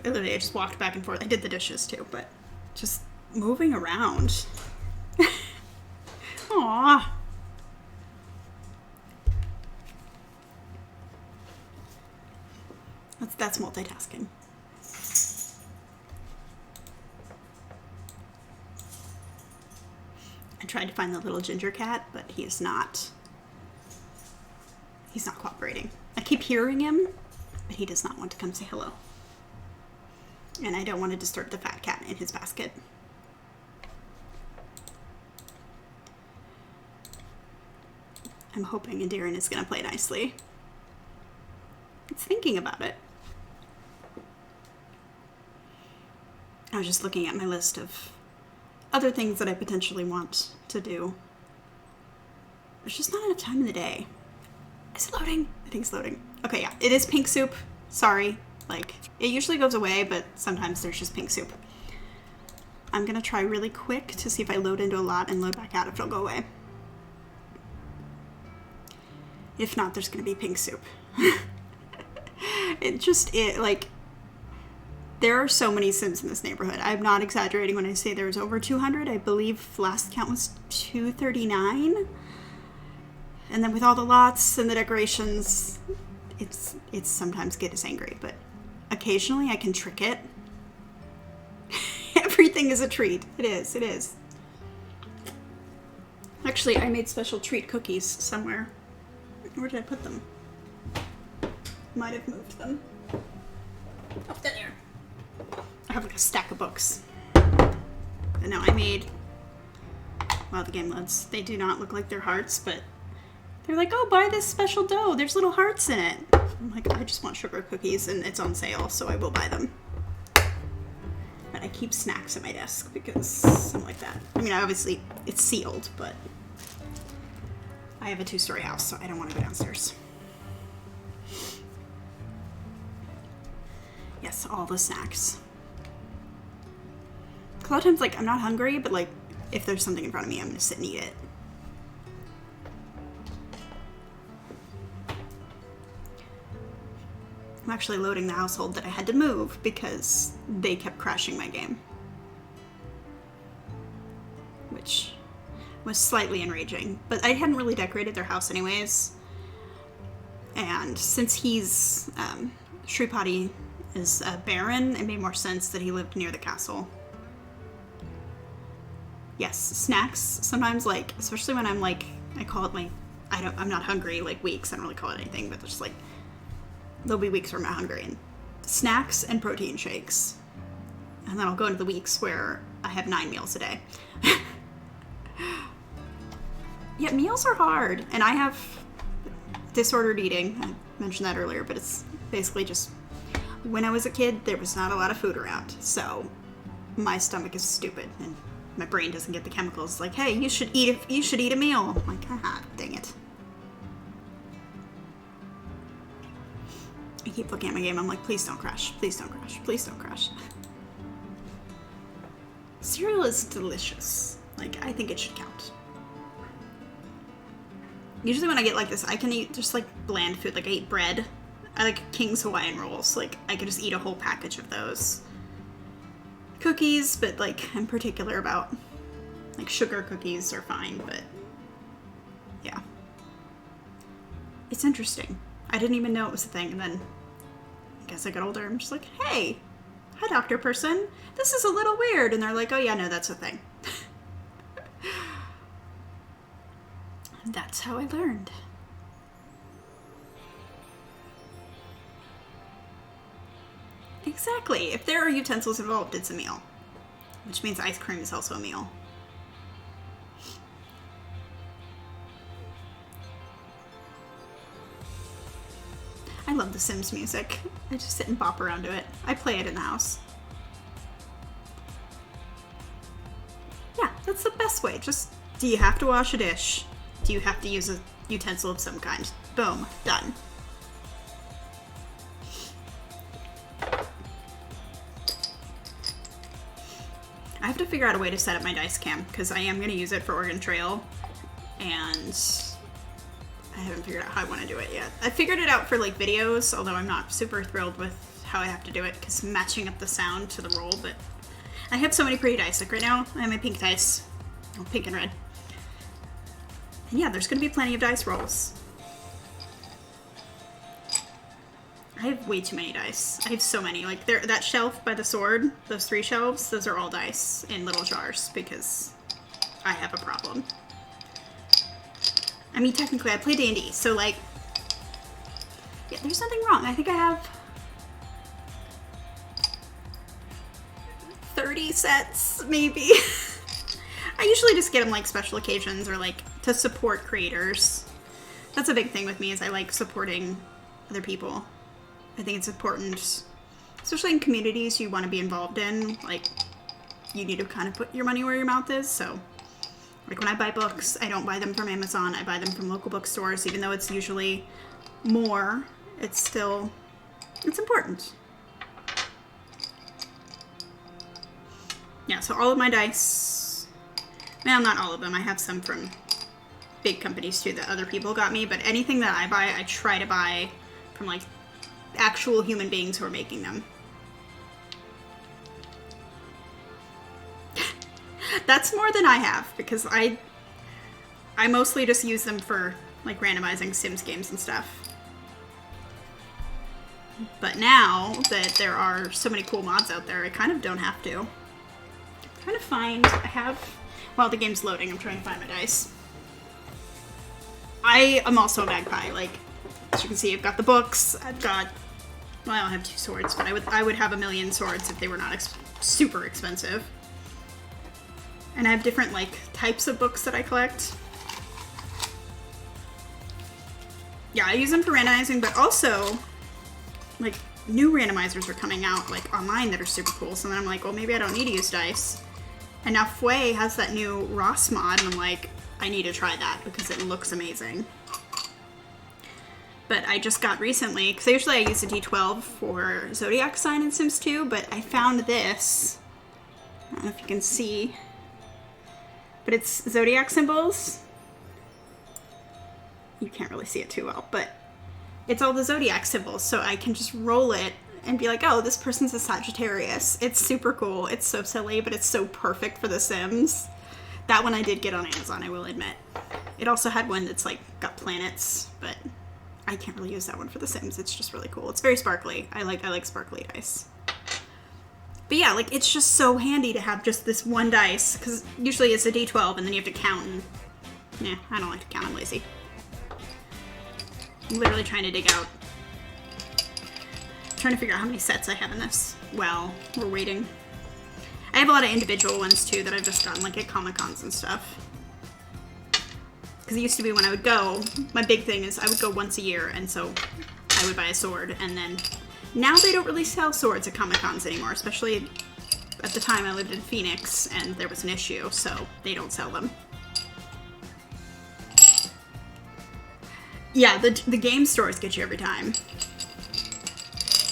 The other day I just walked back and forth. I did the dishes too, but just moving around. Aww. That's multitasking. I tried to find the little ginger cat, but he's not cooperating. I keep hearing him, but he does not want to come say hello. And I don't want to disturb the fat cat in his basket. I'm hoping Adiran is going to play nicely. It's thinking about it. I was just looking at my list of other things that I potentially want to do. There's just not enough time in the day. Is it loading? I think it's loading. Okay, yeah, it is pink soup. Sorry. Like, it usually goes away, but sometimes there's just pink soup. I'm gonna try really quick to see if I load into a lot and load back out if it'll go away. If not, there's gonna be pink soup. There are so many Sims in this neighborhood. I'm not exaggerating when I say there's over 200. I believe last count was 239. And then with all the lots and the decorations, it's sometimes get us angry, but occasionally I can trick it. Everything is a treat. It is. Actually, I made special treat cookies somewhere. Where did I put them? Might have moved them. Up there. I have like a stack of books. And now I made, well, the game loads. They do not look like they're hearts, but they're like, oh, buy this special dough. There's little hearts in it. I'm like, I just want sugar cookies and it's on sale, so I will buy them. But I keep snacks at my desk because I'm like that. I mean, obviously it's sealed, but I have a 2-story house, so I don't want to go downstairs. Yes, all the snacks. A lot of times, like, I'm not hungry, but, like, if there's something in front of me, I'm gonna sit and eat it. I'm actually loading the household that I had to move because they kept crashing my game. Which was slightly enraging. But I hadn't really decorated their house anyways. And since he's, Shripati is a baron, it made more sense that he lived near the castle. Yes, snacks, sometimes, like, especially when I'm, like, I call it my, I'm not hungry, like, weeks, I don't really call it anything, but just, like, there'll be weeks where I'm not hungry, and snacks and protein shakes. And then I'll go into the weeks where I have 9 meals a day. Yeah, meals are hard, and I have disordered eating. I mentioned that earlier, but it's basically just, when I was a kid, there was not a lot of food around, so my stomach is stupid, and my brain doesn't get the chemicals. Like, hey, you should eat a meal. I'm like, ah, dang it. I keep looking at my game. I'm like, please don't crash. Please don't crash. Please don't crash. Cereal is delicious. Like, I think it should count. Usually when I get like this, I can eat just like bland food. Like, I eat bread. I like King's Hawaiian rolls. Like, I could just eat a whole package of those. Cookies, but like, I'm particular about, like, sugar cookies are fine, but yeah. It's interesting. I didn't even know it was a thing, and then I guess I got older, I'm just like, hey, hi doctor person, this is a little weird, and they're like, oh yeah, no, that's a thing. That's how I learned. Exactly. If there are utensils involved, it's a meal. Which means ice cream is also a meal. love The Sims music. I just sit and bop around to it. I play it in the house. Yeah, that's the best way. Just, do you have to wash a dish? Do you have to use a utensil of some kind? Boom, done. I have to figure out a way to set up my dice cam, because I am going to use it for Oregon Trail, and I haven't figured out how I want to do it yet. I figured it out for like videos, although I'm not super thrilled with how I have to do it, because matching up the sound to the roll, but I have so many pretty dice. Like right now, I have my pink dice, oh, pink and red. And yeah, there's going to be plenty of dice rolls. I have way too many dice. I have so many. Like that shelf by the sword, those 3 shelves, those are all dice in little jars because I have a problem. I mean, technically I play D&D, so like, yeah, there's nothing wrong. I think I have 30 sets, maybe. I usually just get them like special occasions or like to support creators. That's a big thing with me, is I like supporting other people. I think it's important, especially in communities you want to be involved in. Like, you need to kind of put your money where your mouth is. So, like when I buy books, I don't buy them from Amazon. I buy them from local bookstores. Even though it's usually more, it's important. Yeah, so all of my dice, well, not all of them. I have some from big companies too that other people got me. But anything that I buy, I try to buy from like actual human beings who are making them. That's more than I have, because I mostly just use them for like randomizing Sims games and stuff. But now that there are so many cool mods out there, I kind of don't have to. I'm trying to find, I have, while the game's loading, I'm trying to find my dice. I am also a magpie. Like, as you can see, I've got the books, I've got, well, I don't have 2 swords, but I would have a million swords if they were not super expensive. And I have different, like, types of books that I collect. Yeah, I use them for randomizing, but also, like, new randomizers are coming out, like, online that are super cool. So then I'm like, well, maybe I don't need to use dice. And now Fway has that new Ross mod, and I'm like, I need to try that because it looks amazing. But I just got recently, because usually I use a D12 for Zodiac sign in Sims 2, but I found this. I don't know if you can see, but it's Zodiac symbols. You can't really see it too well, but it's all the Zodiac symbols, so I can just roll it and be like, oh, this person's a Sagittarius. It's super cool. It's so silly, but it's so perfect for The Sims. That one I did get on Amazon, I will admit. It also had one that's like got planets, but I can't really use that one for The Sims. It's just really cool. It's very sparkly. I like sparkly dice. But yeah, like, it's just so handy to have just this one dice, because usually it's a D12 and then you have to count, and yeah, I don't like to count. I'm lazy. I'm literally trying to dig out, trying to figure out how many sets I have in this. Well, we're waiting. I have a lot of individual ones too that I've just gotten like at Comic-Cons and stuff. Because it used to be when I would go, my big thing is I would go once a year, and so I would buy a sword, and then now they don't really sell swords at Comic-Cons anymore, especially at the time I lived in Phoenix and there was an issue, so they don't sell them. Yeah, the game stores get you every time.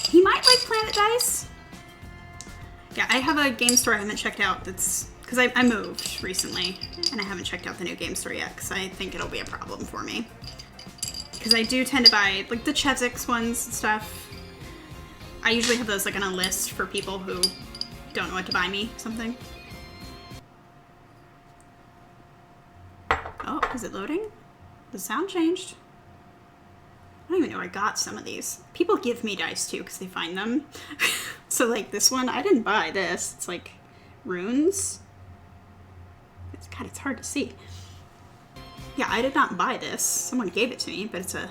He might like Planet Dice. Yeah, I have a game store I haven't checked out that's, because I moved recently, and I haven't checked out the new game store yet, because I think it'll be a problem for me. Because I do tend to buy, like, the Cheswick's ones and stuff. I usually have those, like, on a list for people who don't know what to buy me something. Oh, is it loading? The sound changed. I don't even know where I got some of these. People give me dice, too, because they find them. So, like, this one, I didn't buy this. It's, like, runes. God, it's hard to see. Yeah, I did not buy this. Someone gave it to me, but it's a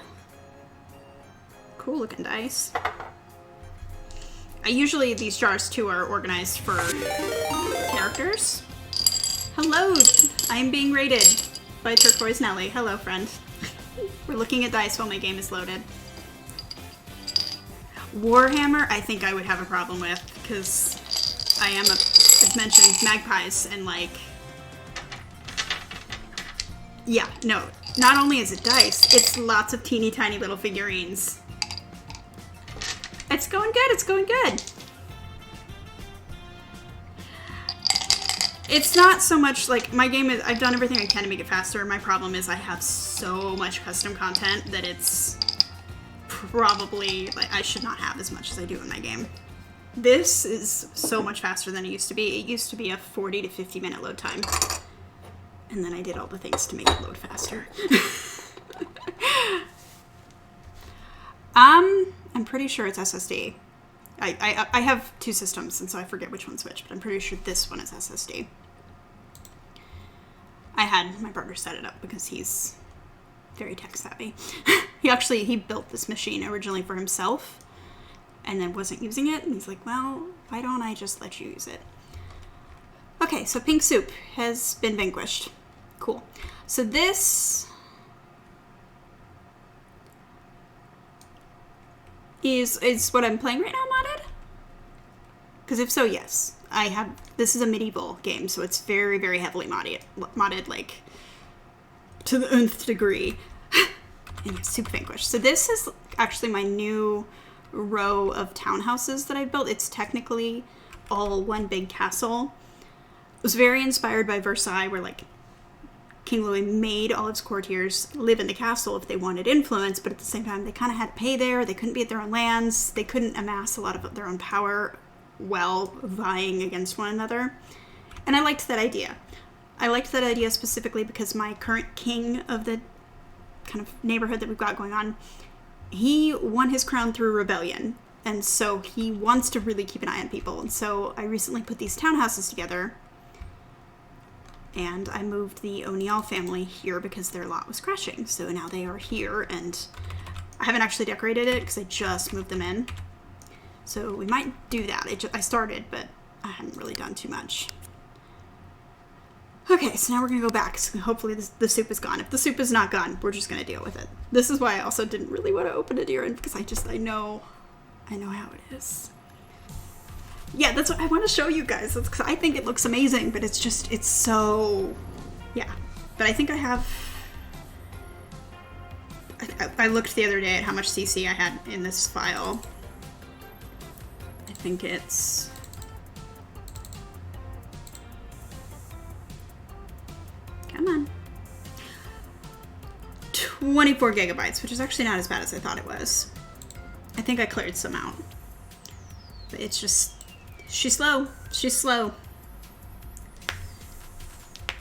cool looking dice. These jars too are organized for characters. Hello, I am being raided by Turquoise Nelly. Hello, friend. We're looking at dice while my game is loaded. Warhammer, I think I would have a problem with, because I am, I've mentioned magpies, and like, yeah, no, not only is it dice, it's lots of teeny tiny little figurines. It's going good, it's going good. It's not so much like, my game is, I've done everything I can to make it faster. My problem is I have so much custom content that it's probably, like, I should not have as much as I do in my game. This is so much faster than it used to be. It used to be a 40 to 50 minute load time. And then I did all the things to make it load faster. I'm pretty sure it's SSD. I have two systems, and so I forget which one's which, but I'm pretty sure this one is SSD. I had my partner set it up because he's very tech savvy. He built this machine originally for himself and then wasn't using it, and he's like, well, why don't I just let you use it? Okay, so pink soup has been vanquished. Cool. So this is what I'm playing right now modded? Because if so, yes. This is a medieval game, so it's very, very heavily modded, like, to the nth degree. And yes, super vanquished. So this is actually my new row of townhouses that I built. It's technically all one big castle. It was very inspired by Versailles, where, like, King Louis made all of his courtiers live in the castle if they wanted influence, but at the same time, they kind of had to pay there. They couldn't be at their own lands. They couldn't amass a lot of their own power while vying against one another. And I liked that idea. I liked that idea specifically because my current king of the kind of neighborhood that we've got going on, he won his crown through rebellion. And so he wants to really keep an eye on people. And so I recently put these townhouses together, and I moved the O'Neill family here because their lot was crashing. So now they are here, and I haven't actually decorated it because I just moved them in. So we might do that. I started, but I haven't really done too much. Okay, so now we're going to go back. So hopefully the soup is gone. If the soup is not gone, we're just going to deal with it. This is why I also didn't really want to open it here, because I know how it is. Yeah, that's what I want to show you guys. That's because I think it looks amazing, but it's so, yeah. But I think I have, I looked the other day at how much CC I had in this file. I think it's, come on, 24 gigabytes, which is actually not as bad as I thought it was. I think I cleared some out. But it's just, she's slow. She's slow.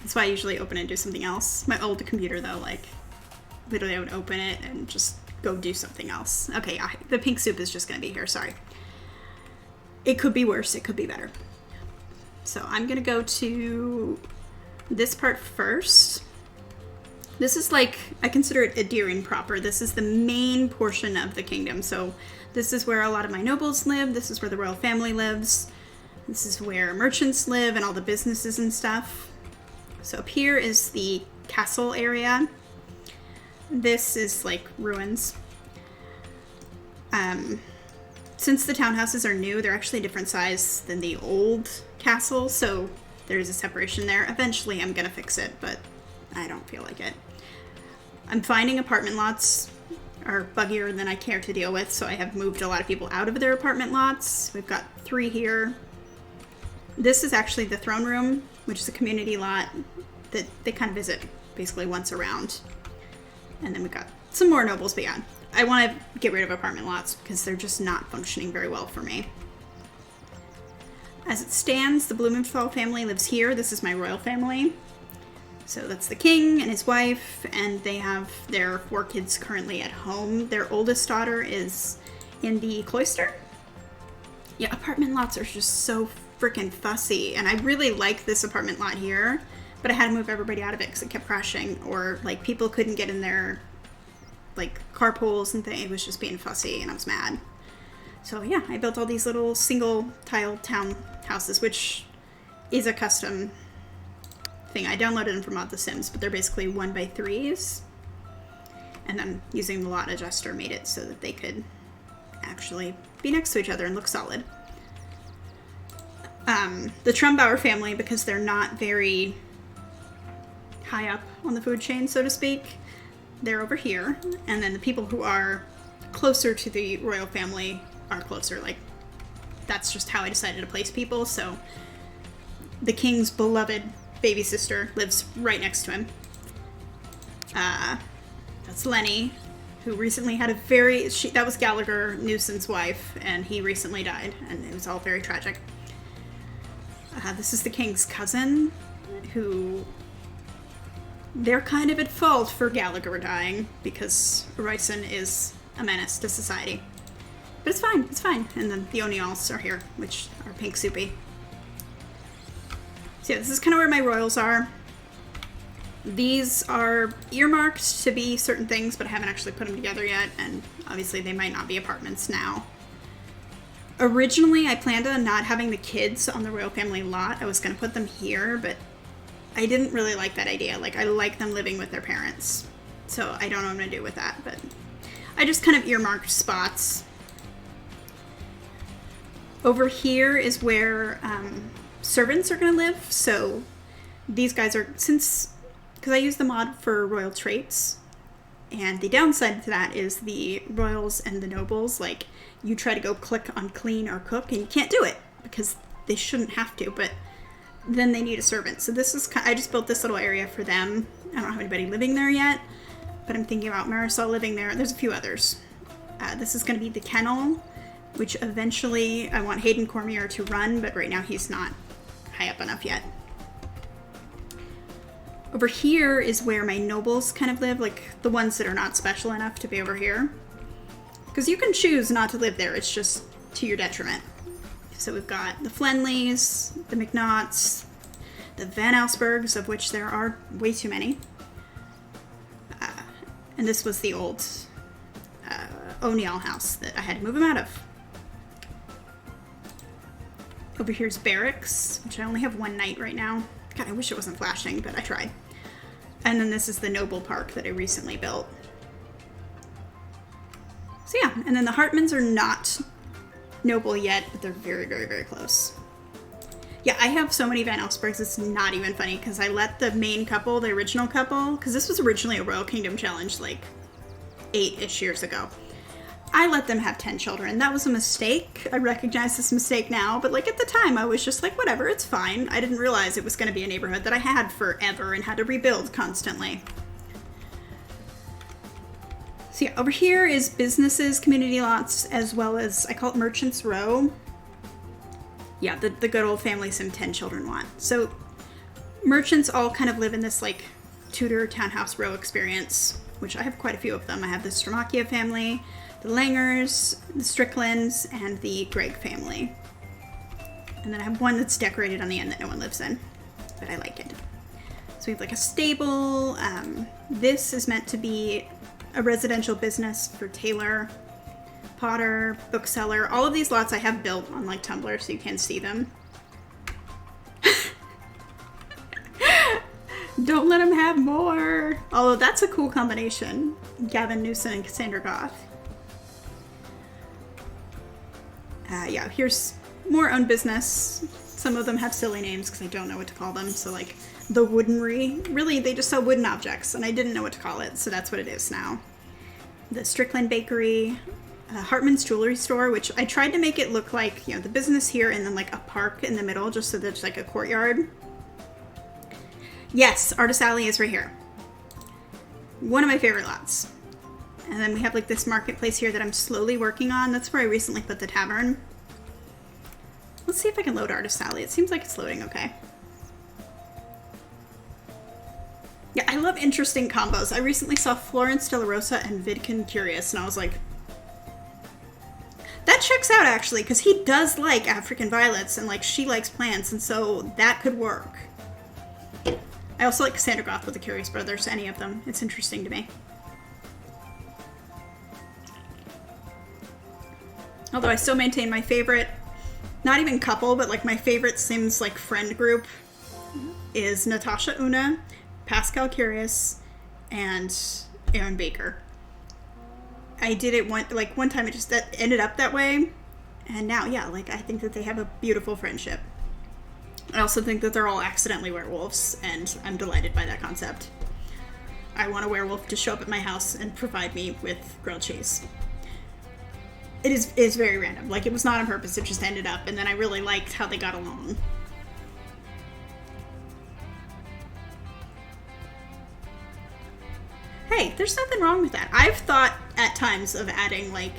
That's why I usually open it and do something else. My old computer, though, like, literally I would open it and just go do something else. Okay, the pink soup is just going to be here. Sorry. It could be worse. It could be better. So I'm going to go to this part first. This is like, I consider it Adirian proper. This is the main portion of the kingdom. So this is where a lot of my nobles live. This is where the royal family lives. This is where merchants live and all the businesses and stuff. So up here is the castle area. This is like ruins. Since the townhouses are new, they're actually a different size than the old castle. So there's a separation there. Eventually I'm going to fix it, but I don't feel like it. I'm finding apartment lots are buggier than I care to deal with, so I have moved a lot of people out of their apartment lots. We've got 3 here. This is actually the throne room, which is a community lot that they kind of visit basically once around. And then we've got some more nobles, but yeah, I want to get rid of apartment lots because they're just not functioning very well for me. As it stands, the Blumenthal family lives here. This is my royal family. So that's the king and his wife, and they have their 4 kids currently at home. Their oldest daughter is in the cloister. Yeah, apartment lots are just so freaking fussy, and I really like this apartment lot here, but I had to move everybody out of it because it kept crashing, or like people couldn't get in their like carpools and things. It was just being fussy, and I was mad. So yeah, I built all these little single tile town houses, which is a custom thing. I downloaded them from The Sims, but they're basically 1x3s. And then using the lot adjuster made it so that they could actually be next to each other and look solid. The Trumbauer family, because they're not very high up on the food chain, so to speak, they're over here. And then the people who are closer to the royal family are closer. Like, that's just how I decided to place people. So the king's beloved baby sister lives right next to him. That's Lenny, who recently had that was Gallagher Newson's wife, and he recently died, and it was all very tragic. This is the king's cousin, who they're kind of at fault for Gallagher dying, because Royston is a menace to society. But it's fine. And then the O'Neills are here, which are pink soupy. So yeah, this is kind of where my royals are. These are earmarked to be certain things, but I haven't actually put them together yet, and obviously they might not be apartments now. Originally, I planned on not having the kids on the royal family lot. I was going to put them here, but I didn't really like that idea. Like, I like them living with their parents, so I don't know what I'm going to do with that, but I just kind of earmarked spots. Over here is where servants are going to live, so these guys are, because I use the mod for royal traits, and the downside to that is the royals and the nobles, like, you try to go click on clean or cook, and you can't do it, because they shouldn't have to, but then they need a servant. So this is, I just built this little area for them. I don't have anybody living there yet, but I'm thinking about Marisol living there. There's a few others. This is going to be the kennel, which eventually I want Hayden Cormier to run, but right now he's not high up enough yet. Over here is where my nobles kind of live, like the ones that are not special enough to be over here. Because you can choose not to live there, it's just to your detriment. So we've got the Flenleys, the McNaughts, the Van Allsburgs, of which there are way too many. And this was the old O'Neill house that I had to move him out of. Over here's barracks, which I only have one night right now. God, I wish it wasn't flashing, but I tried. And then this is the Noble Park that I recently built. So yeah, and then the Hartmans are not noble yet, but they're very, very, very close. Yeah, I have so many Van Allsburgs, it's not even funny, because I let the main couple, the original couple, because this was originally a Royal Kingdom challenge like 8-ish years ago. I let them have 10 children. That was a mistake. I recognize this mistake now, but like at the time I was just like, whatever, it's fine. I didn't realize it was going to be a neighborhood that I had forever and had to rebuild constantly. So yeah, over here is businesses, community lots, as well as, I call it Merchants Row. Yeah, the good old family Sim 10 children want. So merchants all kind of live in this like Tudor townhouse row experience, which I have quite a few of them. I have the Stramakia family, the Langers, the Stricklands, and the Gregg family. And then I have one that's decorated on the end that no one lives in, but I like it. So we have like a stable. This is meant to be a residential business for Taylor, Potter, bookseller. All of these lots I have built on like Tumblr so you can see them. Don't let him have more. Although that's a cool combination. Gavin Newsom and Cassandra Goth. Yeah, here's more own business. Some of them have silly names because I don't know what to call them. So like the Woodenry. Really, they just sell wooden objects and I didn't know what to call it. So that's what it is now. The Strickland Bakery. Hartman's Jewelry Store, which I tried to make it look like, you know, the business here and then like a park in the middle just so there's like a courtyard. Yes, Artist Alley is right here. One of my favorite lots. And then we have like this marketplace here that I'm slowly working on. That's where I recently put the tavern. Let's see if I can load Artist Alley. It seems like it's loading okay. Yeah, I love interesting combos. I recently saw Florence De La Rosa and Vidkin Curious, and I was like, that checks out actually, because he does like African violets, and like she likes plants, and so that could work. I also like Cassandra Goth with the Curious Brothers, any of them. It's interesting to me. Although I still maintain my favorite, not even couple, but like my favorite Sims like friend group is Natasha Una, Pascal Curious, and Aaron Baker. I did it one time. It just ended up that way, and now, yeah, like I think that they have a beautiful friendship. I also think that they're all accidentally werewolves, and I'm delighted by that concept. I want a werewolf to show up at my house and provide me with grilled cheese. It is very random. Like, it was not on purpose. It just ended up, and then I really liked how they got along. Hey, there's nothing wrong with that. I've thought at times of adding, like,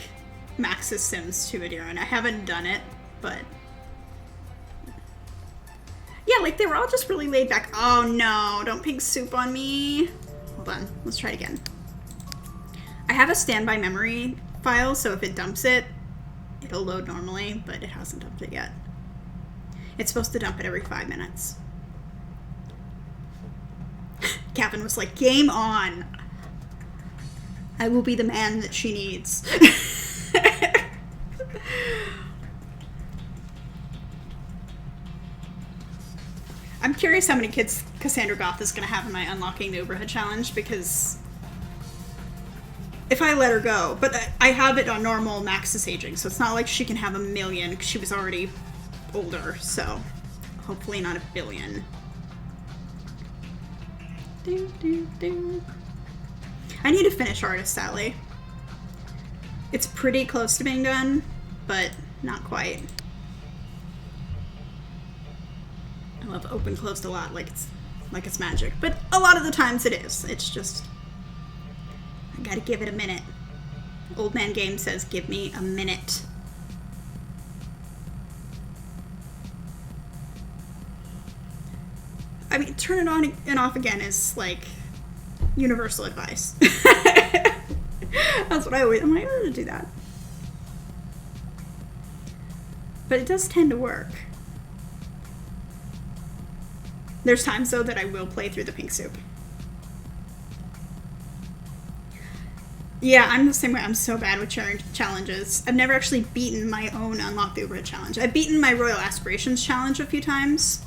Max's Sims to Adira, and I haven't done it, but... yeah, like, they were all just really laid back. Oh, no. Don't pig soup on me. Hold on. Let's try it again. I have a standby memory file, so if it dumps it, it'll load normally, but it hasn't dumped it yet. It's supposed to dump it every 5 minutes. Gavin was like, game on. I will be the man that she needs. I'm curious how many kids Cassandra Goth is going to have in my Unlocking the Uberhood challenge, because if I let her go, but I have it on normal Max's aging, so it's not like she can have a million, because she was already older, so hopefully not a billion. Ding, ding, ding. I need to finish Artist Alley. It's pretty close to being done, but not quite. I love open closed a lot, like it's magic, but a lot of the times it is. It's just, I gotta give it a minute. Old Man Game says, give me a minute. I mean, turn it on and off again is like universal advice. That's what I always, I'm like, to do that. But it does tend to work. There's times, though, that I will play through the pink soup. Yeah, I'm the same way. I'm so bad with challenges. I've never actually beaten my own Unlock the Uberhood challenge. I've beaten my Royal Aspirations challenge a few times,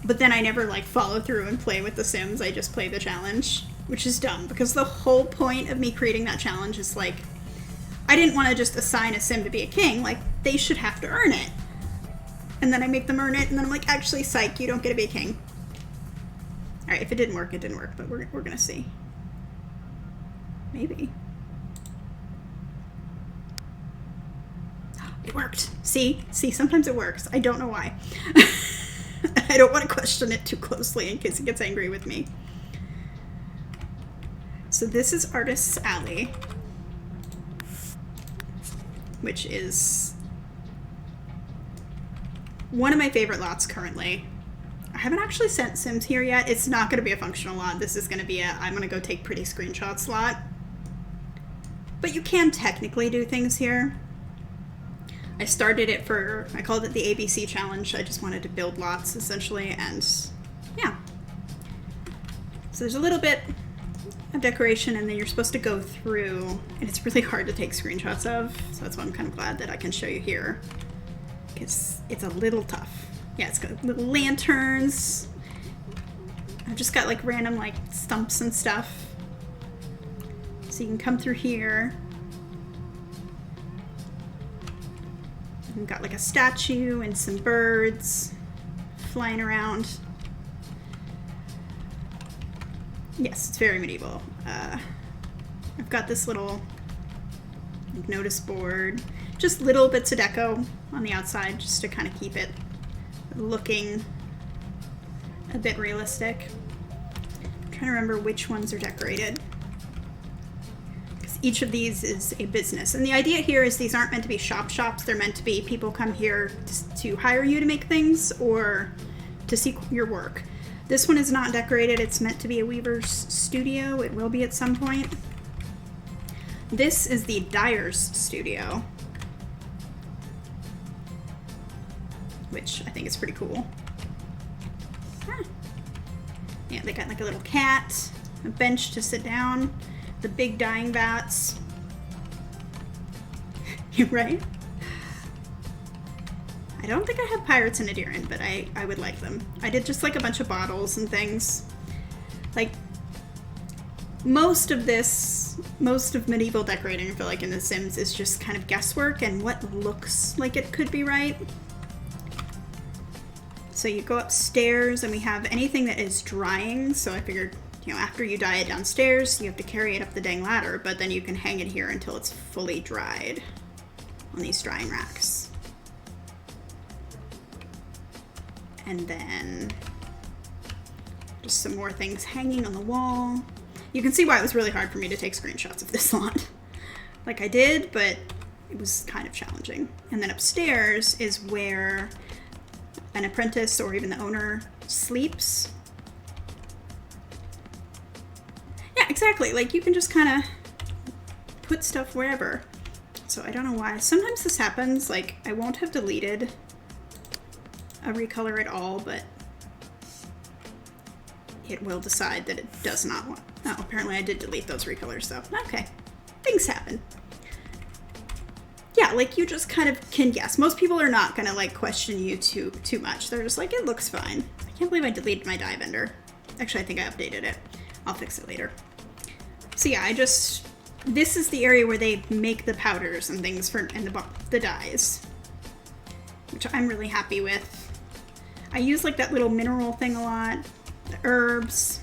but then I never, like, follow through and play with the Sims. I just play the challenge, which is dumb, because the whole point of me creating that challenge is, like, I didn't want to just assign a Sim to be a king. Like, they should have to earn it. And then I make them earn it, and then I'm like, actually, psych, you don't get to be a king. Alright, if it didn't work, it didn't work, but we're gonna see. Maybe. It worked. See, sometimes it works. I don't know why. I don't want to question it too closely in case it gets angry with me. So this is Artist's Alley, which is one of my favorite lots currently. I haven't actually sent Sims here yet. It's not going to be a functional lot. This is going to be a I'm going to go take pretty screenshots lot. But you can technically do things here. I started it for, I called it the ABC challenge. I just wanted to build lots, essentially, and yeah. So there's a little bit of decoration, and then you're supposed to go through, and it's really hard to take screenshots of, so that's why I'm kind of glad that I can show you here. It's a little tough. Yeah, it's got little lanterns. I've just got like random like stumps and stuff. So you can come through here. We've got like a statue and some birds flying around. Yes, it's very medieval. I've got this little notice board. Just little bits of deco on the outside just to kind of keep it looking a bit realistic. I'm trying to remember which ones are decorated, because each of these is a business. And the idea here is these aren't meant to be shops. They're meant to be people come here to hire you to make things or to see your work. This one is not decorated. It's meant to be a weaver's studio. It will be at some point. This is the dyer's studio, which I think is pretty cool. Ah. Yeah, they got like a little cat, a bench to sit down, the big dyeing vats. You're right? I don't think I have pirates in Adiran, but I would like them. I did just like a bunch of bottles and things. Like, most of medieval decorating, I feel like, in The Sims is just kind of guesswork and what looks like it could be right. So you go upstairs and we have anything that is drying. So I figured, you know, after you dye it downstairs, you have to carry it up the dang ladder, but then you can hang it here until it's fully dried on these drying racks. And then just some more things hanging on the wall. You can see why it was really hard for me to take screenshots of this lot. Like I did, but it was kind of challenging. And then upstairs is where an apprentice or even the owner sleeps. Yeah, exactly. Like you can just kind of put stuff wherever. So I don't know why. Sometimes this happens. Like I won't have deleted a recolor at all, but it will decide that it does not want. Oh, apparently I did delete those recolors though. Okay, things happen. Yeah, like you just kind of can guess. Most people are not gonna like question you too much. They're just like, it looks fine. I can't believe I deleted my dye vendor. Actually, I think I updated it. I'll fix it later. So yeah, this is the area where they make the powders and things and the dyes, which I'm really happy with. I use like that little mineral thing a lot, the herbs.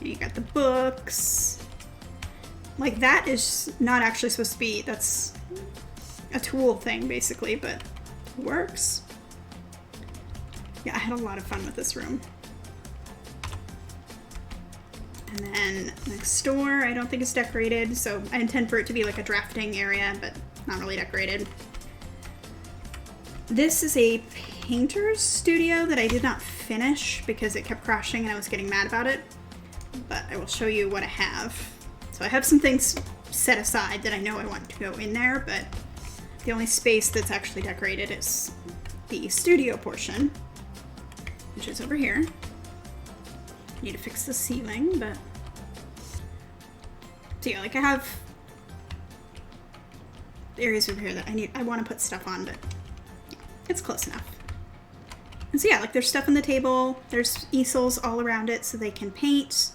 And you got the books. Like that is not actually supposed to be, that's a tool thing basically, but it works. Yeah, I had a lot of fun with this room. And then next door, I don't think it's decorated, so I intend for it to be like a drafting area, but not really decorated. This is a painter's studio that I did not finish because it kept crashing and I was getting mad about it, but I will show you what I have. So I have some things set aside that I know I want to go in there, but the only space that's actually decorated is the studio portion, which is over here. Need to fix the ceiling, but so yeah, like I have areas over here that I want to put stuff on, but it's close enough. And so yeah, like there's stuff on the table, there's easels all around it so they can paint.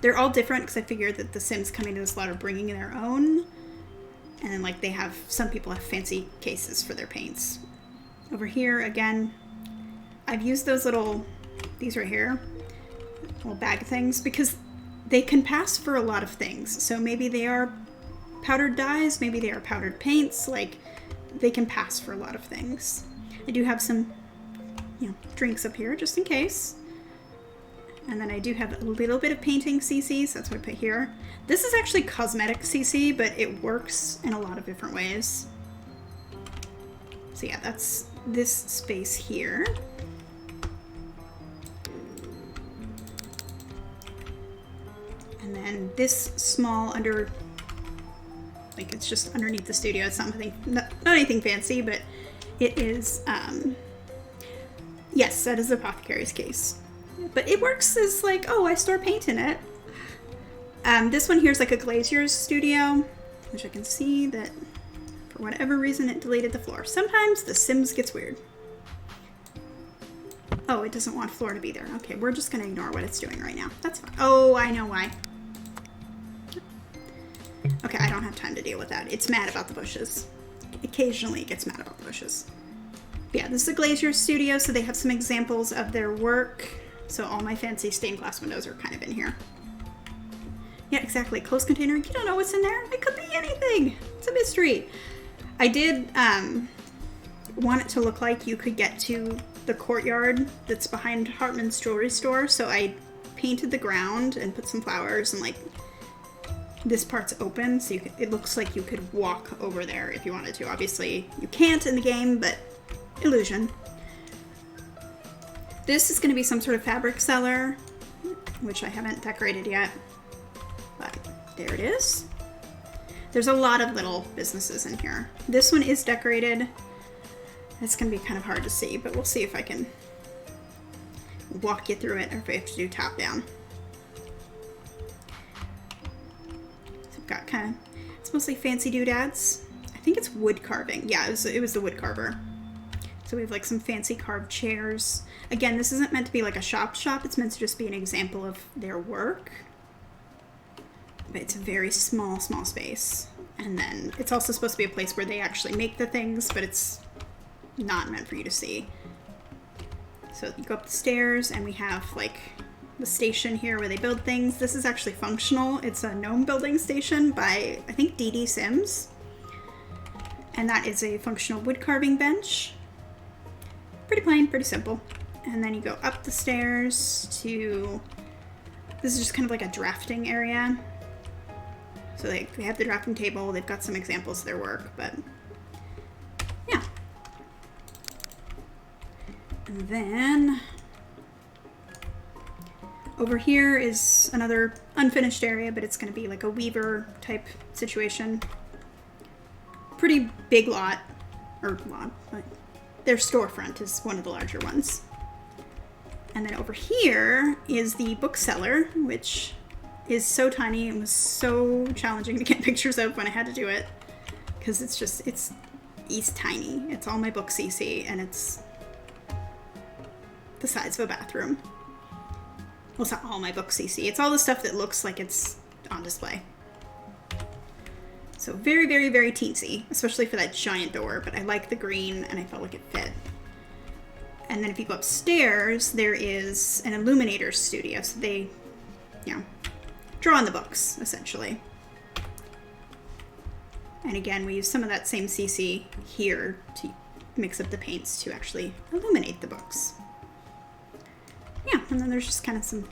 They're all different because I figured that the Sims coming to this lot are bringing their own. And then like some people have fancy cases for their paints. Over here, again, I've used these right here, little bag things, because they can pass for a lot of things. So maybe they are powdered dyes, maybe they are powdered paints, like they can pass for a lot of things. I do have some, drinks up here just in case. And then I do have a little bit of painting CC, so that's what I put here. This is actually cosmetic CC, but it works in a lot of different ways. So yeah, that's this space here. And then this small it's just underneath the studio. It's not anything fancy, but it is, yes, that is the apothecary's case. But it works as like, oh, I store paint in it. This one here is like a glazier's studio, which I can see that for whatever reason it deleted the floor. Sometimes the Sims gets weird. Oh, it doesn't want floor to be there. Okay, we're just gonna ignore what it's doing right now. That's fine. Oh, I know why. Okay, I don't have time to deal with that. It's mad about the bushes. Occasionally it gets mad about the bushes. But yeah, this is a glazier's studio, so they have some examples of their work. So all my fancy stained glass windows are kind of in here. Yeah, exactly. Closed container. You don't know what's in there. It could be anything. It's a mystery. I did want it to look like you could get to the courtyard that's behind Hartman's jewelry store. So I painted the ground and put some flowers, and like this part's open, so it looks like you could walk over there if you wanted to. Obviously, you can't in the game, but illusion. This is going to be some sort of fabric cellar, which I haven't decorated yet, but there it is. There's a lot of little businesses in here. This one is decorated. It's going to be kind of hard to see, but we'll see if I can walk you through it, or if I have to do top down. So I've got it's mostly fancy doodads. I think it's wood carving. Yeah, it was the wood carver. So we have like some fancy carved chairs. Again, this isn't meant to be like a shop. It's meant to just be an example of their work. But it's a very small space. And then it's also supposed to be a place where they actually make the things, but it's not meant for you to see. So you go up the stairs and we have like the station here where they build things. This is actually functional. It's a gnome building station by, I think, DD Sims. And that is a functional wood carving bench. Pretty plain, pretty simple. And then you go up the stairs to, this is just kind of like a drafting area. So they have the drafting table, they've got some examples of their work, but yeah. And then over here is another unfinished area, but it's going to be like a weaver type situation. Pretty big lot, but their storefront is one of the larger ones. And then over here is the bookseller, which is so tiny and was so challenging to get pictures of when I had to do it. Because it's tiny. It's all my book CC, and it's the size of a bathroom. Well, it's not all my book CC. It's all the stuff that looks like it's on display. So very, very, very teensy, especially for that giant door, but I like the green and I felt like it fit. And then if you go upstairs, there is an illuminator studio. So they, draw on the books, essentially. And again, we use some of that same CC here to mix up the paints to actually illuminate the books. Yeah, and then there's just kind of some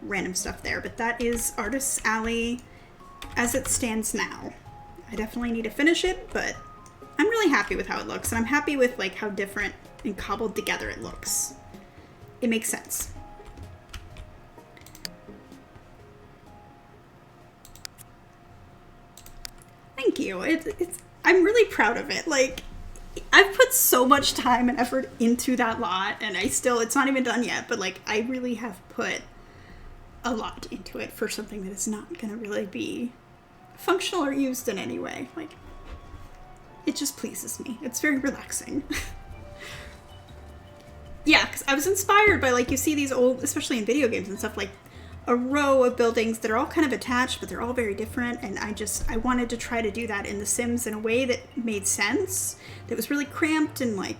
random stuff there, but that is Artist's Alley as it stands now. I definitely need to finish it, but I'm really happy with how it looks, and I'm happy with like how different and cobbled together it looks. It makes sense. Thank you. I'm really proud of it. Like, I've put so much time and effort into that lot, and it's not even done yet, but like, I really have put a lot into it for something that is not going to really be functional or used in any way. Like, it just pleases me. It's very relaxing. Yeah, because I was inspired by, like, you see these old, especially in video games and stuff, like, a row of buildings that are all kind of attached, but they're all very different, and I wanted to try to do that in The Sims in a way that made sense, that was really cramped and, like,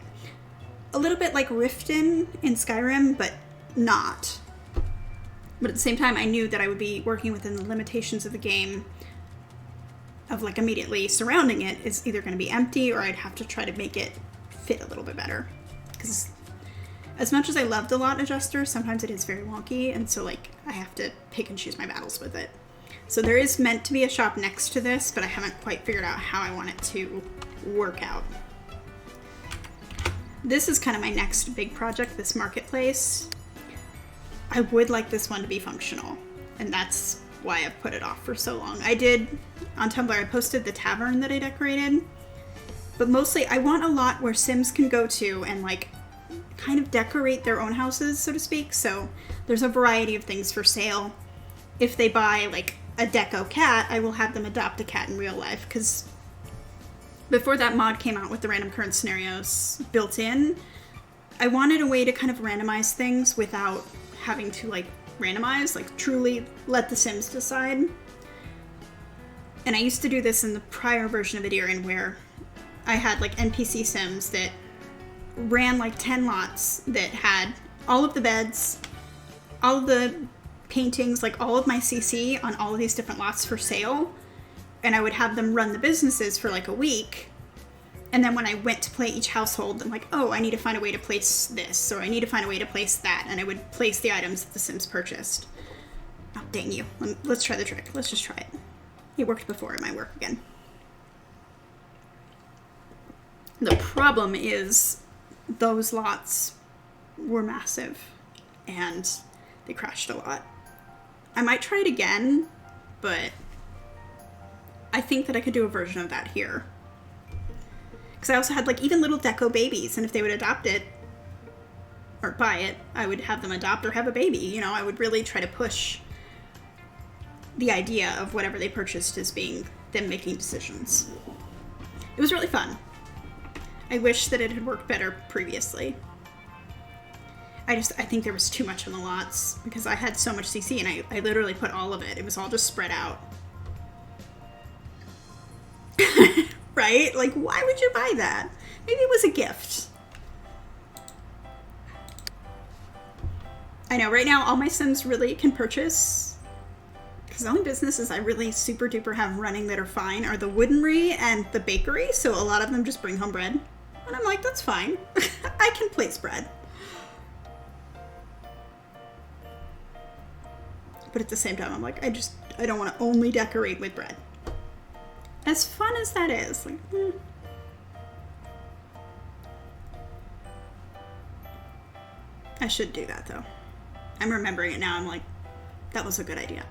a little bit like Riften in Skyrim, but not. But at the same time, I knew that I would be working within the limitations of the game of, like, immediately surrounding it is either going to be empty or I'd have to try to make it fit a little bit better. Because as much as I love the lot adjuster, sometimes it is very wonky, and so, like, I have to pick and choose my battles with it. So there is meant to be a shop next to this, but I haven't quite figured out how I want it to work out. This is kind of my next big project, this marketplace. I would like this one to be functional, and that's why I've put it off for so long. I did, on Tumblr, I posted the tavern that I decorated, but mostly I want a lot where Sims can go to and, like, kind of decorate their own houses, so to speak. So there's a variety of things for sale. If they buy, like, a deco cat, I will have them adopt a cat in real life, because before that mod came out with the random current scenarios built in, I wanted a way to kind of randomize things without having to, like, randomize, like, truly let the Sims decide. And I used to do this in the prior version of Videorin, where I had, like, NPC Sims that ran like 10 lots that had all of the beds, all of the paintings, like all of my CC on all of these different lots for sale, and I would have them run the businesses for like a week. And then when I went to play each household, I'm like, oh, I need to find a way to place this, or I need to find a way to place that, and I would place the items that the Sims purchased. Oh, dang you. Let's try the trick. Let's just try it. It worked before, it might work again. The problem is those lots were massive and they crashed a lot. I might try it again, but I think that I could do a version of that here. Because I also had, like, even little deco babies, and if they would adopt it or buy it, I would have them adopt or have a baby. You know, I would really try to push the idea of whatever they purchased as being them making decisions. It was really fun. I wish that it had worked better previously. I think there was too much on the lots because I had so much CC and I literally put all of it. It was all just spread out. Right? Like, why would you buy that? Maybe it was a gift. I know, right now all my Sims really can purchase, because the only businesses I really super duper have running that are fine are the woodenry and the bakery, so a lot of them just bring home bread. And I'm like, that's fine. I can place bread. But at the same time, I'm like, I don't want to only decorate with bread. As fun as that is, like, I should do that though. I'm remembering it now. I'm like, that was a good idea.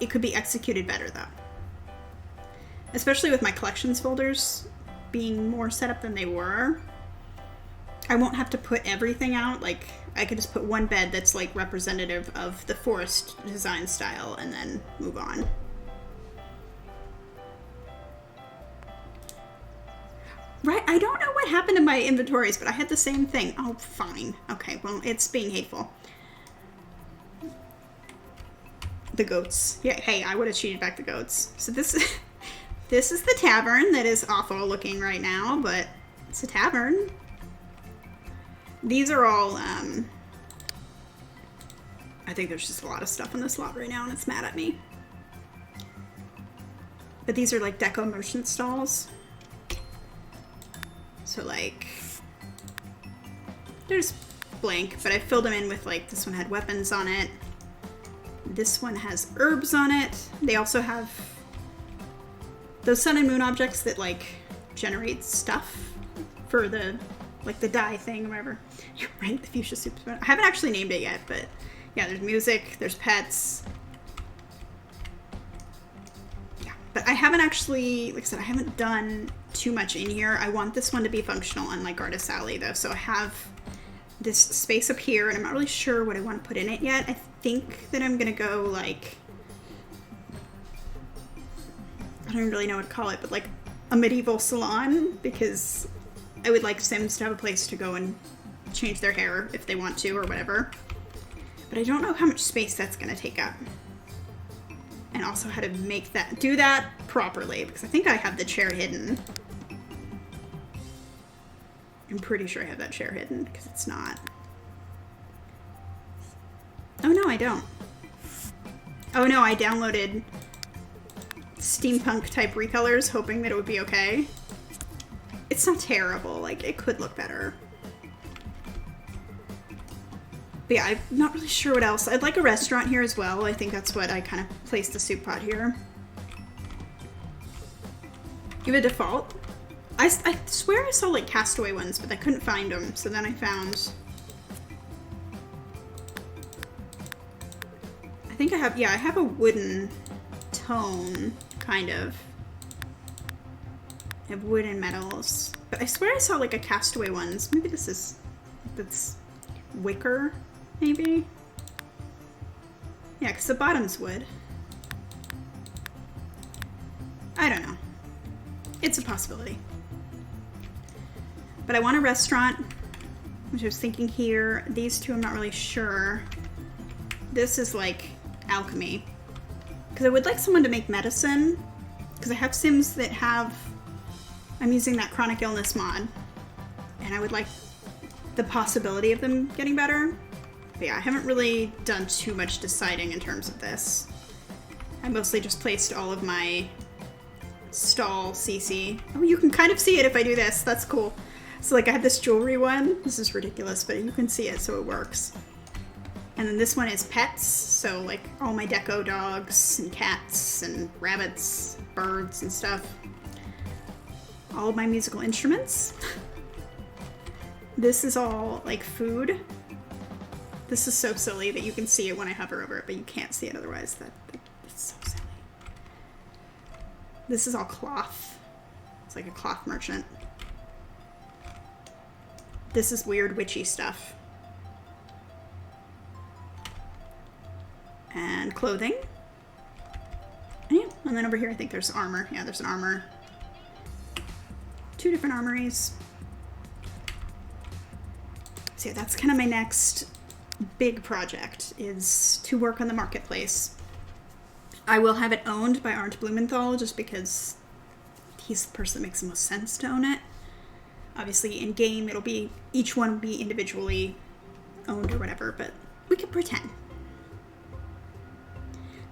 It could be executed better though. Especially with my collections folders being more set up than they were. I won't have to put everything out. Like, I could just put one bed that's like representative of the forest design style and then move on. Right, I don't know what happened to my inventories, but I had the same thing. Oh, fine. Okay, well, it's being hateful. The goats. Yeah, hey, I would have cheated back the goats. So this is the tavern that is awful looking right now, but it's a tavern. These are all, I think there's just a lot of stuff in this lot right now and it's mad at me. But these are like deco merchant stalls. So like, they're just blank, but I filled them in with like, this one had weapons on it. This one has herbs on it. They also have those sun and moon objects that like generate stuff for the, like the dye thing or whatever. You're right, the fuchsia soup. I haven't actually named it yet, but yeah, there's music, there's pets. Yeah, but I haven't actually, like I said, I haven't done too much in here. I want this one to be functional, unlike Artist Alley though. So I have this space up here and I'm not really sure what I want to put in it yet. I think that I'm gonna go like, I don't really know what to call it, but like a medieval salon, because I would like Sims to have a place to go and change their hair if they want to or whatever. But I don't know how much space that's gonna take up. And also how to make that, do that properly, because I think I have the chair hidden. I'm pretty sure I have that chair hidden, because it's not. Oh no, I don't. Oh no, I downloaded steampunk type recolors, hoping that it would be okay. It's not terrible, like, it could look better. But yeah, I'm not really sure what else. I'd like a restaurant here as well. I think that's what I kind of placed the soup pot here. Give a default. I swear I saw like castaway ones, but I couldn't find them. So then I found, I think I have, yeah, I have a wooden tone, kind of. I have wood and metals. But I swear I saw like a castaway ones. Maybe this is, that's wicker, maybe? Yeah, because the bottom's wood. I don't know. It's a possibility. But I want a restaurant, which I was thinking here. These two I'm not really sure. This is like alchemy. Because I would like someone to make medicine. Because I have Sims that have, I'm using that chronic illness mod. And I would like the possibility of them getting better. But yeah, I haven't really done too much deciding in terms of this. I mostly just placed all of my stall CC. Oh, you can kind of see it if I do this. That's cool. So like I have this jewelry one. This is ridiculous, but you can see it, so it works. And then this one is pets. So like all my deco dogs and cats and rabbits, birds and stuff. All of my musical instruments. This is all like food. This is so silly that you can see it when I hover over it, but you can't see it otherwise. It's so silly. This is all cloth. It's like a cloth merchant. This is weird witchy stuff. And clothing. And yeah, and then over here I think there's armor. Yeah, there's an armor. 2 different armories. So yeah, that's kind of my next big project, is to work on the marketplace. I will have it owned by Arndt Blumenthal just because he's the person that makes the most sense to own it. Obviously, in game, it'll be, each one will be individually owned or whatever, but we could pretend.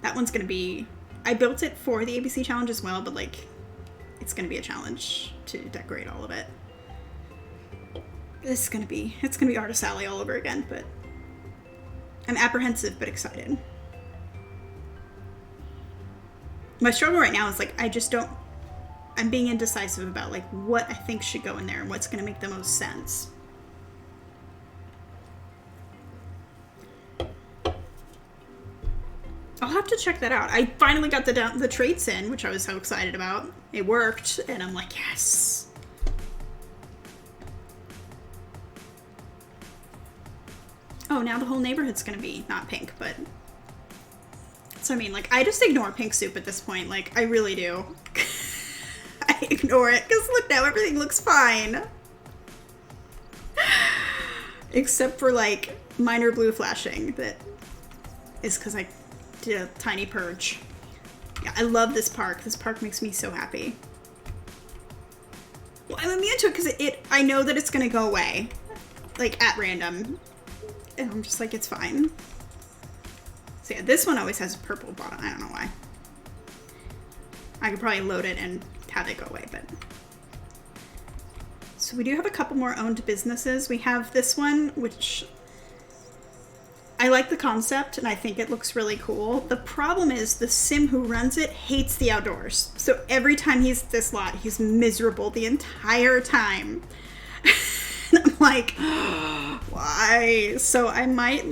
That one's going to be, I built it for the ABC challenge as well, but like, it's going to be a challenge to decorate all of it. It's going to be Artist Alley all over again, but I'm apprehensive but excited. My struggle right now is like, I'm being indecisive about like what I think should go in there and what's going to make the most sense. I'll have to check that out. I finally got the traits in, which I was so excited about. It worked, and I'm like, yes. Oh, now the whole neighborhood's going to be not pink, but... So, I mean, like, I just ignore pink soup at this point. Like, I really do. I ignore it, because look, now everything looks fine. Except for, like, minor blue flashing that is because I did a tiny purge. Yeah, I love this park. This park makes me so happy. Well, I'm immune to it because I know that it's going to go away. Like, at random. And I'm just like, it's fine. So yeah, this one always has a purple bottom. I don't know why. I could probably load it and have it go away, but... So we do have a couple more owned businesses. We have this one, which... I like the concept, and I think it looks really cool. The problem is the sim who runs it hates the outdoors. So every time he's at this lot, he's miserable the entire time. And I'm like, why? So I might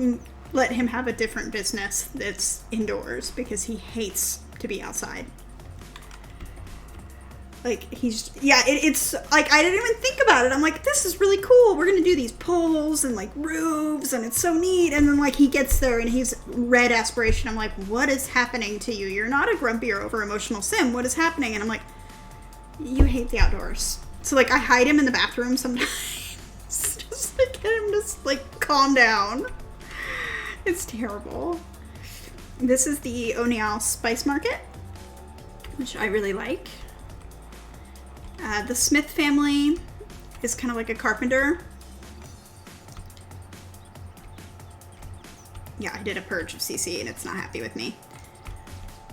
let him have a different business that's indoors because he hates to be outside. Like, it's like, I didn't even think about it. I'm like, this is really cool. We're going to do these poles and like roofs and it's so neat. And then like he gets there and he's red aspiration. I'm like, what is happening to you? You're not a grumpy or over emotional sim. What is happening? And I'm like, you hate the outdoors. So like I hide him in the bathroom sometimes just to get him to like calm down. It's terrible. This is the O'Neill Spice Market, which I really like. The Smith family is kind of like a carpenter. Yeah, I did a purge of CC and it's not happy with me.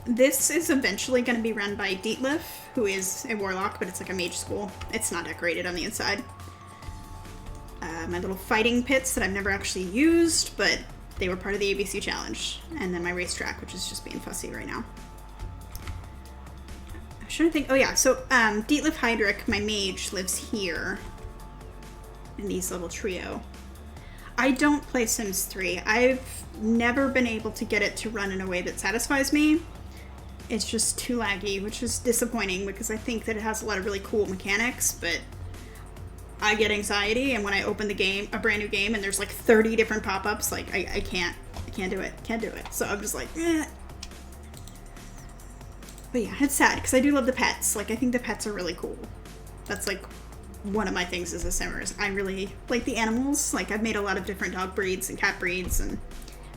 This is eventually going to be run by Dietlif, who is a warlock, but it's like a mage school. It's not decorated on the inside. My little fighting pits that I've never actually used, but they were part of the ABC challenge. And then my racetrack, which is just being fussy right now. I'm trying to think. Oh yeah, so Dietlif Heydrich, my mage, lives here in these little trio. I don't play Sims 3. I've never been able to get it to run in a way that satisfies me. It's just too laggy, which is disappointing because I think that it has a lot of really cool mechanics, but I get anxiety, and when I open the game, a brand new game, and there's like 30 different pop-ups, like I can't do it. So I'm just like, eh. But yeah, it's sad because I do love the pets. Like, I think the pets are really cool. That's like one of my things as a simmer is I really like the animals. Like, I've made a lot of different dog breeds and cat breeds, and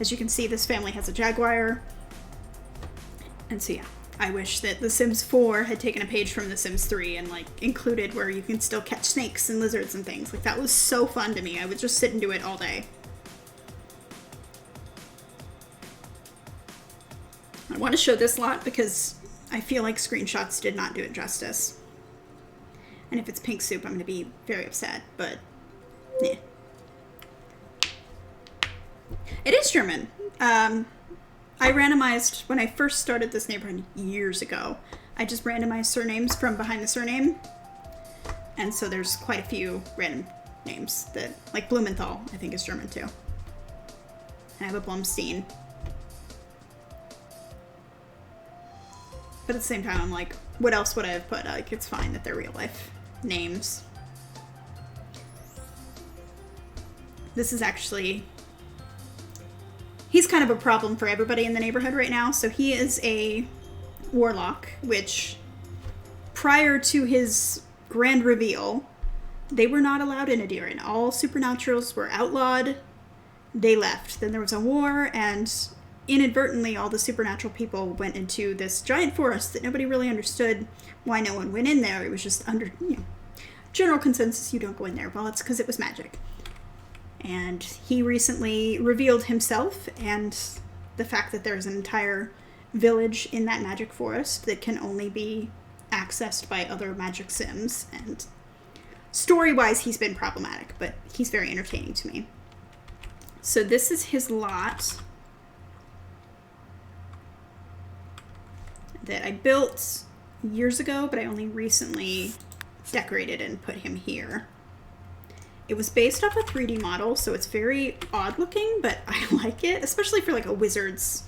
as you can see, this family has a jaguar. And so yeah, I wish that The Sims 4 had taken a page from The Sims 3 and like included where you can still catch snakes and lizards and things. Like, that was so fun to me. I would just sit and do it all day. I want to show this lot because I feel like screenshots did not do it justice. And if it's pink soup, I'm going to be very upset, but yeah. It is German. I randomized, when I first started this neighborhood years ago, I just randomized surnames from behind the surname. And so there's quite a few random names that, like Blumenthal, I think is German too. And I have a Blumstein. But at the same time, I'm like, what else would I have put? Like, it's fine that they're real life names. This is actually... He's kind of a problem for everybody in the neighborhood right now. So he is a warlock, which prior to his grand reveal, they were not allowed in Adiran. All supernaturals were outlawed. They left. Then there was a war, and inadvertently all the supernatural people went into this giant forest that nobody really understood why no one went in there. It was just under, general consensus, you don't go in there. Well, it's because it was magic. And he recently revealed himself and the fact that there's an entire village in that magic forest that can only be accessed by other magic sims. And story-wise, he's been problematic, but he's very entertaining to me. So this is his lot that I built years ago, but I only recently decorated and put him here. It was based off a 3D model, so it's very odd looking, but I like it, especially for like a wizard's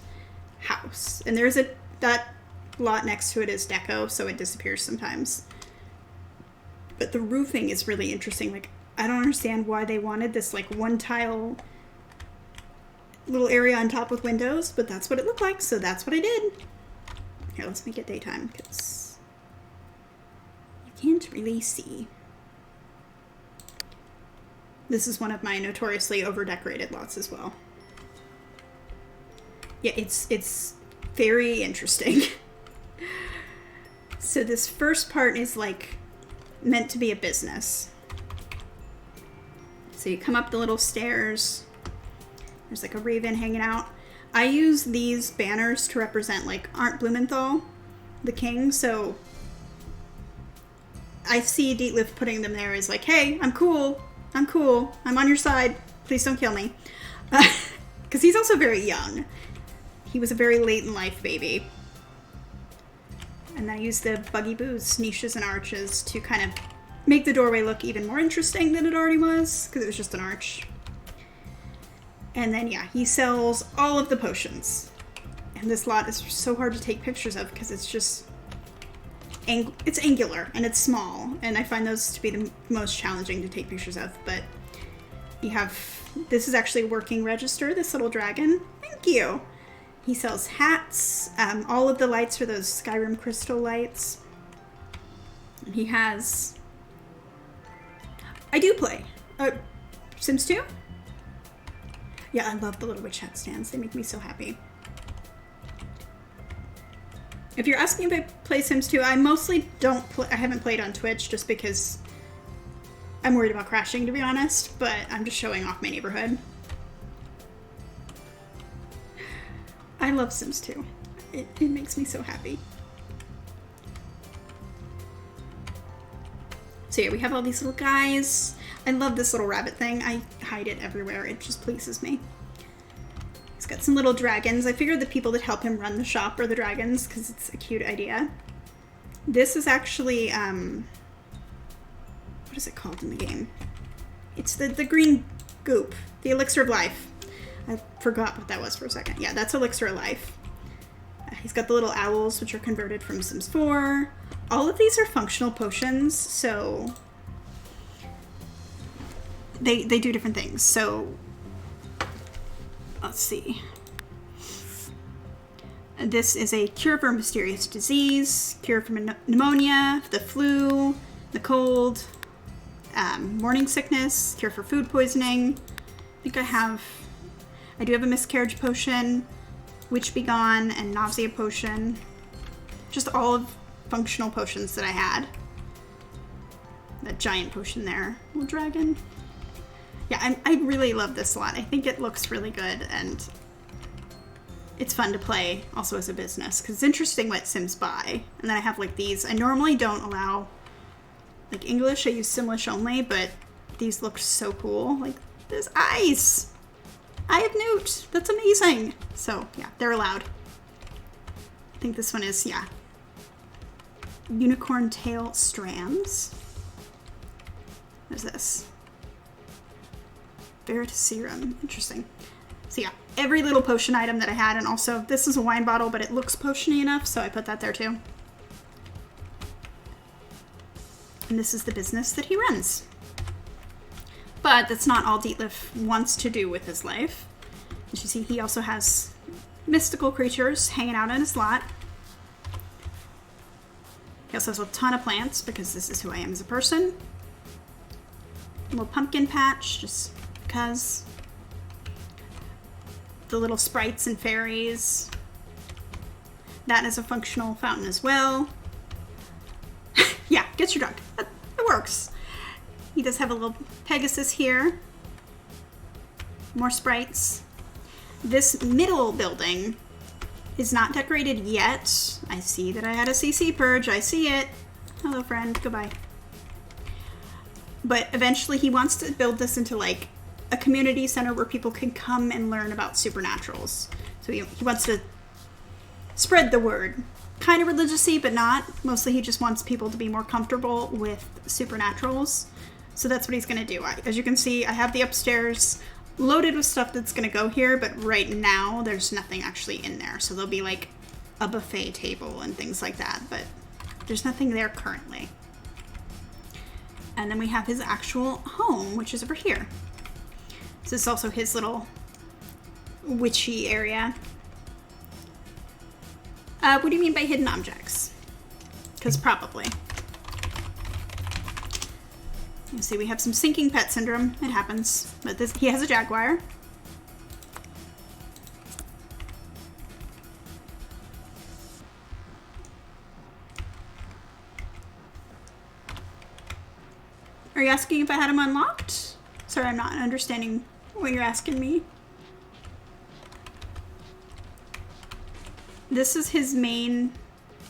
house. And there's that lot next to it is deco, so it disappears sometimes. But the roofing is really interesting. Like, I don't understand why they wanted this like one tile little area on top with windows, but that's what it looked like, so that's what I did. Here, let's make it daytime, because you can't really see. This is one of my notoriously over-decorated lots as well. Yeah, it's very interesting. So this first part is like meant to be a business. So you come up the little stairs. There's like a raven hanging out. I use these banners to represent like Arndt Blumenthal, the king. So I see Dietlif putting them there as like, hey, I'm cool. I'm cool. I'm on your side. Please don't kill me. Because he's also very young. He was a very late in life baby. And then I use the buggy boos, niches, and arches to kind of make the doorway look even more interesting than it already was, because it was just an arch. And then, yeah, he sells all of the potions. And this lot is so hard to take pictures of because it's just... it's angular and it's small. And I find those to be the most challenging to take pictures of. But you have... this is actually a working register, this little dragon. Thank you! He sells hats. All of the lights are those Skyrim crystal lights. And he has... I do play. Sims 2? Yeah, I love the little witch hat stands. They make me so happy. If you're asking if I play Sims 2, I mostly don't play. I haven't played on Twitch just because I'm worried about crashing, to be honest. But I'm just showing off my neighborhood. I love Sims 2. It makes me so happy. So yeah, we have all these little guys. I love this little rabbit thing. I hide it everywhere. It just pleases me. He's got some little dragons. I figured the people that help him run the shop are the dragons because it's a cute idea. This is actually, what is it called in the game? It's the green goop, the elixir of life. I forgot what that was for a second. Yeah, that's elixir of life. He's got the little owls, which are converted from Sims 4. All of these are functional potions, so they do different things. So let's see. This is a cure for a mysterious disease, cure for pneumonia, the flu, the cold, morning sickness, cure for food poisoning. I think I do have a miscarriage potion, witch be gone, and nausea potion. Just all of functional potions that I had. That giant potion there. Little dragon. Yeah, I really love this lot. I think it looks really good, and it's fun to play also as a business, because it's interesting what Sims buy. And then I have like these. I normally don't allow like English. I use Simlish only, but these look so cool. Like, there's eyes. Eye of Newt. That's amazing. So yeah, they're allowed. I think this one is, yeah. Unicorn tail strands. What is this? Veritaserum. Interesting. So yeah, every little potion item that I had, and also this is a wine bottle, but it looks potiony enough, so I put that there too. And this is the business that he runs. But that's not all Dietlif wants to do with his life. As you see, he also has mystical creatures hanging out in his lot. He also has a ton of plants, because this is who I am as a person. little pumpkin patch, just because. The little sprites and fairies. That is a functional fountain as well. Yeah, gets you drunk. It works. He does have a little Pegasus here. More sprites. This middle building is not decorated yet. I see that I had a CC purge. I see it. Hello, friend. Goodbye. But eventually he wants to build this into like a community center where people can come and learn about supernaturals. So he wants to spread the word. Kind of religiously, but not. Mostly he just wants people to be more comfortable with supernaturals. So that's what he's going to do. As you can see, I have the upstairs loaded with stuff that's going to go here, but right now there's nothing actually in there. So there'll be like a buffet table and things like that, but there's nothing there currently. And then we have his actual home, which is over here. This is also his little witchy area. What do you mean by hidden objects? Because probably. You see, we have some sinking pet syndrome. It happens. But he has a jaguar. Are you asking if I had him unlocked? Sorry, I'm not understanding what you're asking me. This is his main,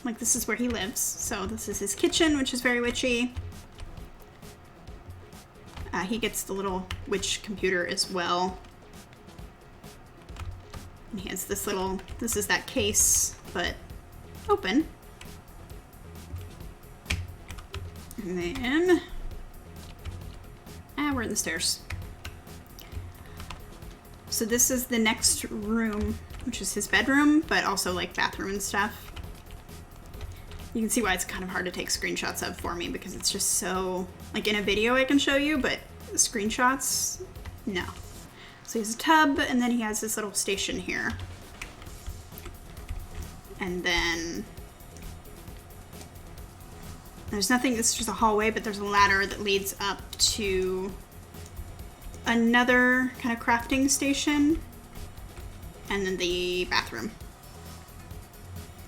like this is where he lives. So this is his kitchen, which is very witchy. He gets the little witch computer as well. And he has this little, this is that case, but open. And then, we're in the stairs. So this is the next room, which is his bedroom, but also like bathroom and stuff. You can see why it's kind of hard to take screenshots of for me because it's just so, like in a video I can show you, but screenshots, no. So he has a tub, and then he has this little station here. And then there's nothing, it's just a hallway, but there's a ladder that leads up to another kind of crafting station. And then the bathroom.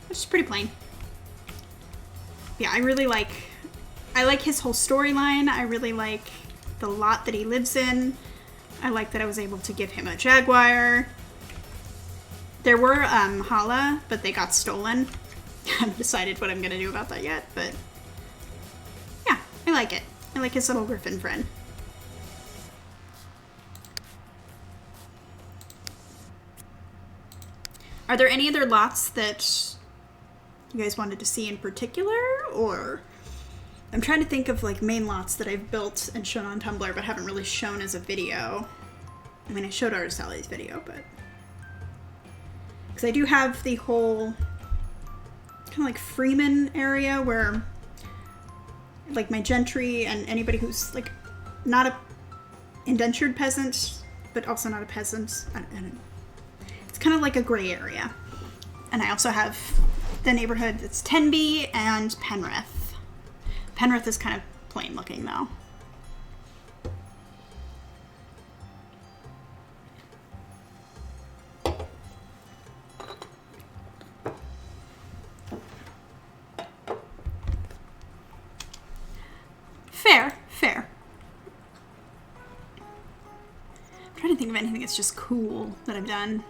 Which is pretty plain. Yeah, I like his whole storyline. I really like the lot that he lives in. I like that I was able to give him a jaguar. There were Hala, but they got stolen. I haven't decided what I'm gonna do about that yet, but yeah, I like it. I like his little griffin friend. Are there any other lots that you guys wanted to see in particular, or I'm trying to think of like main lots that I've built and shown on Tumblr but haven't really shown as a video. I mean, I showed Artist Sally's video, but because I do have the whole kind of like Freeman area where like my gentry and anybody who's like not a indentured peasant but also not a peasant, it's kind of like a gray area. And I also have the neighborhood that's Tenby and Penrith. Penrith is kind of plain looking though. Fair. I'm trying to think of anything that's just cool that I've done.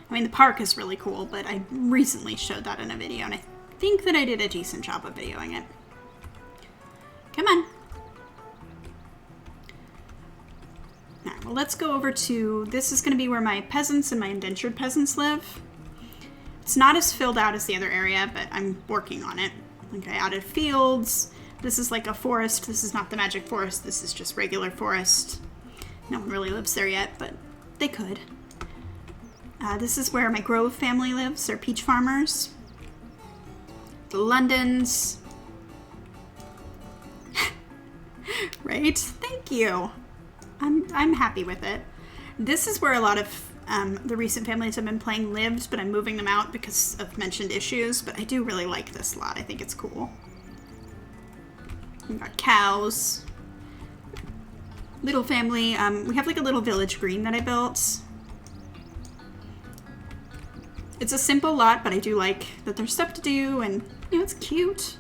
I mean, the park is really cool, but I recently showed that in a video, and I think that I did a decent job of videoing it. Come on. Alright, well, let's go over to, this is going to be where my peasants and my indentured peasants live. It's not as filled out as the other area, but I'm working on it. Like, I added fields. This is like a forest. This is not the magic forest. This is just regular forest. No one really lives there yet, but they could. This is where my Grove family lives. They're peach farmers. The Londons. Right? Thank you. I'm happy with it. This is where a lot of the recent families I've been playing lived, but I'm moving them out because of mentioned issues. But I do really like this lot. I think it's cool. We've got cows. little family. We have like a little village green that I built. It's a simple lot, but I do like that there's stuff to do, and you know, it's cute.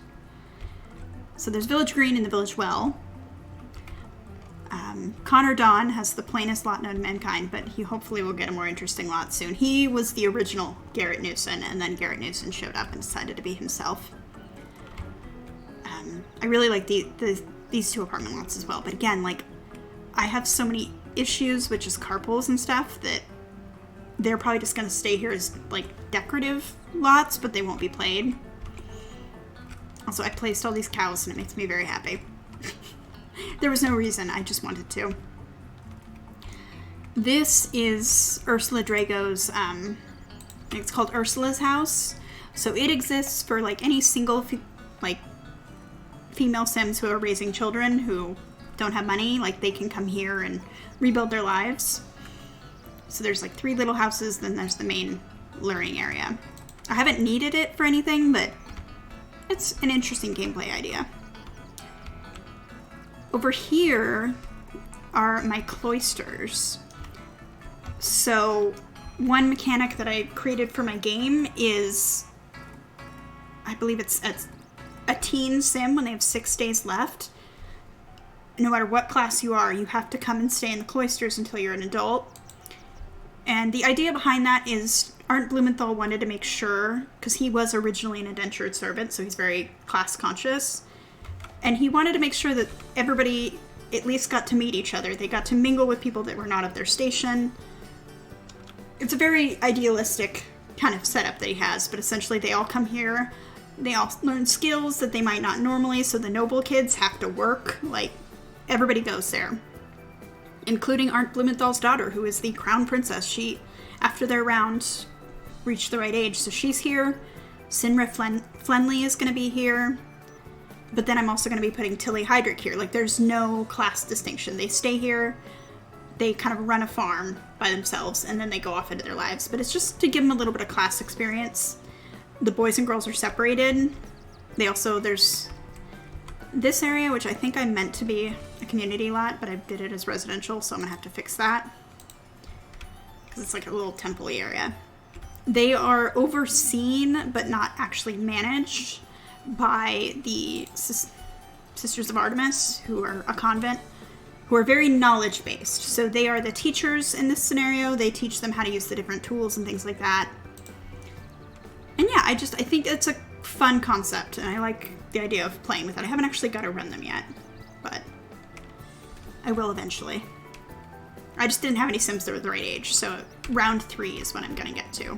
So there's village green and the village well. Connor Don has the plainest lot known to mankind, but he hopefully will get a more interesting lot soon. He was the original Garrett Newson, and then Garrett Newson showed up and decided to be himself. I really like these two apartment lots as well, but again, like, I have so many issues with just carpools and stuff that they're probably just going to stay here as, like, decorative lots, but they won't be played. Also, I placed all these cows, and it makes me very happy. There was no reason, I just wanted to. This is Ursula Drago's, it's called Ursula's house. So it exists for, like, any single, female Sims who are raising children who don't have money. Like, they can come here and rebuild their lives. So there's, like, 3 little houses, then there's the main learning area. I haven't needed it for anything, but it's an interesting gameplay idea. Over here are my cloisters. So one mechanic that I created for my game is, I believe it's a teen sim when they have 6 days left. No matter what class you are, you have to come and stay in the cloisters until you're an adult. And the idea behind that is Arndt Blumenthal wanted to make sure, because he was originally an indentured servant, so he's very class conscious. And he wanted to make sure that everybody at least got to meet each other. They got to mingle with people that were not of their station. It's a very idealistic kind of setup that he has, but essentially they all come here. They all learn skills that they might not normally, so the noble kids have to work. Like, everybody goes there. Including Arndt Blumenthal's daughter, who is the crown princess. She, after their round, reached the right age, so she's here. Sinra Flenley is going to be here. But then I'm also going to be putting Tilly Heydrich here. Like, there's no class distinction. They stay here, they kind of run a farm by themselves, and then they go off into their lives. But it's just to give them a little bit of class experience. The boys and girls are separated. They also, there's this area, which I think I meant to be a community lot, but I did it as residential, so I'm going to have to fix that. Because it's like a little temple-y area. They are overseen, but not actually managed, by the Sisters of Artemis, who are a convent, who are very knowledge-based. So they are the teachers in this scenario. They teach them how to use the different tools and things like that. And yeah, I think it's a fun concept, and I like the idea of playing with it. I haven't actually got to run them yet, but I will eventually. I just didn't have any Sims that were the right age, so round 3 is when I'm going to get to.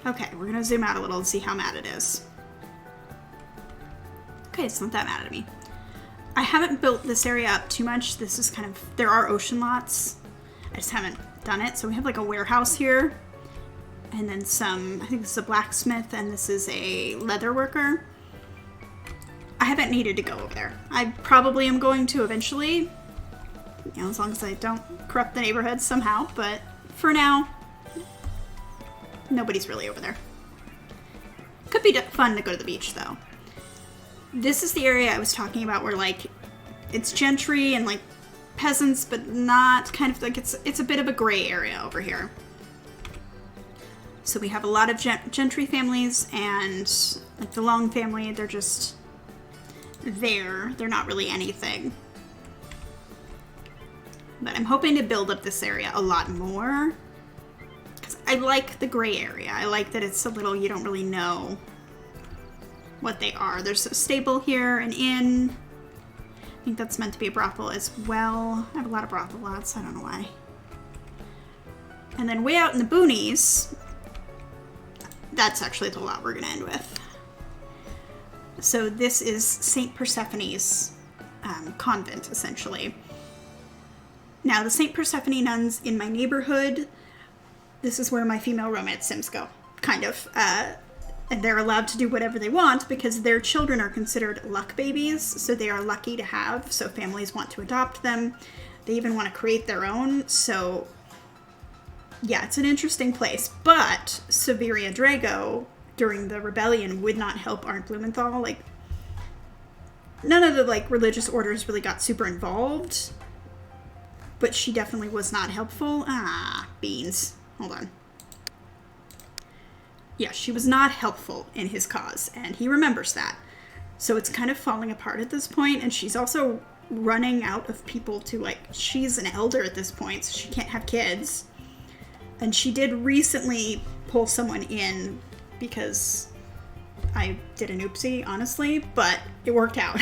Okay, we're going to zoom out a little and see how mad it is. Okay, it's not that mad at me. I haven't built this area up too much. This is kind of, there are ocean lots. I just haven't done it. So we have like a warehouse here. And then some, I think this is a blacksmith and this is a leather worker. I haven't needed to go over there. I probably am going to eventually. You know, as long as I don't corrupt the neighborhood somehow. But for now, nobody's really over there. Could be fun to go to the beach, though. This is the area I was talking about where, like, it's gentry and, like, peasants, but not kind of, like, it's a bit of a gray area over here. So we have a lot of gentry families and, like, the Long family, they're just there. They're not really anything. But I'm hoping to build up this area a lot more. I like the gray area. I like that it's a little, you don't really know what they are. There's a stable here, an inn. I think that's meant to be a brothel as well. I have a lot of brothel lots. I don't know why. And then way out in the boonies, that's actually the lot we're going to end with. So this is St. Persephone's convent, essentially. Now, the St. Persephone nuns in my neighborhood, this is where my female romance Sims go, kind of. And they're allowed to do whatever they want because their children are considered luck babies, so they are lucky to have, so families want to adopt them. They even want to create their own, so yeah, it's an interesting place. But Severia Drago, during the rebellion, would not help Arndt Blumenthal. Like, none of the like religious orders really got super involved, but she definitely was not helpful. Beans. Hold on. Yeah, she was not helpful in his cause, and he remembers that. So it's kind of falling apart at this point, and she's also running out of people to, like, she's an elder at this point, so she can't have kids. And she did recently pull someone in because I did an oopsie, honestly, but it worked out.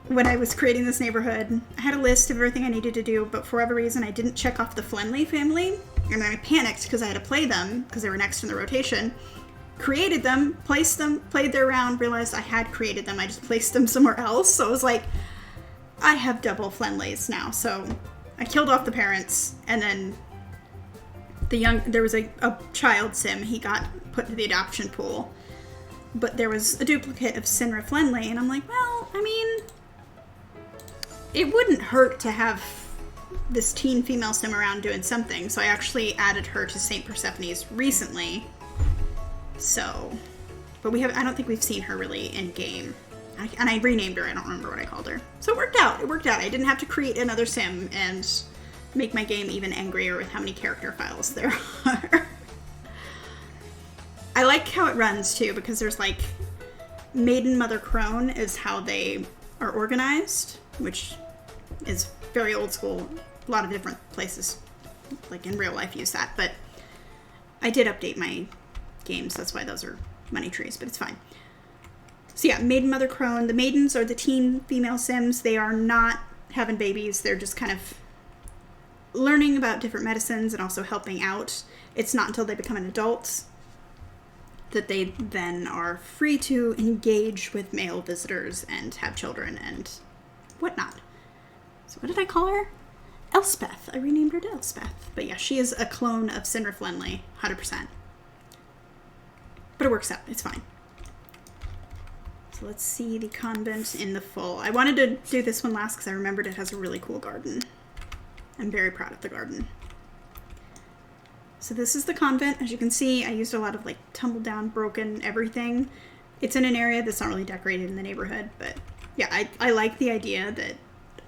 When I was creating this neighborhood, I had a list of everything I needed to do, but for whatever reason, I didn't check off the Flenley family, and then I panicked because I had to play them, because they were next in the rotation. Created them, placed them, played their round, realized I had created them, I just placed them somewhere else, so it was like, I have double Flenleys now, so I killed off the parents, and then there was a child sim, he got put into the adoption pool, but there was a duplicate of Sinra Flenley, and I'm like, well, I mean, it wouldn't hurt to have this teen female sim around doing something, so I actually added her to St. Persephone's recently. So, but I don't think we've seen her really in game. And I renamed her, I don't remember what I called her. So it worked out, I didn't have to create another sim and make my game even angrier with how many character files there are. I like how it runs too, because there's like, Maiden Mother Crone is how they are organized, which is very old school. A lot of different places, like in real life, use that, but I did update my games, that's why those are money trees, but it's fine. So yeah, Maiden Mother Crone. The maidens are the teen female sims. They are not having babies, they're just kind of learning about different medicines and also helping out. It's not until they become an adult that they then are free to engage with male visitors and have children and whatnot. So what did I call her? Elspeth. I renamed her to Elspeth. But yeah, she is a clone of Sinra Flenley, 100%. But it works out. It's fine. So let's see the convent in the full. I wanted to do this one last because I remembered it has a really cool garden. I'm very proud of the garden. So this is the convent. As you can see, I used a lot of like tumbled down, broken everything. It's in an area that's not really decorated in the neighborhood, but yeah, I like the idea that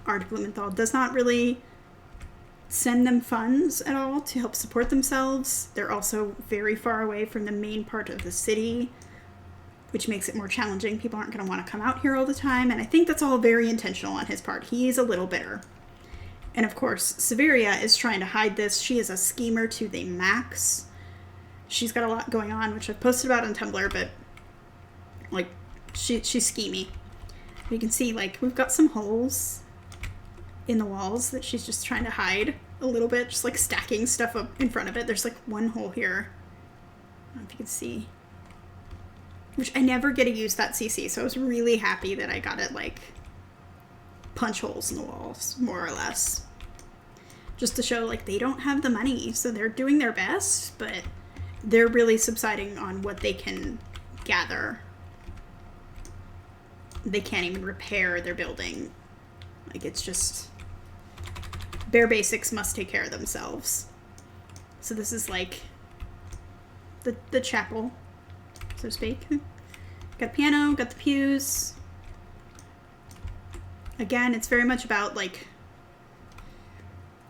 Art of Blumenthal does not really send them funds at all to help support themselves. They're also very far away from the main part of the city, which makes it more challenging. People aren't going to want to come out here all the time, and I think that's all very intentional on his part. He's a little bitter. And of course, Severia is trying to hide this. She is a schemer to the max. She's got a lot going on, which I've posted about on Tumblr, but like, she's schemy. You can see, like, we've got some holes in the walls that she's just trying to hide a little bit, just like stacking stuff up in front of it. There's like one hole here. I don't know if you can see. Which I never get to use that CC, so I was really happy that I got it, like, punch holes in the walls, more or less. Just to show, like, they don't have the money, so they're doing their best, but they're really subsiding on what they can gather. They can't even repair their building. Like, it's just... bare basics must take care of themselves. So this is, like, the chapel, so to speak. Got a piano, got the pews. Again, it's very much about, like...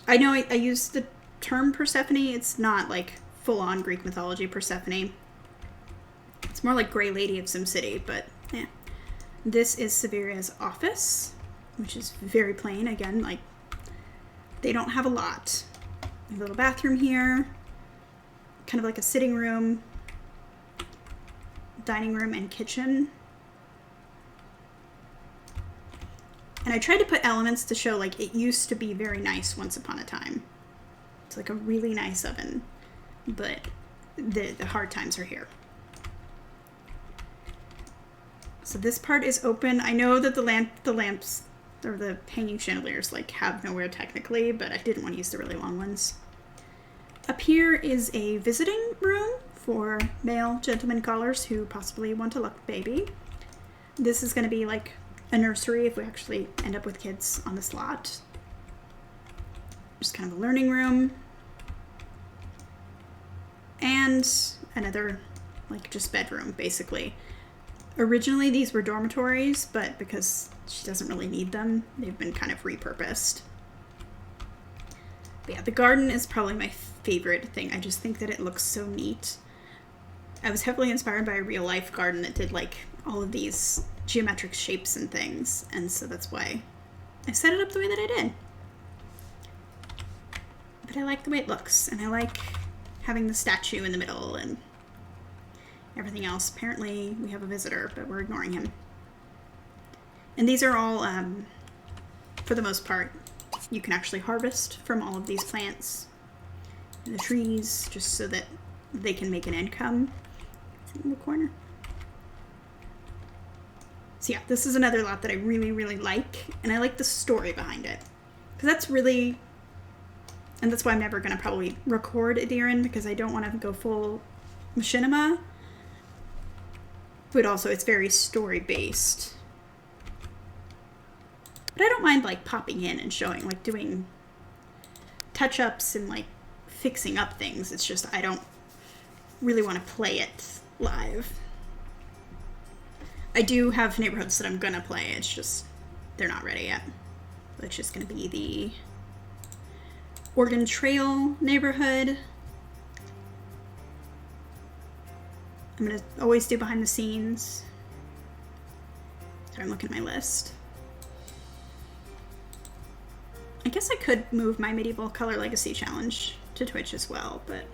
I know I use the term Persephone. It's not, like, full-on Greek mythology Persephone. It's more like Grey Lady of SimCity, but, yeah. This is Severia's office, which is very plain. Again, like, they don't have a lot. A little bathroom here. Kind of like a sitting room. Dining room and kitchen. And I tried to put elements to show, like, it used to be very nice once upon a time. It's like a really nice oven, but the hard times are here. So this part is open. I know that the lamps, or the hanging chandeliers, like, have nowhere technically, but I didn't want to use the really long ones. Up here is a visiting room for male gentlemen callers who possibly want a luck baby. This is going to be, like, a nursery if we actually end up with kids on this lot. Just kind of a learning room. And another, like, just bedroom, basically. Originally these were dormitories, but because she doesn't really need them, they've been kind of repurposed. But yeah, the garden is probably my favorite thing. I just think that it looks so neat. I was heavily inspired by a real life garden that did like all of these geometric shapes and things, and so that's why I set it up the way that I did. But I like the way it looks, and I like having the statue in the middle and everything else. Apparently we have a visitor, but we're ignoring him. And these are all, for the most part, you can actually harvest from all of these plants and the trees, just so that they can make an income. It's in the corner. So yeah, this is another lot that I really, really like, and I like the story behind it. Because that's really, and that's why I'm never going to probably record a deer in, because I don't want to go full machinima. But also it's very story-based. But I don't mind like popping in and showing, like doing touch-ups and like fixing up things. It's just I don't really want to play it live. I do have neighborhoods that I'm gonna play, it's just they're not ready yet. It's just gonna be the Oregon Trail neighborhood. I'm gonna always do behind the scenes. Sorry, I'm looking at my list. I guess I could move my Medieval Color Legacy Challenge to Twitch as well, but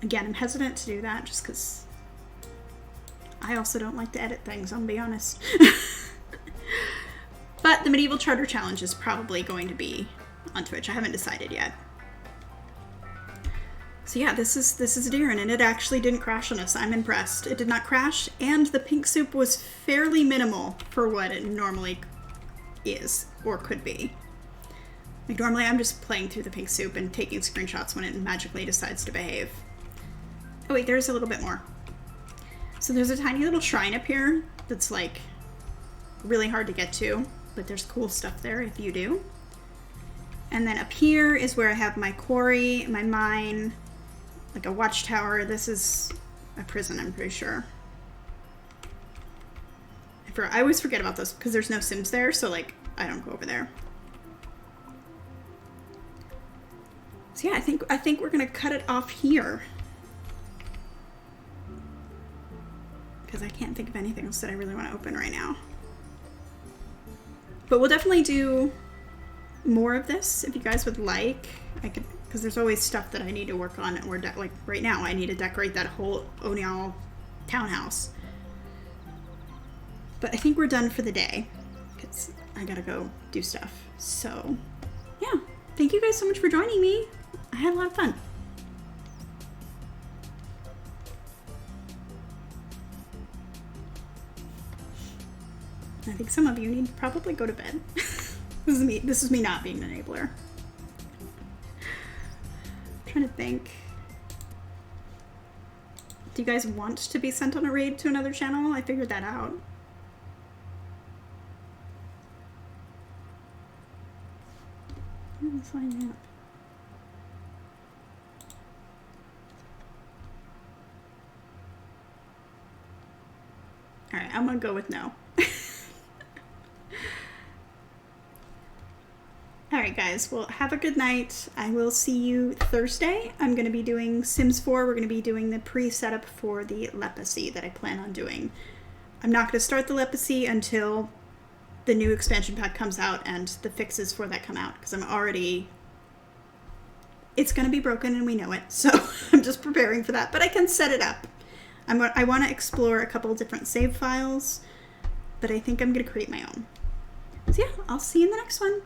again, I'm hesitant to do that just because I also don't like to edit things, I'll be honest. But the Medieval Charter Challenge is probably going to be on Twitch. I haven't decided yet. So yeah, this is a deer, and it actually didn't crash on us. I'm impressed. It did not crash, and the pink soup was fairly minimal for what it normally is, or could be. Like normally I'm just playing through the pink soup and taking screenshots when it magically decides to behave. Oh wait, there's a little bit more. So there's a tiny little shrine up here that's like really hard to get to, but there's cool stuff there if you do. And then up here is where I have my quarry, my mine, like a watchtower. This is a prison, I'm pretty sure. I always forget about this because there's no Sims there, so like I don't go over there. So yeah, I think we're gonna cut it off here. Because I can't think of anything else that I really want to open right now. But we'll definitely do more of this if you guys would like. I could, because there's always stuff that I need to work on, or like right now I need to decorate that whole O'Neill townhouse. But I think we're done for the day because I gotta go do stuff. So yeah, thank you guys so much for joining me. I had a lot of fun. I think some of you need to probably go to bed. This is me not being an enabler. I'm trying to think. Do you guys want to be sent on a raid to another channel? I figured that out. Let's find out. Alright, I'm gonna go with no. Alright guys, well have a good night. I will see you Thursday. I'm going to be doing Sims 4. We're going to be doing the pre-setup for the Leprosy that I plan on doing. I'm not going to start the Leprosy until the new expansion pack comes out and the fixes for that come out, because I'm already... It's going to be broken and we know it, so I'm just preparing for that. But I can set it up. I want to explore a couple different save files, but I think I'm going to create my own. So yeah, I'll see you in the next one.